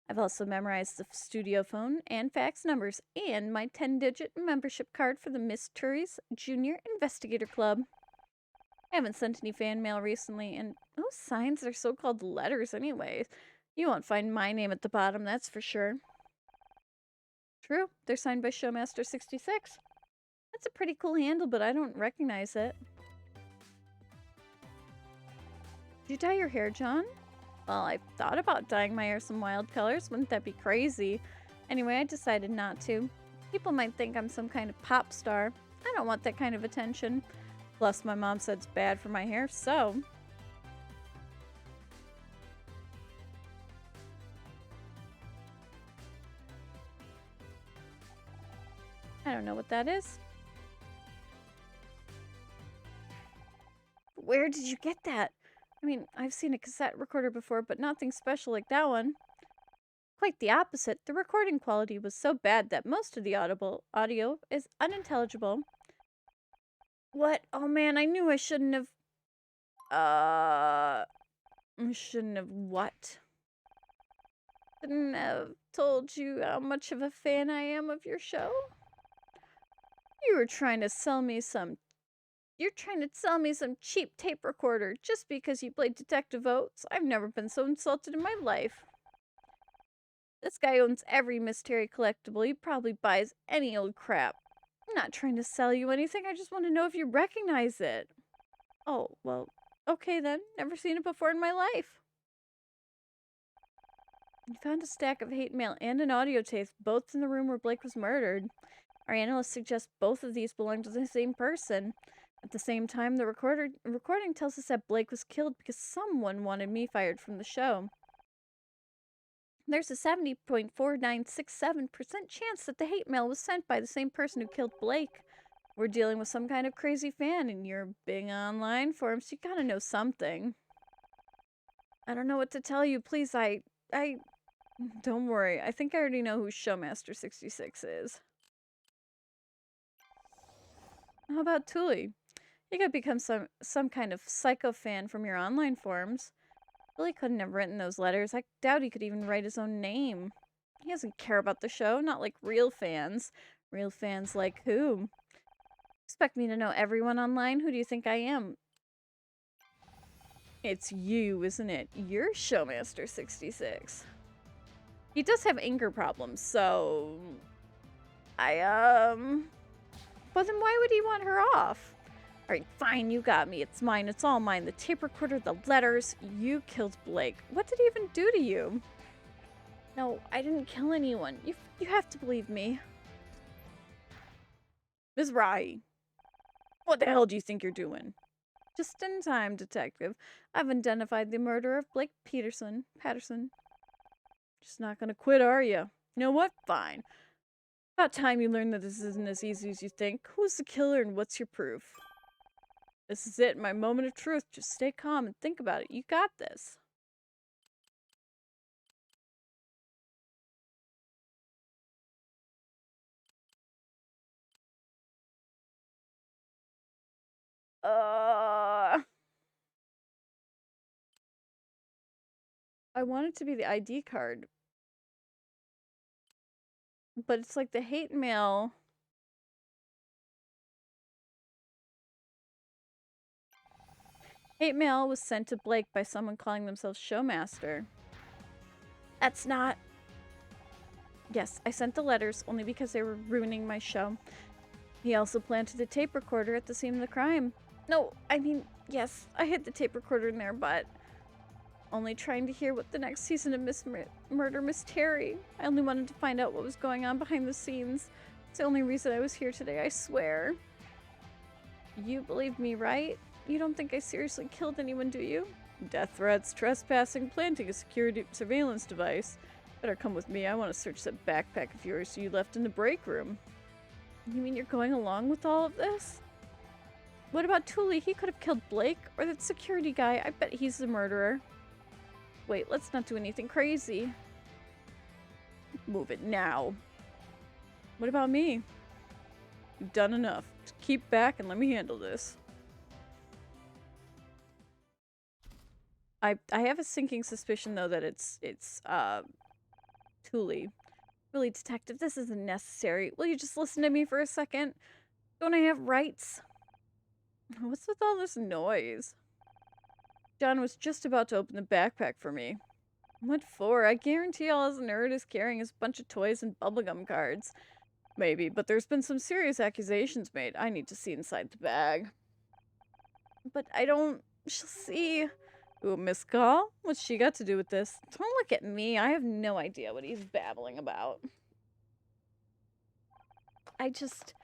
I've also memorized the studio phone and fax numbers and my 10-digit membership card for the Miss Turry's Junior Investigator Club. I haven't sent any fan mail recently, and those signs are so-called letters anyways. You won't find my name at the bottom, that's for sure. True, they're signed by Showmaster66. That's a pretty cool handle, but I don't recognize it. Did you dye your hair, John? Well, I thought about dyeing my hair some wild colors. Wouldn't that be crazy? Anyway, I decided not to. People might think I'm some kind of pop star. I don't want that kind of attention. Plus, my mom said it's bad for my hair, so... I don't know what that is. Where did you get that? I mean, I've seen a cassette recorder before, but nothing special like that one. Quite the opposite. The recording quality was so bad that most of the audio is unintelligible. What? Oh man, I knew I shouldn't have... I shouldn't have what? Shouldn't have told you how much of a fan I am of your show? You were trying to sell me some... You're trying to sell me some cheap tape recorder just because you played Detective Oates? I've never been so insulted in my life. This guy owns every mystery collectible. He probably buys any old crap. I'm not trying to sell you anything. I just want to know if you recognize it. Oh, well, okay then. Never seen it before in my life. You found a stack of hate mail and an audio tape, both in the room where Blake was murdered. Our analysts suggest both of these belong to the same person. At the same time, the recording tells us that Blake was killed because someone wanted me fired from the show. There's a 70.4967% chance that the hate mail was sent by the same person who killed Blake. We're dealing with some kind of crazy fan, and you're big online forums, so you gotta know something. I don't know what to tell you. Please, don't worry. I think I already know who Showmaster66 is. How about Tully? You could become some kind of psycho fan from your online forums. Billy couldn't have written those letters. I doubt he could even write his own name. He doesn't care about the show, not like real fans. Real fans like who? Expect me to know everyone online? Who do you think I am? It's you, isn't it? You're Showmaster66. He does have anger problems, so... But then why would he want her off? Alright, fine, you got me. It's mine. It's all mine. The tape recorder, the letters. You killed Blake. What did he even do to you? No, I didn't kill anyone. You have to believe me. Ms. Rai, what the hell do you think you're doing? Just in time, detective. I've identified the murderer of Blake Patterson. Just not gonna quit, are you? You know what? Fine. About time you learn that this isn't as easy as you think. Who's the killer and what's your proof? This is it, my moment of truth. Just stay calm and think about it. You got this. I want it to be the ID card. But it's like the hate mail. Hate mail was sent to Blake by someone calling themselves Showmaster. That's not... Yes, I sent the letters only because they were ruining my show. He also planted a tape recorder at the scene of the crime. No, I mean, yes, I hid the tape recorder in there, but... Only trying to hear what the next season of Murder Mystery. I only wanted to find out what was going on behind the scenes. It's the only reason I was here today, I swear. You believe me, right? You don't think I seriously killed anyone, do you? Death threats, trespassing, planting a security surveillance device. Better come with me. I want to search that backpack of yours you left in the break room. You mean you're going along with all of this? What about Thule? He could have killed Blake, or that security guy. I bet he's the murderer. Wait, let's not do anything crazy. Move it now. What about me? You've done enough. Just keep back and let me handle this. I have a sinking suspicion though that it's Thule. Really, detective, this isn't necessary. Will you just listen to me for a second? Don't I have rights? What's with all this noise? John was just about to open the backpack for me. What for? I guarantee all his nerd is carrying is a bunch of toys and bubblegum cards. Maybe, but there's been some serious accusations made. I need to see inside the bag. But I don't... She'll see... Ooh, Miss Call? What's she got to do with this? Don't look at me. I have no idea what he's babbling about. I just...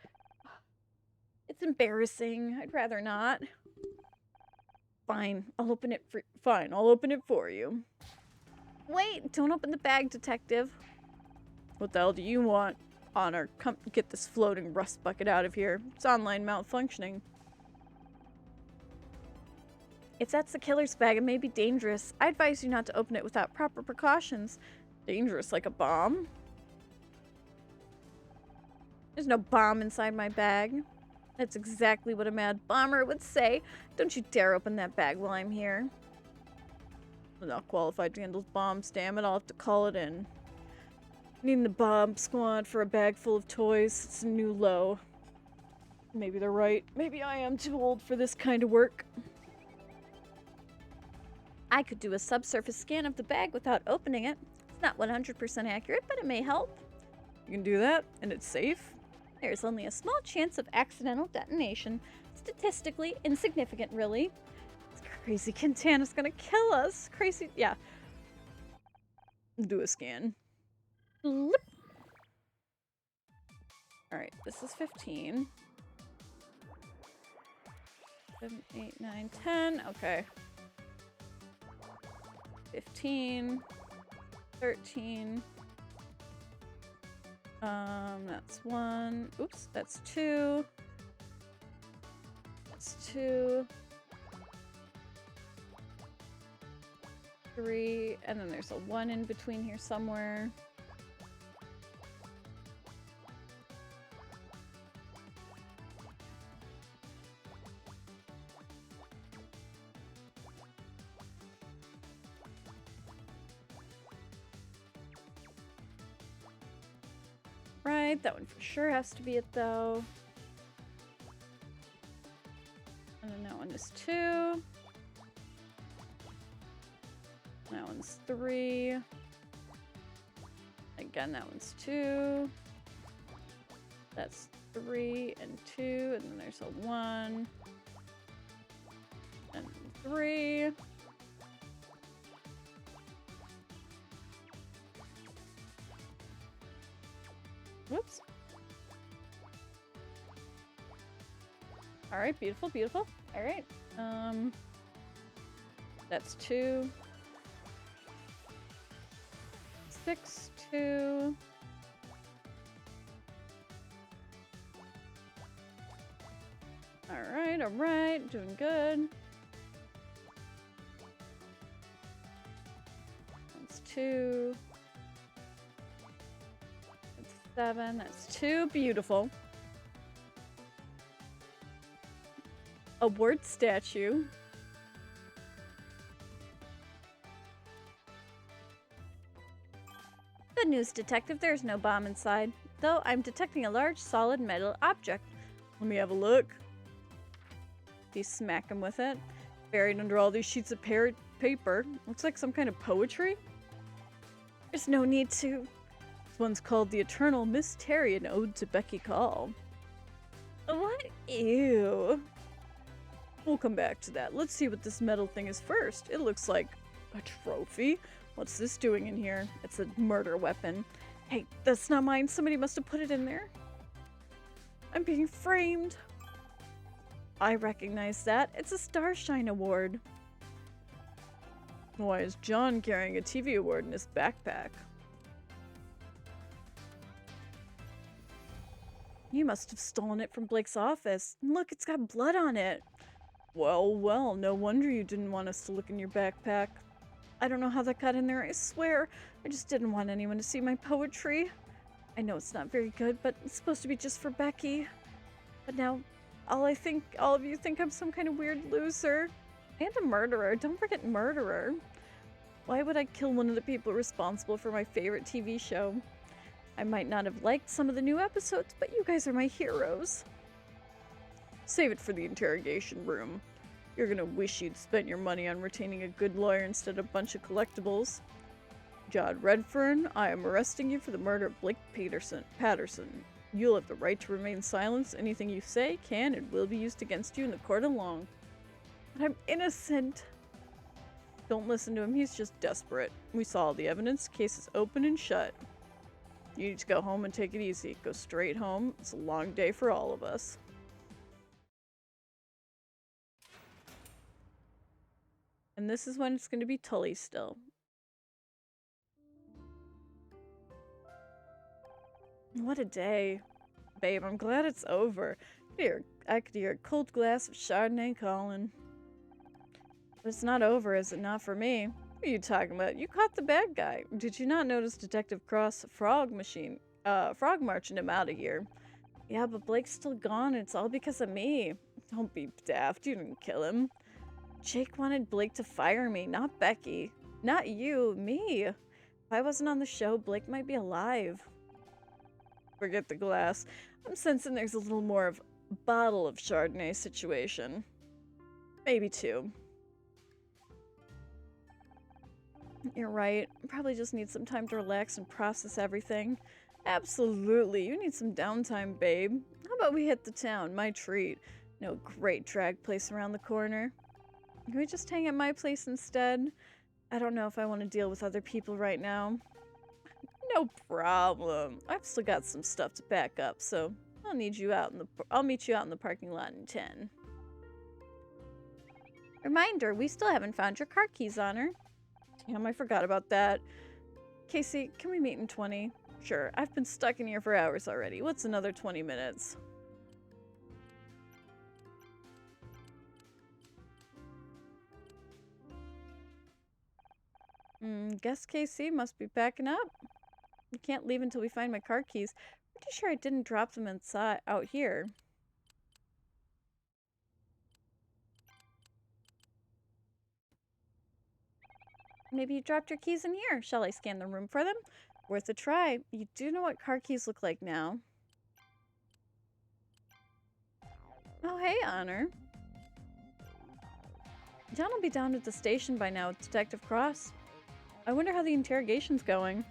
It's embarrassing. I'd rather not. Fine, I'll open it for you. Wait, don't open the bag, detective. What the hell do you want? Honor, come get this floating rust bucket out of here. It's online malfunctioning. If that's the killer's bag, it may be dangerous. I advise you not to open it without proper precautions. Dangerous like a bomb? There's no bomb inside my bag. That's exactly what a mad bomber would say. Don't you dare open that bag while I'm here. I'm not qualified to handle bombs, damn it. I'll have to call it in. Needing the bomb squad for a bag full of toys. It's a new low. Maybe they're right. Maybe I am too old for this kind of work. I could do a subsurface scan of the bag without opening it. It's not 100% accurate, but it may help. You can do that, and it's safe? There's only a small chance of accidental detonation. Statistically insignificant, really. It's crazy Quintana's gonna kill us. Crazy, yeah. Do a scan. Blip. Alright, this is 15. 7, 8, 9, 10. Okay. 15. 13. That's 1. Oops, that's 2. That's 2. 3. And then there's a 1 in between here somewhere. Right, that one for sure has to be it though. And then that one is 2. That one's 3. Again, that one's 2. That's 3 and 2, and then there's a 1. And 3. Whoops. Alright, beautiful, beautiful. Alright. That's 2. 6, 2. Alright, alright. doing good. That's 2. That's 7. That's 2. Beautiful. A word statue. Good news, Detective. There's no bomb inside. Though I'm detecting a large, solid metal object. Let me have a look. You smack him with it. Buried under all these sheets of paper. Looks like some kind of poetry. There's no need to. This one's called The Eternal Mysterian Ode to Becky Call. What? Ew. We'll come back to that. Let's see what this metal thing is first. It looks like a trophy. What's this doing in here? It's a murder weapon. Hey, that's not mine. Somebody must have put it in there. I'm being framed. I recognize that. It's a Starshine Award. Why is John carrying a TV award in his backpack? You must have stolen it from Blake's office. Look, it's got blood on it. Well, no wonder you didn't want us to look in your backpack. I don't know how that got in there, I swear. I just didn't want anyone to see my poetry. I know it's not very good, but it's supposed to be just for Becky. But now, all of you think I'm some kind of weird loser. And a murderer. Don't forget murderer. Why would I kill one of the people responsible for my favorite TV show? I might not have liked some of the new episodes, but you guys are my heroes. Save it for the interrogation room. You're gonna wish you'd spent your money on retaining a good lawyer instead of a bunch of collectibles. John Redfern, I am arresting you for the murder of Blake Patterson. You'll have the right to remain silent. Anything you say can and will be used against you in the court of law. But I'm innocent. Don't listen to him, he's just desperate. We saw all the evidence, case is open and shut. You need to go home and take it easy. Go straight home. It's a long day for all of us. And this is when it's going to be Tully still. What a day. Babe, I'm glad it's over. I could hear a cold glass of Chardonnay calling. But it's not over, is it not for me? What are you talking about? You caught the bad guy. Did you not notice Detective Cross frog marching him out of here? Yeah, but Blake's still gone. It's all because of me. Don't be daft. You didn't kill him. Jake wanted Blake to fire me, not Becky. Not you, me. If I wasn't on the show, Blake might be alive. Forget the glass. I'm sensing there's a little more of a bottle of Chardonnay situation. Maybe 2. You're right. Probably just need some time to relax and process everything. Absolutely. You need some downtime, babe. How about we hit the town? My treat. No great drag place around the corner. Can we just hang at my place instead? I don't know if I want to deal with other people right now. No problem. I've still got some stuff to back up, so I'll meet you out in the parking lot in 10. Reminder, we still haven't found your car keys, Honor. Damn, I forgot about that. Casey, can we meet in 20? Sure, I've been stuck in here for hours already. What's another 20 minutes? Guess KC must be packing up. We can't leave until we find my car keys. Pretty sure I didn't drop them out here. Maybe you dropped your keys in here. Shall I scan the room for them? Worth a try. You do know what car keys look like now. Oh, hey, Honor. John will be down at the station by now with Detective Cross. I wonder how the interrogation's going.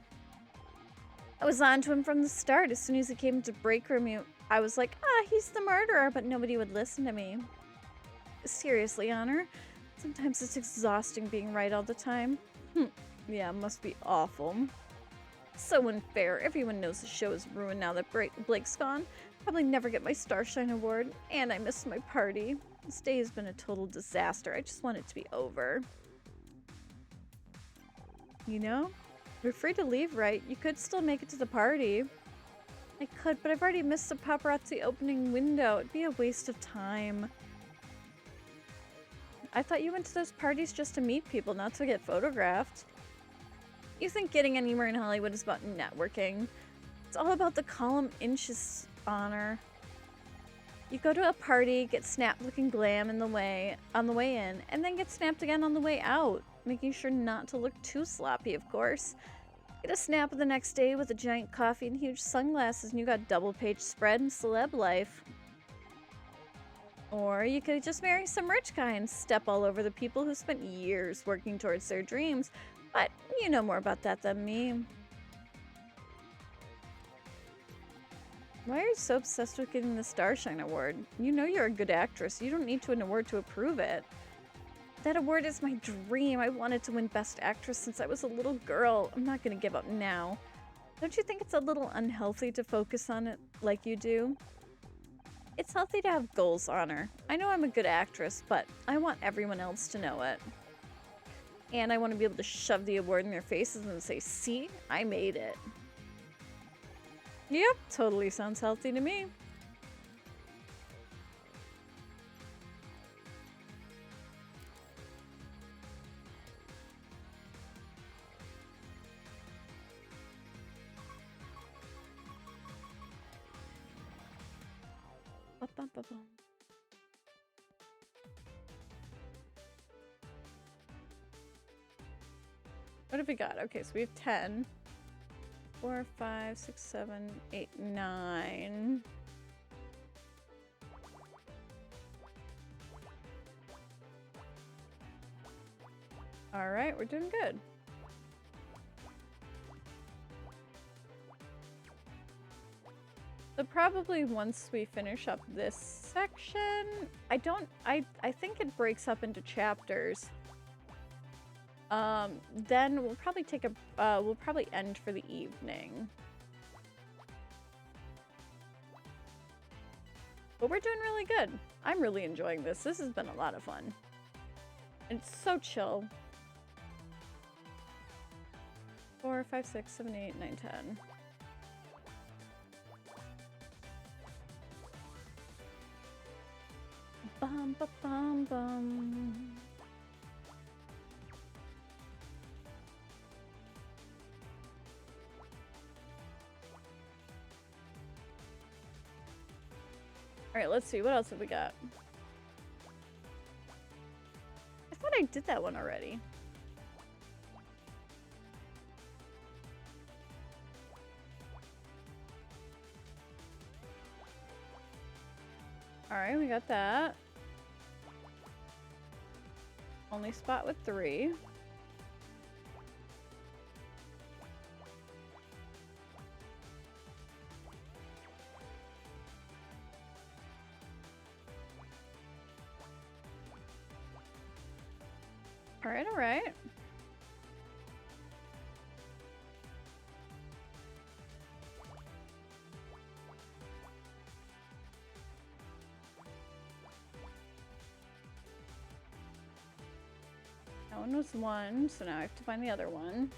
I was on to him from the start. As soon as he came into break room, I was like, he's the murderer, but nobody would listen to me. Seriously, Honor. Sometimes it's exhausting being right all the time. Yeah, it must be awful. So unfair. Everyone knows the show is ruined now that Blake's gone. Probably never get my Starshine Award, and I missed my party. This day has been a total disaster. I just want it to be over. You know? You're free to leave, right? You could still make it to the party. I could, but I've already missed the paparazzi opening window. It'd be a waste of time. I thought you went to those parties just to meet people, not to get photographed. You think getting anywhere in Hollywood is about networking. It's all about the column inches honor. You go to a party, get snapped looking glam on the way in, and then get snapped again on the way out, making sure not to look too sloppy, of course. Get a snap the next day with a giant coffee and huge sunglasses, and you got double-page spread and celeb life. Or you could just marry some rich guy and step all over the people who spent years working towards their dreams. But you know more about that than me. Why are you so obsessed with getting the Starshine Award? You know you're a good actress. You don't need an award to approve it. That award is my dream. I wanted to win Best Actress since I was a little girl. I'm not gonna give up now. Don't you think it's a little unhealthy to focus on it like you do? It's healthy to have goals, Honor. I know I'm a good actress, but I want everyone else to know it. And I want to be able to shove the award in their faces and say, see, I made it. Yep, totally sounds healthy to me. Ba-bum-ba-bum. What have we got? Okay, so we have 10. 4, 5, 6, 7, 8, 9. All right, we're doing good. So probably once we finish up this section, I think it breaks up into chapters. Then we'll probably take a, we'll probably end for the evening. But we're doing really good. I'm really enjoying this. This has been a lot of fun. And it's so chill. 4, 5, 6, 7, 8, 9, 10. Bum, ba, bum, bum. All right, let's see. What else have we got? I thought I did that one already. All right, we got that. Only spot with 3. All right, all right. That one was 1, so now I have to find the other one.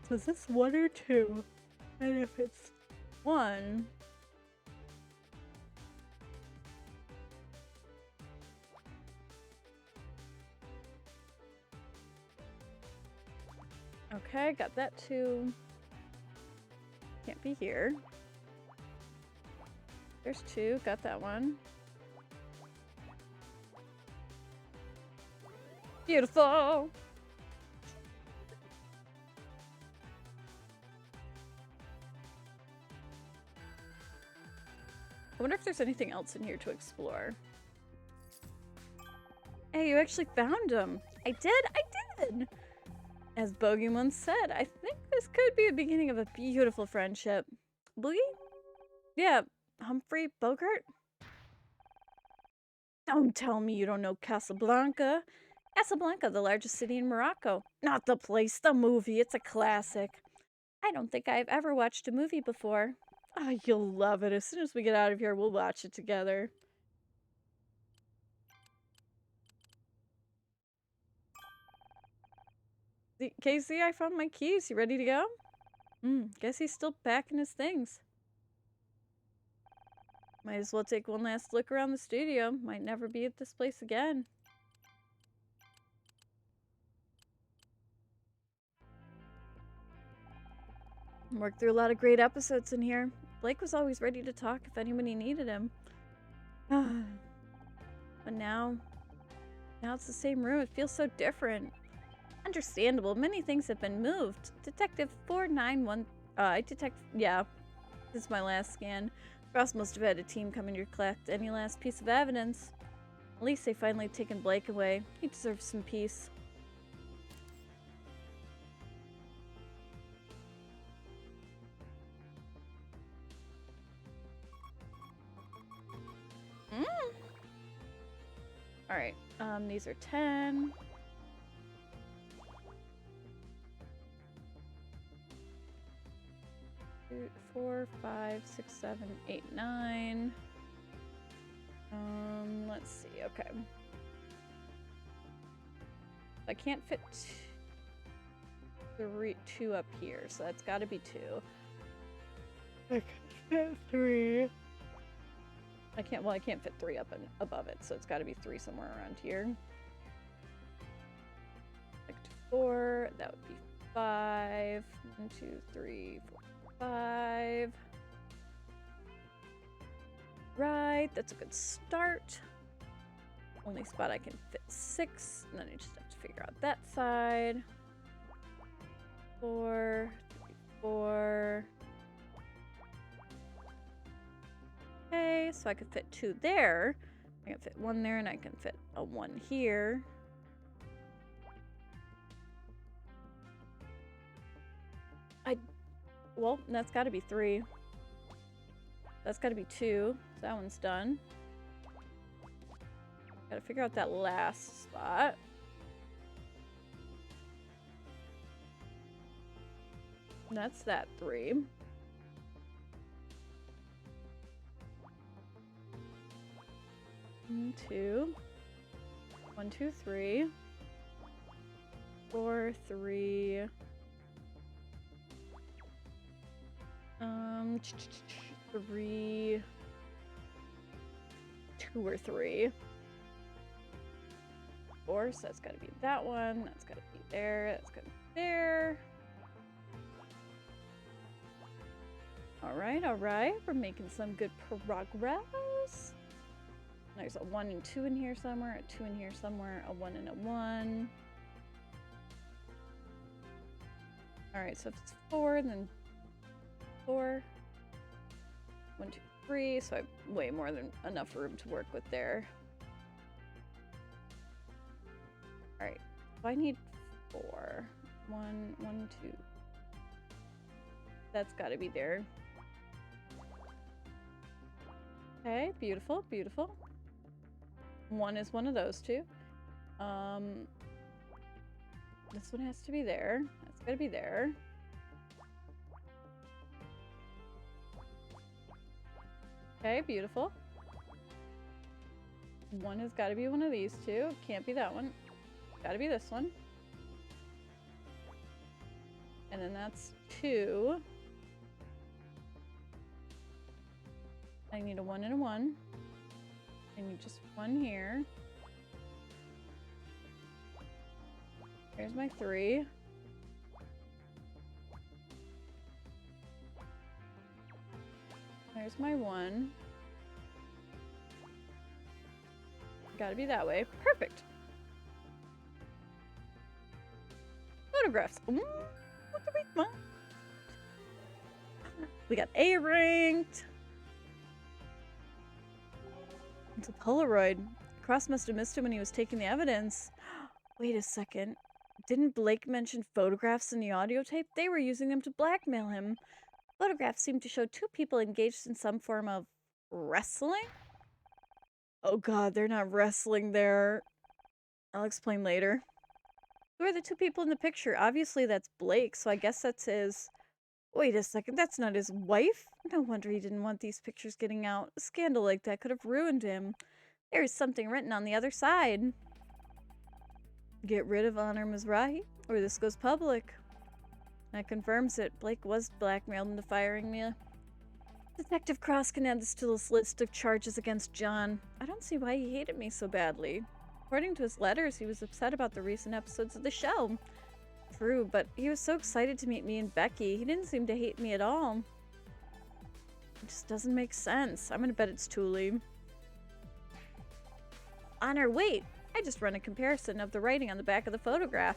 So is this 1 or 2? And if it's 1... Okay, got that 2. Can't be here. There's 2, got that one. Beautiful! I wonder if there's anything else in here to explore. Hey, you actually found him! I did! As Bogey once said, I think this could be the beginning of a beautiful friendship. Boogie? Yeah, Humphrey Bogart? Don't tell me you don't know Casablanca. Casablanca, the largest city in Morocco. Not the place, the movie. It's a classic. I don't think I've ever watched a movie before. Oh, you'll love it. As soon as we get out of here, we'll watch it together. Casey, I found my keys. You ready to go? Guess he's still packing his things. Might as well take one last look around the studio. Might never be at this place again. Worked through a lot of great episodes in here. Blake was always ready to talk if anybody needed him. But now it's the same room. It feels so different. Understandable. Many things have been moved. Detective 491. Yeah. This is my last scan. Ross must have had a team coming to collect any last piece of evidence. At least they finally taken Blake away. He deserves some peace. Alright, these are 10. Two, 4, 5, 6, 7, 8, 9. Let's see, okay. I can't fit two up here, so that's gotta be 2. I can fit 3. I can't fit 3 up and above it, so it's got to be 3 somewhere around here. Like 4, that would be 5. 1, 2, 3, 4, 5. Right, that's a good start. Only spot I can fit 6, and then I just have to figure out that side. 4, 3, 4. Okay, so I could fit 2 there. I can fit 1 there, and I can fit a 1 here. Well, that's got to be 3. That's got to be 2. So that one's done. Gotta figure out that last spot. That's that 3. One, 2. 1, 2, 3. 4, 3. 3. 2 or 3. 4, so that's gotta be that one. That's gotta be there. That's gotta be there. Alright, alright. We're making some good progress. There's a 1 and 2 in here somewhere, a 2 in here somewhere, a 1 and a 1. Alright, so if it's 4, then 4. 1, 2, 3, so I have way more than enough room to work with there. Alright, so I need 4. 1, 1, 2. That's gotta be there. Okay, beautiful, beautiful. 1 is one of those 2. This one has to be there. That's gotta be there. Okay, beautiful. 1 has gotta be one of these 2. Can't be that one. Gotta be this one. And then that's 2. I need a 1 and a 1. I need just 1 here. There's my 3. There's my 1. Gotta be that way. Perfect. Photographs. What do we want? We got A ranked. It's a Polaroid. Cross must have missed him when he was taking the evidence. Wait a second. Didn't Blake mention photographs in the audio tape? They were using them to blackmail him. Photographs seem to show 2 people engaged in some form of wrestling? Oh god, they're not wrestling there. I'll explain later. Who are the 2 people in the picture? Obviously that's Blake, so I guess that's his... Wait a second, that's not his wife? No wonder he didn't want these pictures getting out. A scandal like that could have ruined him. There is something written on the other side. Get rid of Honor Mizrahi, or this goes public. That confirms it. Blake was blackmailed into firing me. Detective Cross can add this to this list of charges against John. I don't see why he hated me so badly. According to his letters, he was upset about the recent episodes of the show. True, but he was so excited to meet me and Becky. He didn't seem to hate me at all. It just doesn't make sense. I'm gonna bet it's Thule. Honor, wait! I just run a comparison of the writing on the back of the photograph.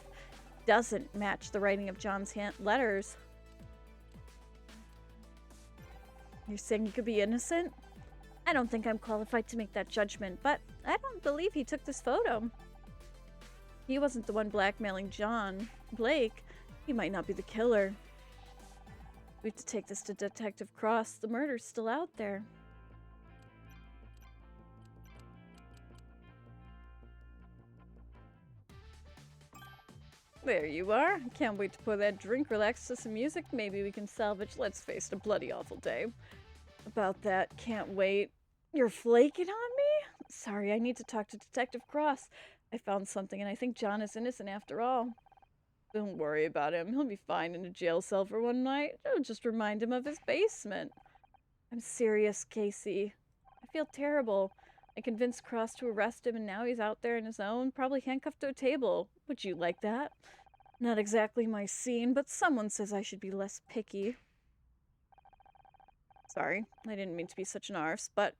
Doesn't match the writing of John's letters. You're saying he could be innocent? I don't think I'm qualified to make that judgment, but I don't believe he took this photo. He wasn't the one blackmailing Blake. He might not be the killer. We have to take this to Detective Cross. The murder's still out there. There you are. Can't wait to pour that drink, relax to some music. Maybe we can salvage, let's face it, a bloody awful day. About that, can't wait. You're flaking on me? Sorry, I need to talk to Detective Cross. I found something and I think John is innocent after all. Don't worry about him. He'll be fine in a jail cell for one night. It'll just remind him of his basement. I'm serious, Casey. I feel terrible. I convinced Cross to arrest him and now he's out there on his own, probably handcuffed to a table. Would you like that? Not exactly my scene, but someone says I should be less picky. Sorry, I didn't mean to be such an arse, but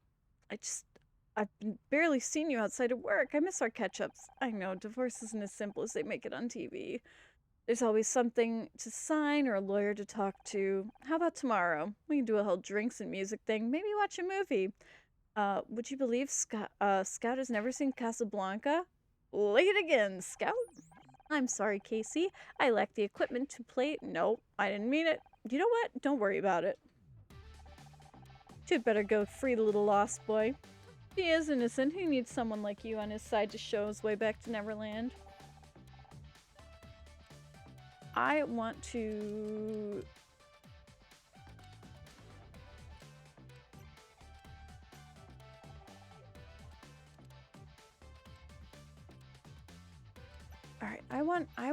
I've barely seen you outside of work. I miss our catch-ups. I know, divorce isn't as simple as they make it on TV. There's always something to sign or a lawyer to talk to. How about tomorrow? We can do a whole drinks and music thing, maybe watch a movie. Would you believe Scout has never seen Casablanca? Lay it again, Scout. I'm sorry, Casey. I lack the equipment to play it. No, I didn't mean it. You know what? Don't worry about it. You'd better go free the little lost boy. He is innocent. He needs someone like you on his side to show his way back to Neverland. I want to... Alright, I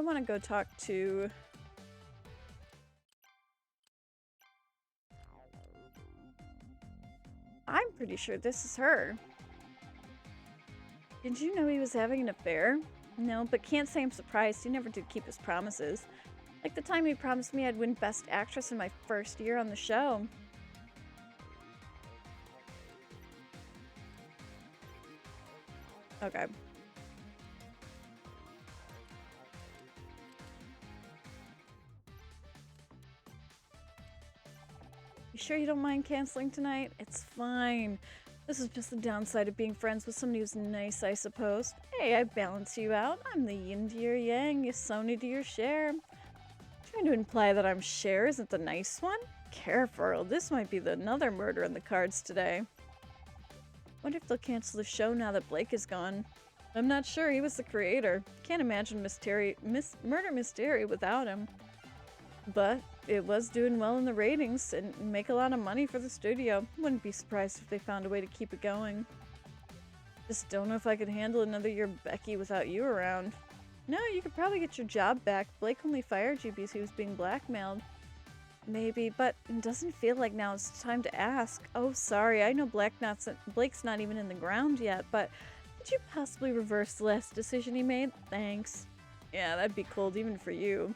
want to go talk to... I'm pretty sure this is her. Did you know he was having an affair? No, but can't say I'm surprised. He never did keep his promises. Like the time he promised me I'd win Best Actress in my first year on the show. Okay. You sure you don't mind canceling tonight? It's fine. This is just the downside of being friends with somebody who's nice, I suppose. Hey, I balance you out. I'm the yin to your yang, you Sony to your Cher. Trying to imply that I'm Cher isn't the nice one? Careful, this might be another murder in the cards today. Wonder if they'll cancel the show now that Blake is gone. I'm not sure, he was the creator. Can't imagine Murder Mystery without him. But it was doing well in the ratings and make a lot of money for the studio. Wouldn't be surprised if they found a way to keep it going. Just don't know if I could handle another year of Becky without you around. No, you could probably get your job back. Blake only fired you because he was being blackmailed. Maybe, but it doesn't feel like now it's time to ask. Oh, sorry, I know Blake's not even in the ground yet, but could you possibly reverse the last decision he made? Thanks. Yeah, that'd be cold even for you.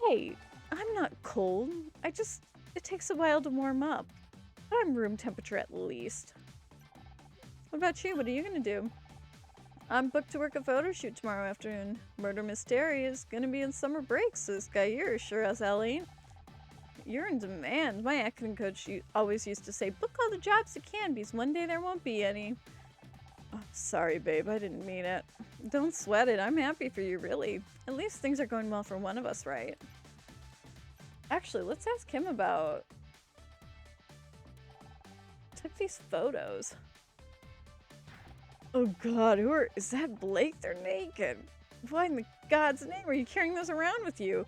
Hey, I'm not cold. It takes a while to warm up. But I'm room temperature at least. What about you? What are you gonna do? I'm booked to work a photo shoot tomorrow afternoon. Murder Mystery is gonna be in summer break, so this guy here sure as hell ain't. You're in demand. My acting coach always used to say, book all the jobs you can, because one day there won't be any. Oh, sorry, babe. I didn't mean it. Don't sweat it. I'm happy for you, really. At least things are going well for one of us, right? Actually, let's ask him about... Took these photos. Oh god, is that Blake? They're naked. Why in the God's name are you carrying those around with you?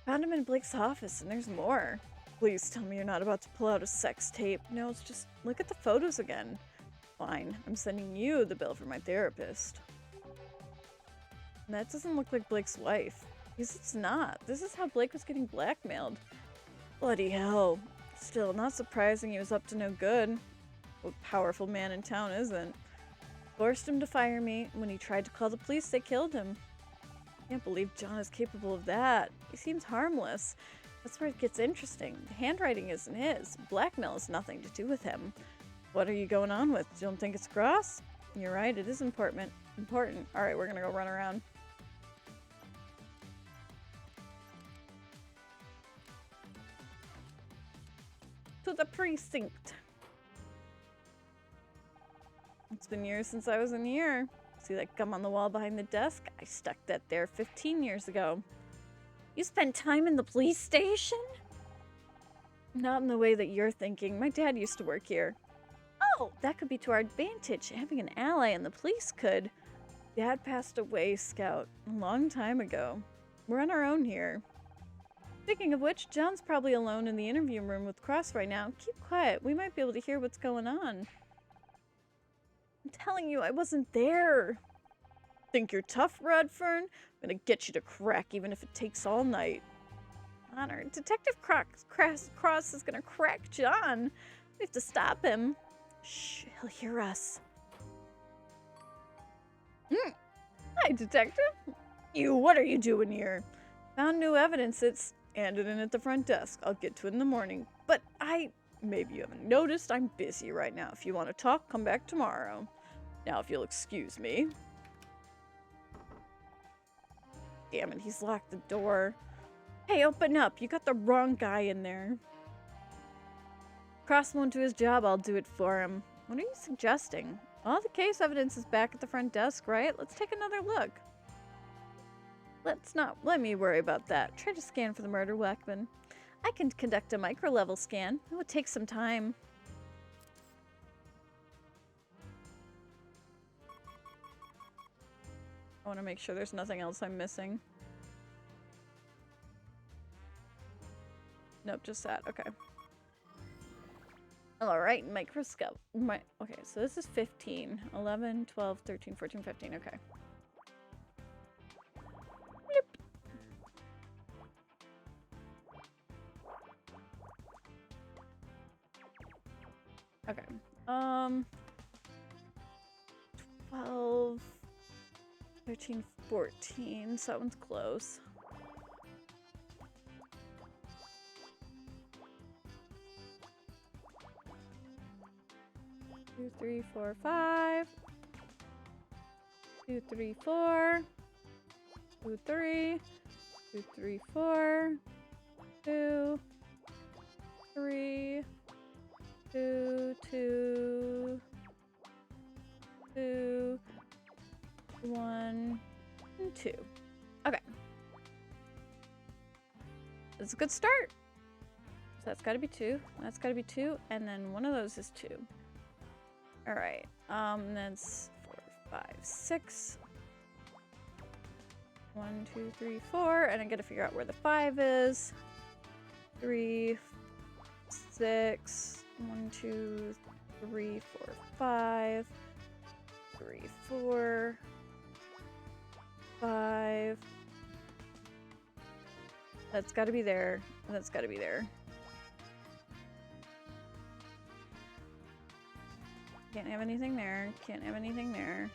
Found him in Blake's office and there's more. Please tell me you're not about to pull out a sex tape. No, it's just look at the photos again. Fine, I'm sending you the bill for my therapist. That doesn't look like Blake's wife. Because it's not. This is how Blake was getting blackmailed. Bloody hell. Still, not surprising he was up to no good. What powerful man in town isn't? Forced him to fire me. When he tried to call the police, they killed him. Can't believe John is capable of that. He seems harmless. That's where it gets interesting. The handwriting isn't his. Blackmail has nothing to do with him. What are you going on with? You don't think it's cross? You're right, it is important. Alright, we're gonna go run around. To the precinct. It's been years since I was in here. See that gum on the wall behind the desk? I stuck that there 15 years ago. You spent time in the police station? Not in the way that you're thinking. My dad used to work here. Oh, that could be to our advantage. Having an ally in the police could. Dad passed away, Scout, a long time ago. We're on our own here. Speaking of which, John's probably alone in the interview room with Cross right now. Keep quiet. We might be able to hear what's going on. I'm telling you, I wasn't there. Think you're tough, Redfern? I'm gonna get you to crack, even if it takes all night. Honor. Detective Cross is gonna crack John. We have to stop him. Shh, he'll hear us. Hi, Detective. What are you doing here? Found new evidence. It's handed in at the front desk. I'll get to it in the morning. But maybe you haven't noticed, I'm busy right now. If you want to talk, come back tomorrow. Now, if you'll excuse me. Damn it, he's locked the door. Hey, open up. You got the wrong guy in there. Cross won't do his job, I'll do it for him. What are you suggesting? All the case evidence is back at the front desk, right? Let's take another look. Let me worry about that. Try to scan for the murder weapon. I can conduct a micro-level scan. It would take some time. I want to make sure there's nothing else I'm missing. Nope, just that. Okay. Alright, microscope. Okay, so this is 15. 11, 12, 13, 14, 15. Okay. Yep. Okay. 12, 13, 14. So that one's close. Two, 3, 4, 5. 2, 3, 4. 2, 3. 2, 3, 4. 2, 3. 2, 2. 2. 1 and 2. Okay. That's a good start. So that's gotta be 2. That's gotta be 2. And then one of those is 2. Alright. That's 4, 5, 6. 1, 2, 3, 4. And I gotta figure out where the 5 is. 3, 6. 1, 2, 3, 4, 5. 3, 4. 5. That's gotta be there. That's gotta be there. Can't have anything there. Can't have anything there.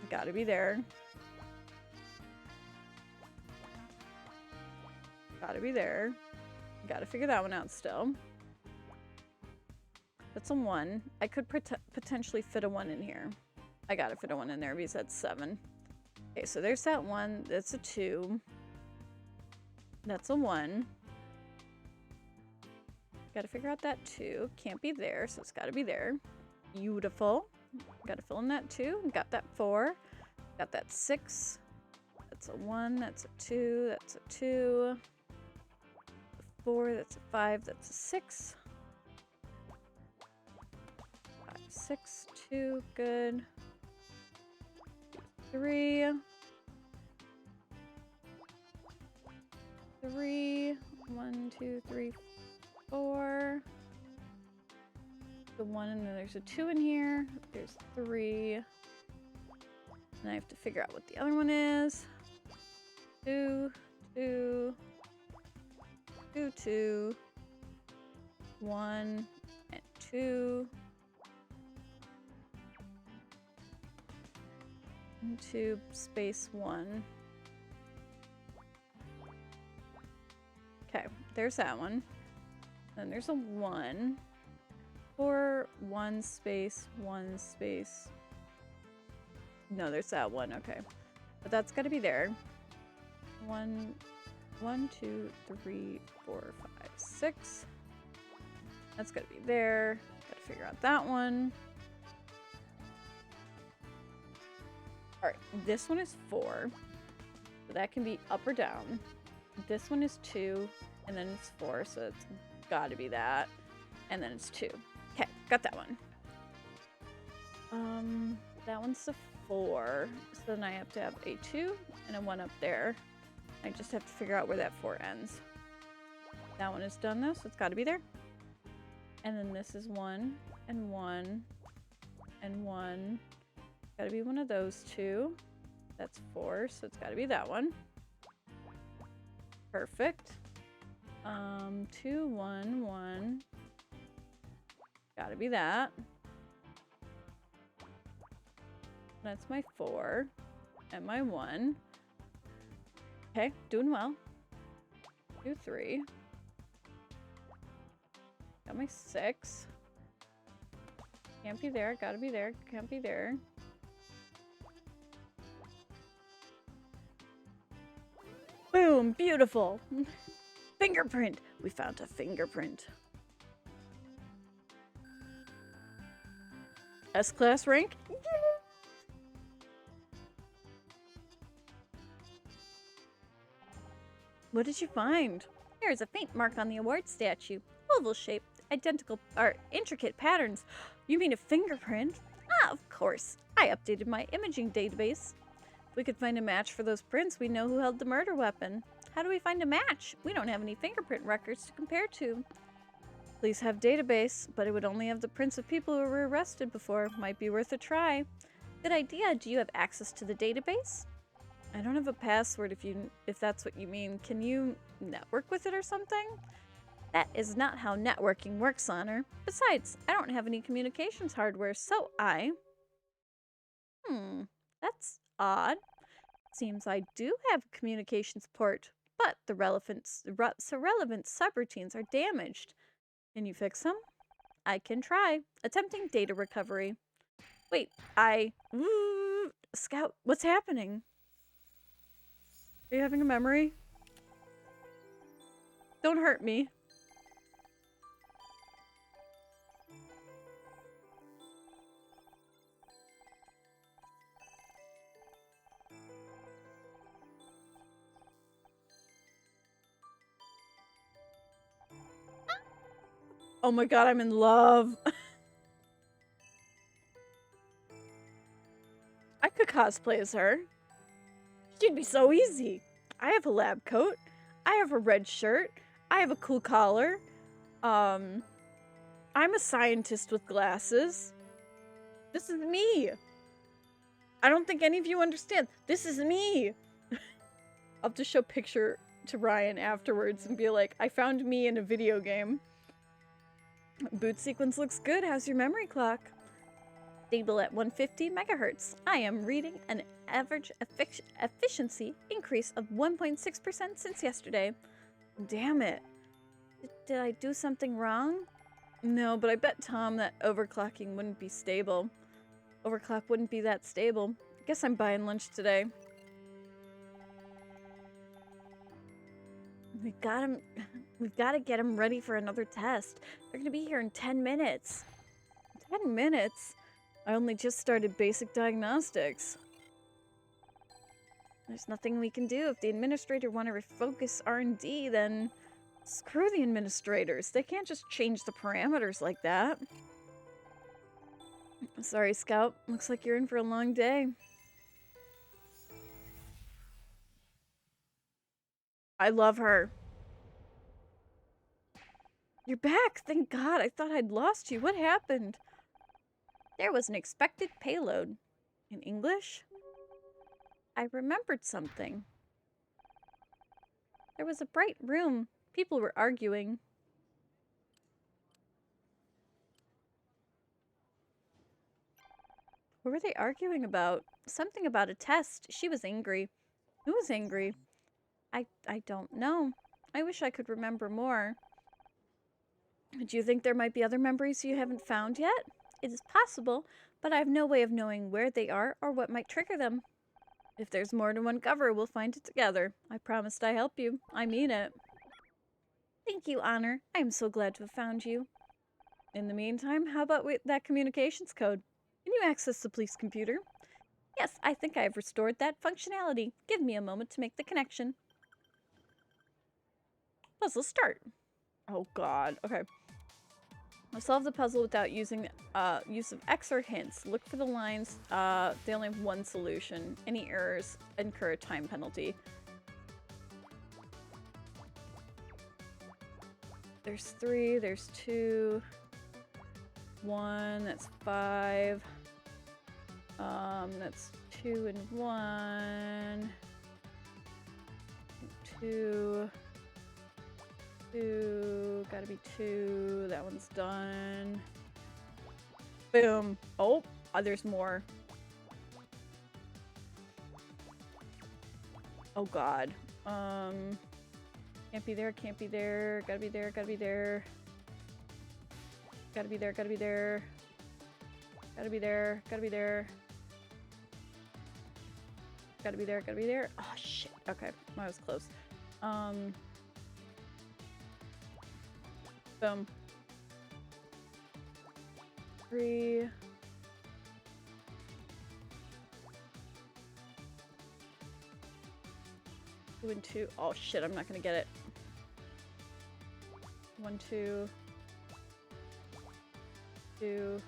Gotta be there. Gotta be there. Gotta figure that one out still. That's a 1. I could potentially fit a 1 in here. I gotta fit a 1 in there because that's 7. Okay, so there's that 1. That's a 2. That's a 1. Gotta figure out that 2. Can't be there, so it's gotta be there. Beautiful. Gotta fill in that 2. Got that 4. Got that 6. That's a 1. That's a 2. That's a 2. 4. That's a 5. That's a 6. 5, 6, 2. Good. 3. 3. 1, 2, 3, 4. The 1, and then there's a 2 in here. There's 3. And I have to figure out what the other one is. 2, 2, 2, 2, 1 and 2. And 2 space 1. Okay, there's that one. Then there's a 1. 4, 1 space, 1 space. No, there's that one. Okay. But that's got to be there. 1, 2, 3, 4, 5, 6. That's got to be there. Got to figure out that one. Alright, this one is 4. So that can be up or down. This one is 2, and then it's 4, so it's got to be that. And then it's 2. Okay, got that one. That one's a 4. So then I have to have a 2 and a 1 up there. I just have to figure out where that 4 ends. That one is done though, so it's got to be there. And then this is 1 and 1 and 1. Got to be one of those two. That's 4, so it's got to be that one. Perfect. 2, 1, 1. Got to be that. That's my 4 and my 1. Okay, doing well. 2, 3. Got my 6. Can't be there. Gotta be there. Can't be there. Boom! Beautiful! Fingerprint! We found a fingerprint. S-class rank? What did you find? There is a faint mark on the award statue. Oval-shaped, identical, or intricate patterns. You mean a fingerprint? Ah, of course. I updated my imaging database. If we could find a match for those prints, we know who held the murder weapon. How do we find a match? We don't have any fingerprint records to compare to. Police have database, but it would only have the prints of people who were arrested before. Might be worth a try. Good idea. Do you have access to the database? I don't have a password if that's what you mean. Can you network with it or something? That is not how networking works, Honor. Besides, I don't have any communications hardware, so that's odd. Seems I do have a communications port, but the relevant subroutines are damaged. Can you fix them? I can try. Attempting data recovery. Wait, Scout, what's happening? Are you having a memory? Don't hurt me. Oh my god, I'm in love. I could cosplay as her. She'd be so easy. I have a lab coat. I have a red shirt. I have a cool collar. I'm a scientist with glasses. This is me. I don't think any of you understand. This is me. I'll just show a picture to Ryan afterwards and be like, I found me in a video game. Boot sequence looks good. How's your memory clock? Stable at 150 megahertz. I am reading an average efficiency increase of 1.6% since yesterday. Damn it. Did I do something wrong? No, but I bet Tom that overclocking wouldn't be stable. Overclock wouldn't be that stable. Guess I'm buying lunch today. We've got to get him ready for another test. They're gonna be here in 10 minutes. 10 minutes? I only just started basic diagnostics. There's nothing we can do. If the administrator want to refocus R&D, then screw the administrators. They can't just change the parameters like that. Sorry, Scout. Looks like you're in for a long day. I love her. You're back! Thank God! I thought I'd lost you. What happened? There was an expected payload. In English? I remembered something. There was a bright room. People were arguing. What were they arguing about? Something about a test. She was angry. Who was angry? I don't know. I wish I could remember more. Do you think there might be other memories you haven't found yet? It is possible, but I have no way of knowing where they are or what might trigger them. If there's more to uncover, we'll find it together. I promised I'd help you. I mean it. Thank you, Honor. I am so glad to have found you. In the meantime, how about that communications code? Can you access the police computer? Yes, I think I have restored that functionality. Give me a moment to make the connection. Puzzle start. Oh god, okay. I'll solve the puzzle without using use of X or hints. Look for the lines. They only have one solution. Any errors incur a time penalty. There's 3, there's 2, 1, that's 5. That's 2 and 1. 2. 2. Gotta be 2. That one's done. Boom. Oh, there's more. Oh god. Can't be there, can't be there. Gotta be there, gotta be there. Gotta be there, gotta be there. Gotta be there, gotta be there. Gotta be there, gotta be there. Oh shit. Okay, I was close. Boom. 3. Two and 2. Oh shit, I'm not gonna get it. 1, 2. 2.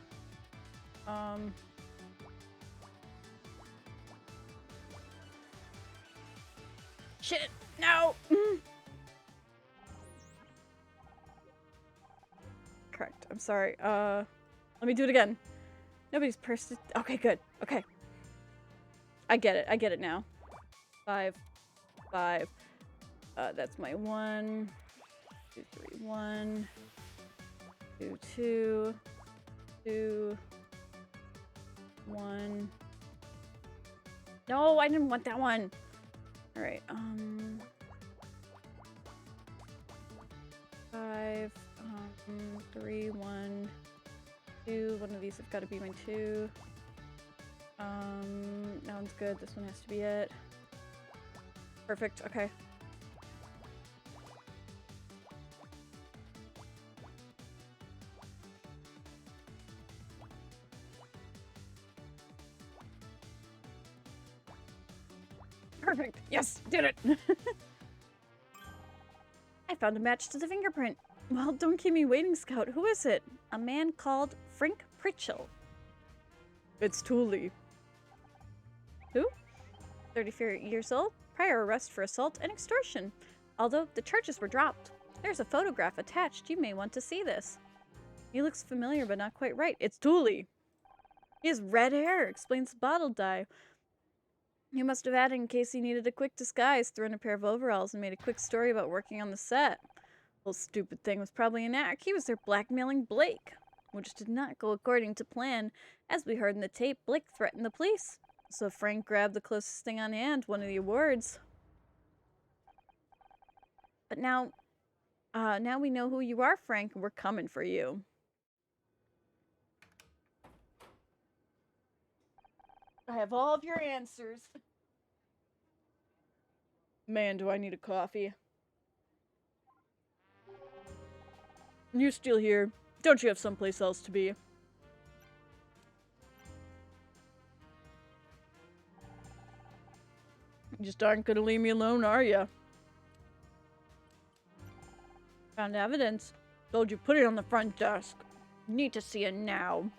Shit! No! Correct. I'm sorry. Let me do it again. Nobody's pursed it. Okay, good. Okay. I get it. I get it now. 5. 5. That's my 1. 2, 3, 1. 2, 2. 2. 1. No, I didn't want that one. All right. 5. 3, 1, 2. One of these have got to be my 2. That one's good. This one has to be it. Perfect. Okay. Perfect. Yes, did it. I found a match to the fingerprint. Well, don't keep me waiting, Scout. Who is it? A man called Frank Pritchell. It's Thule. Who? 34 years old, prior arrest for assault and extortion. Although the charges were dropped. There's a photograph attached. You may want to see this. He looks familiar, but not quite right. It's Thule. He has red hair, explains the bottle dye. He must have had it in case he needed a quick disguise, threw in a pair of overalls, and made a quick story about working on the set. Whole stupid thing was probably an act. He was there blackmailing Blake, which did not go according to plan. As we heard in the tape, Blake threatened the police. So Frank grabbed the closest thing on hand, one of the awards. But now we know who you are, Frank, and we're coming for you. I have all of your answers. Man, do I need a coffee. You still here? Don't you have someplace else to be? You just aren't gonna leave me alone, are ya? Found evidence. Told you put it on the front desk. Need to see it now.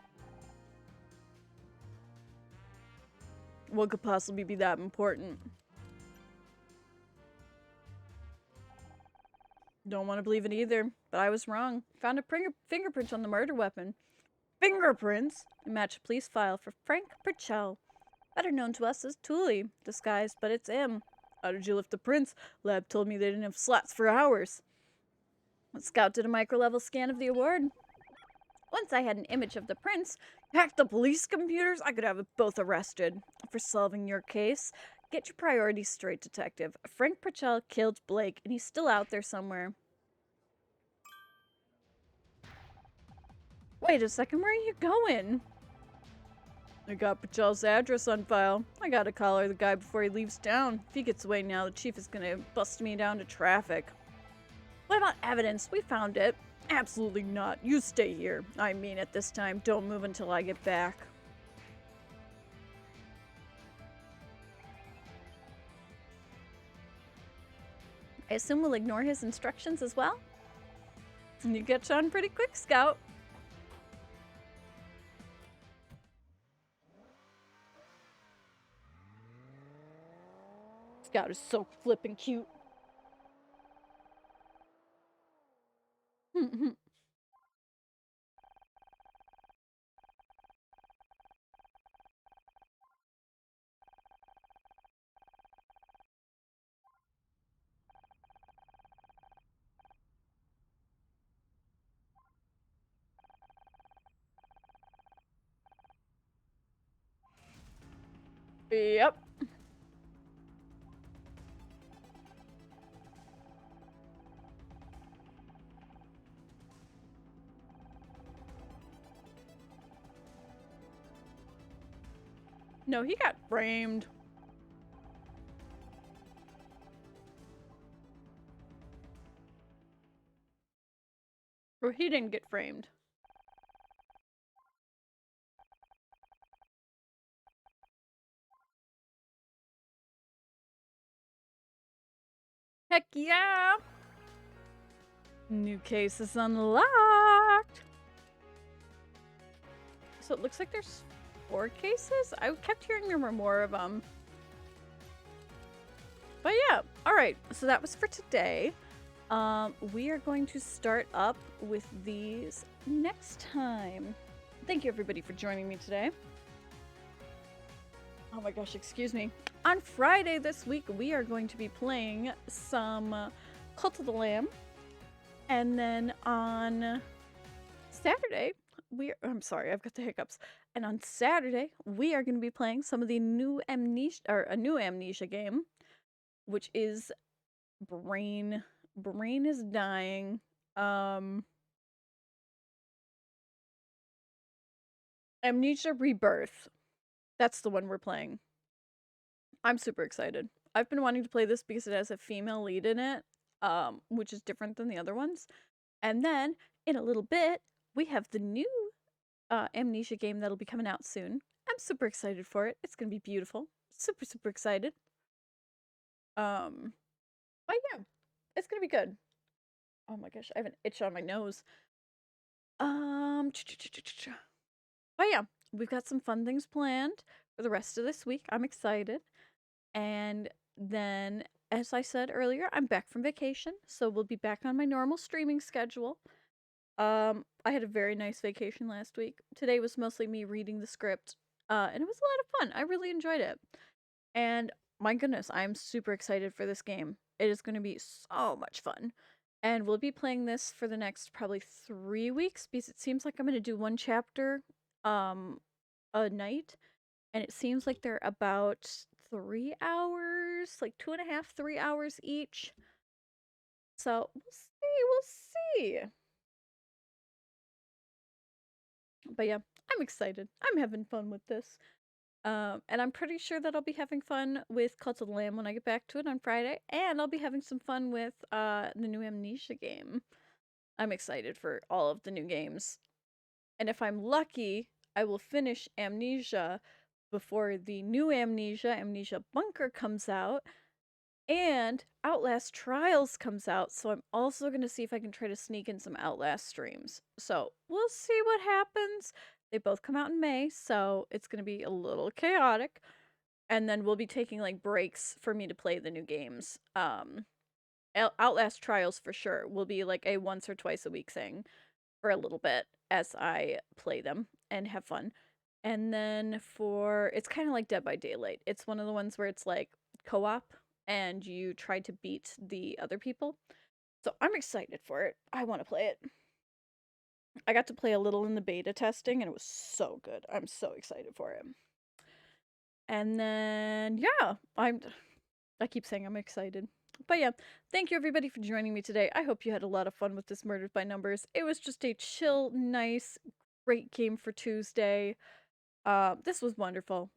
What could possibly be that important? Don't want to believe it either, but I was wrong. Found a fingerprint on the murder weapon. Fingerprints? A match police file for Frank Pritchell, better known to us as Thule, disguised, but it's him. How did you lift the prints? Lab told me they didn't have slots for hours. The Scout did a micro-level scan of the award. Once I had an image of the prince, hacked the police computers, I could have both arrested. For solving your case, get your priorities straight, Detective. Frank Purcell killed Blake, and he's still out there somewhere. Wait a second, where are you going? I got Purcell's address on file. I gotta collar the guy before he leaves town. If he gets away now, the chief is gonna bust me down to traffic. What about evidence? We found it. Absolutely not. You stay here. I mean it this time. Don't move until I get back. I assume we'll ignore his instructions as well? And you get on pretty quick, Scout. Scout is so flippin' cute. Yep. No, he got framed. Or he didn't get framed. Heck yeah! New case is unlocked. So it looks like there's 4 cases? I kept hearing there were more of them. But yeah, alright. So that was for today. We are going to start up with these next time. Thank you everybody for joining me today. Oh my gosh, excuse me. On Friday this week, we are going to be playing some Cult of the Lamb. And then on Saturday, I'm sorry, I've got the hiccups. And on Saturday, we are going to be playing some of the new Amnesia, or a new Amnesia game, which is Brain. Brain is dying. Amnesia Rebirth. That's the one we're playing. I'm super excited. I've been wanting to play this because it has a female lead in it, which is different than the other ones. And then, in a little bit, we have the new Amnesia game that'll be coming out soon. I'm super excited for it. It's gonna be beautiful. Super, super excited. But yeah, it's gonna be good. Oh my gosh, I have an itch on my nose. But yeah, we've got some fun things planned for the rest of this week. I'm excited. And then, as I said earlier, I'm back from vacation, so we'll be back on my normal streaming schedule. I had a very nice vacation last week. Today was mostly me reading the script, and it was a lot of fun. I really enjoyed it. And my goodness, I'm super excited for this game. It is going to be so much fun. And we'll be playing this for the next probably 3 weeks, because it seems like I'm going to do 1 chapter a night. And it seems like they're about 3 hours, like 2.5, 3 hours each. So we'll see. But yeah, I'm excited. I'm having fun with this. And I'm pretty sure that I'll be having fun with Cult of the Lamb when I get back to it on Friday. And I'll be having some fun with the new Amnesia game. I'm excited for all of the new games. And if I'm lucky, I will finish Amnesia before the new Amnesia Bunker comes out. And Outlast Trials comes out, so I'm also going to see if I can try to sneak in some Outlast streams. So we'll see what happens. They both come out in May, so it's going to be a little chaotic. And then we'll be taking like breaks for me to play the new games. Outlast Trials for sure will be like a once or twice a week thing for a little bit as I play them and have fun. And then it's kind of like Dead by Daylight. It's one of the ones where it's like co-op and you try to beat the other people. So I'm excited for it. I want to play it. I got to play a little in the beta testing and it was so good. I'm so excited for it. And then yeah, I keep saying I'm excited. But yeah, thank you everybody for joining me today. I hope you had a lot of fun with this Murders by Numbers. It was just a chill, nice, great game for Tuesday. This was wonderful.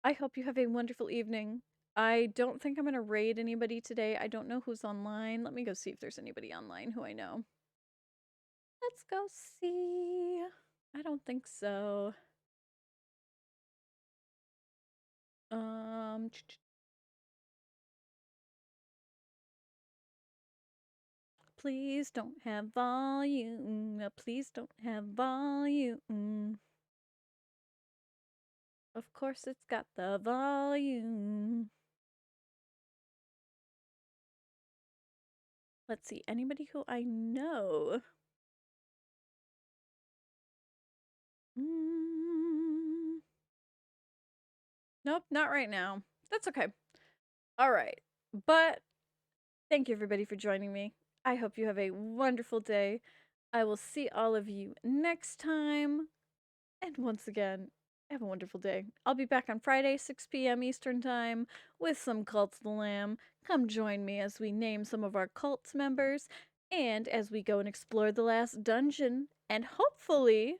I hope you have a wonderful evening. I don't think I'm going to raid anybody today. I don't know who's online. Let me go see if there's anybody online who I know. Let's go see. I don't think so. Please don't have volume. Please don't have volume. Of course it's got the volume. Let's see, anybody who I know? Nope, not right now. That's okay. All right. But thank you everybody for joining me. I hope you have a wonderful day. I will see all of you next time. And once again, have a wonderful day. I'll be back on Friday, 6 p.m. Eastern Time, with some Cult of the Lamb. Come join me as we name some of our cult members, and as we go and explore the last dungeon. And hopefully,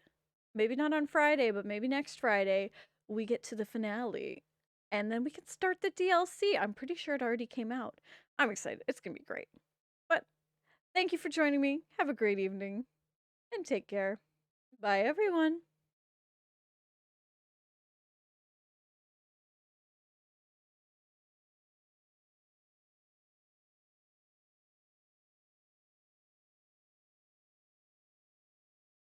maybe not on Friday, but maybe next Friday, we get to the finale. And then we can start the DLC. I'm pretty sure it already came out. I'm excited. It's going to be great. But thank you for joining me. Have a great evening, and take care. Bye, everyone.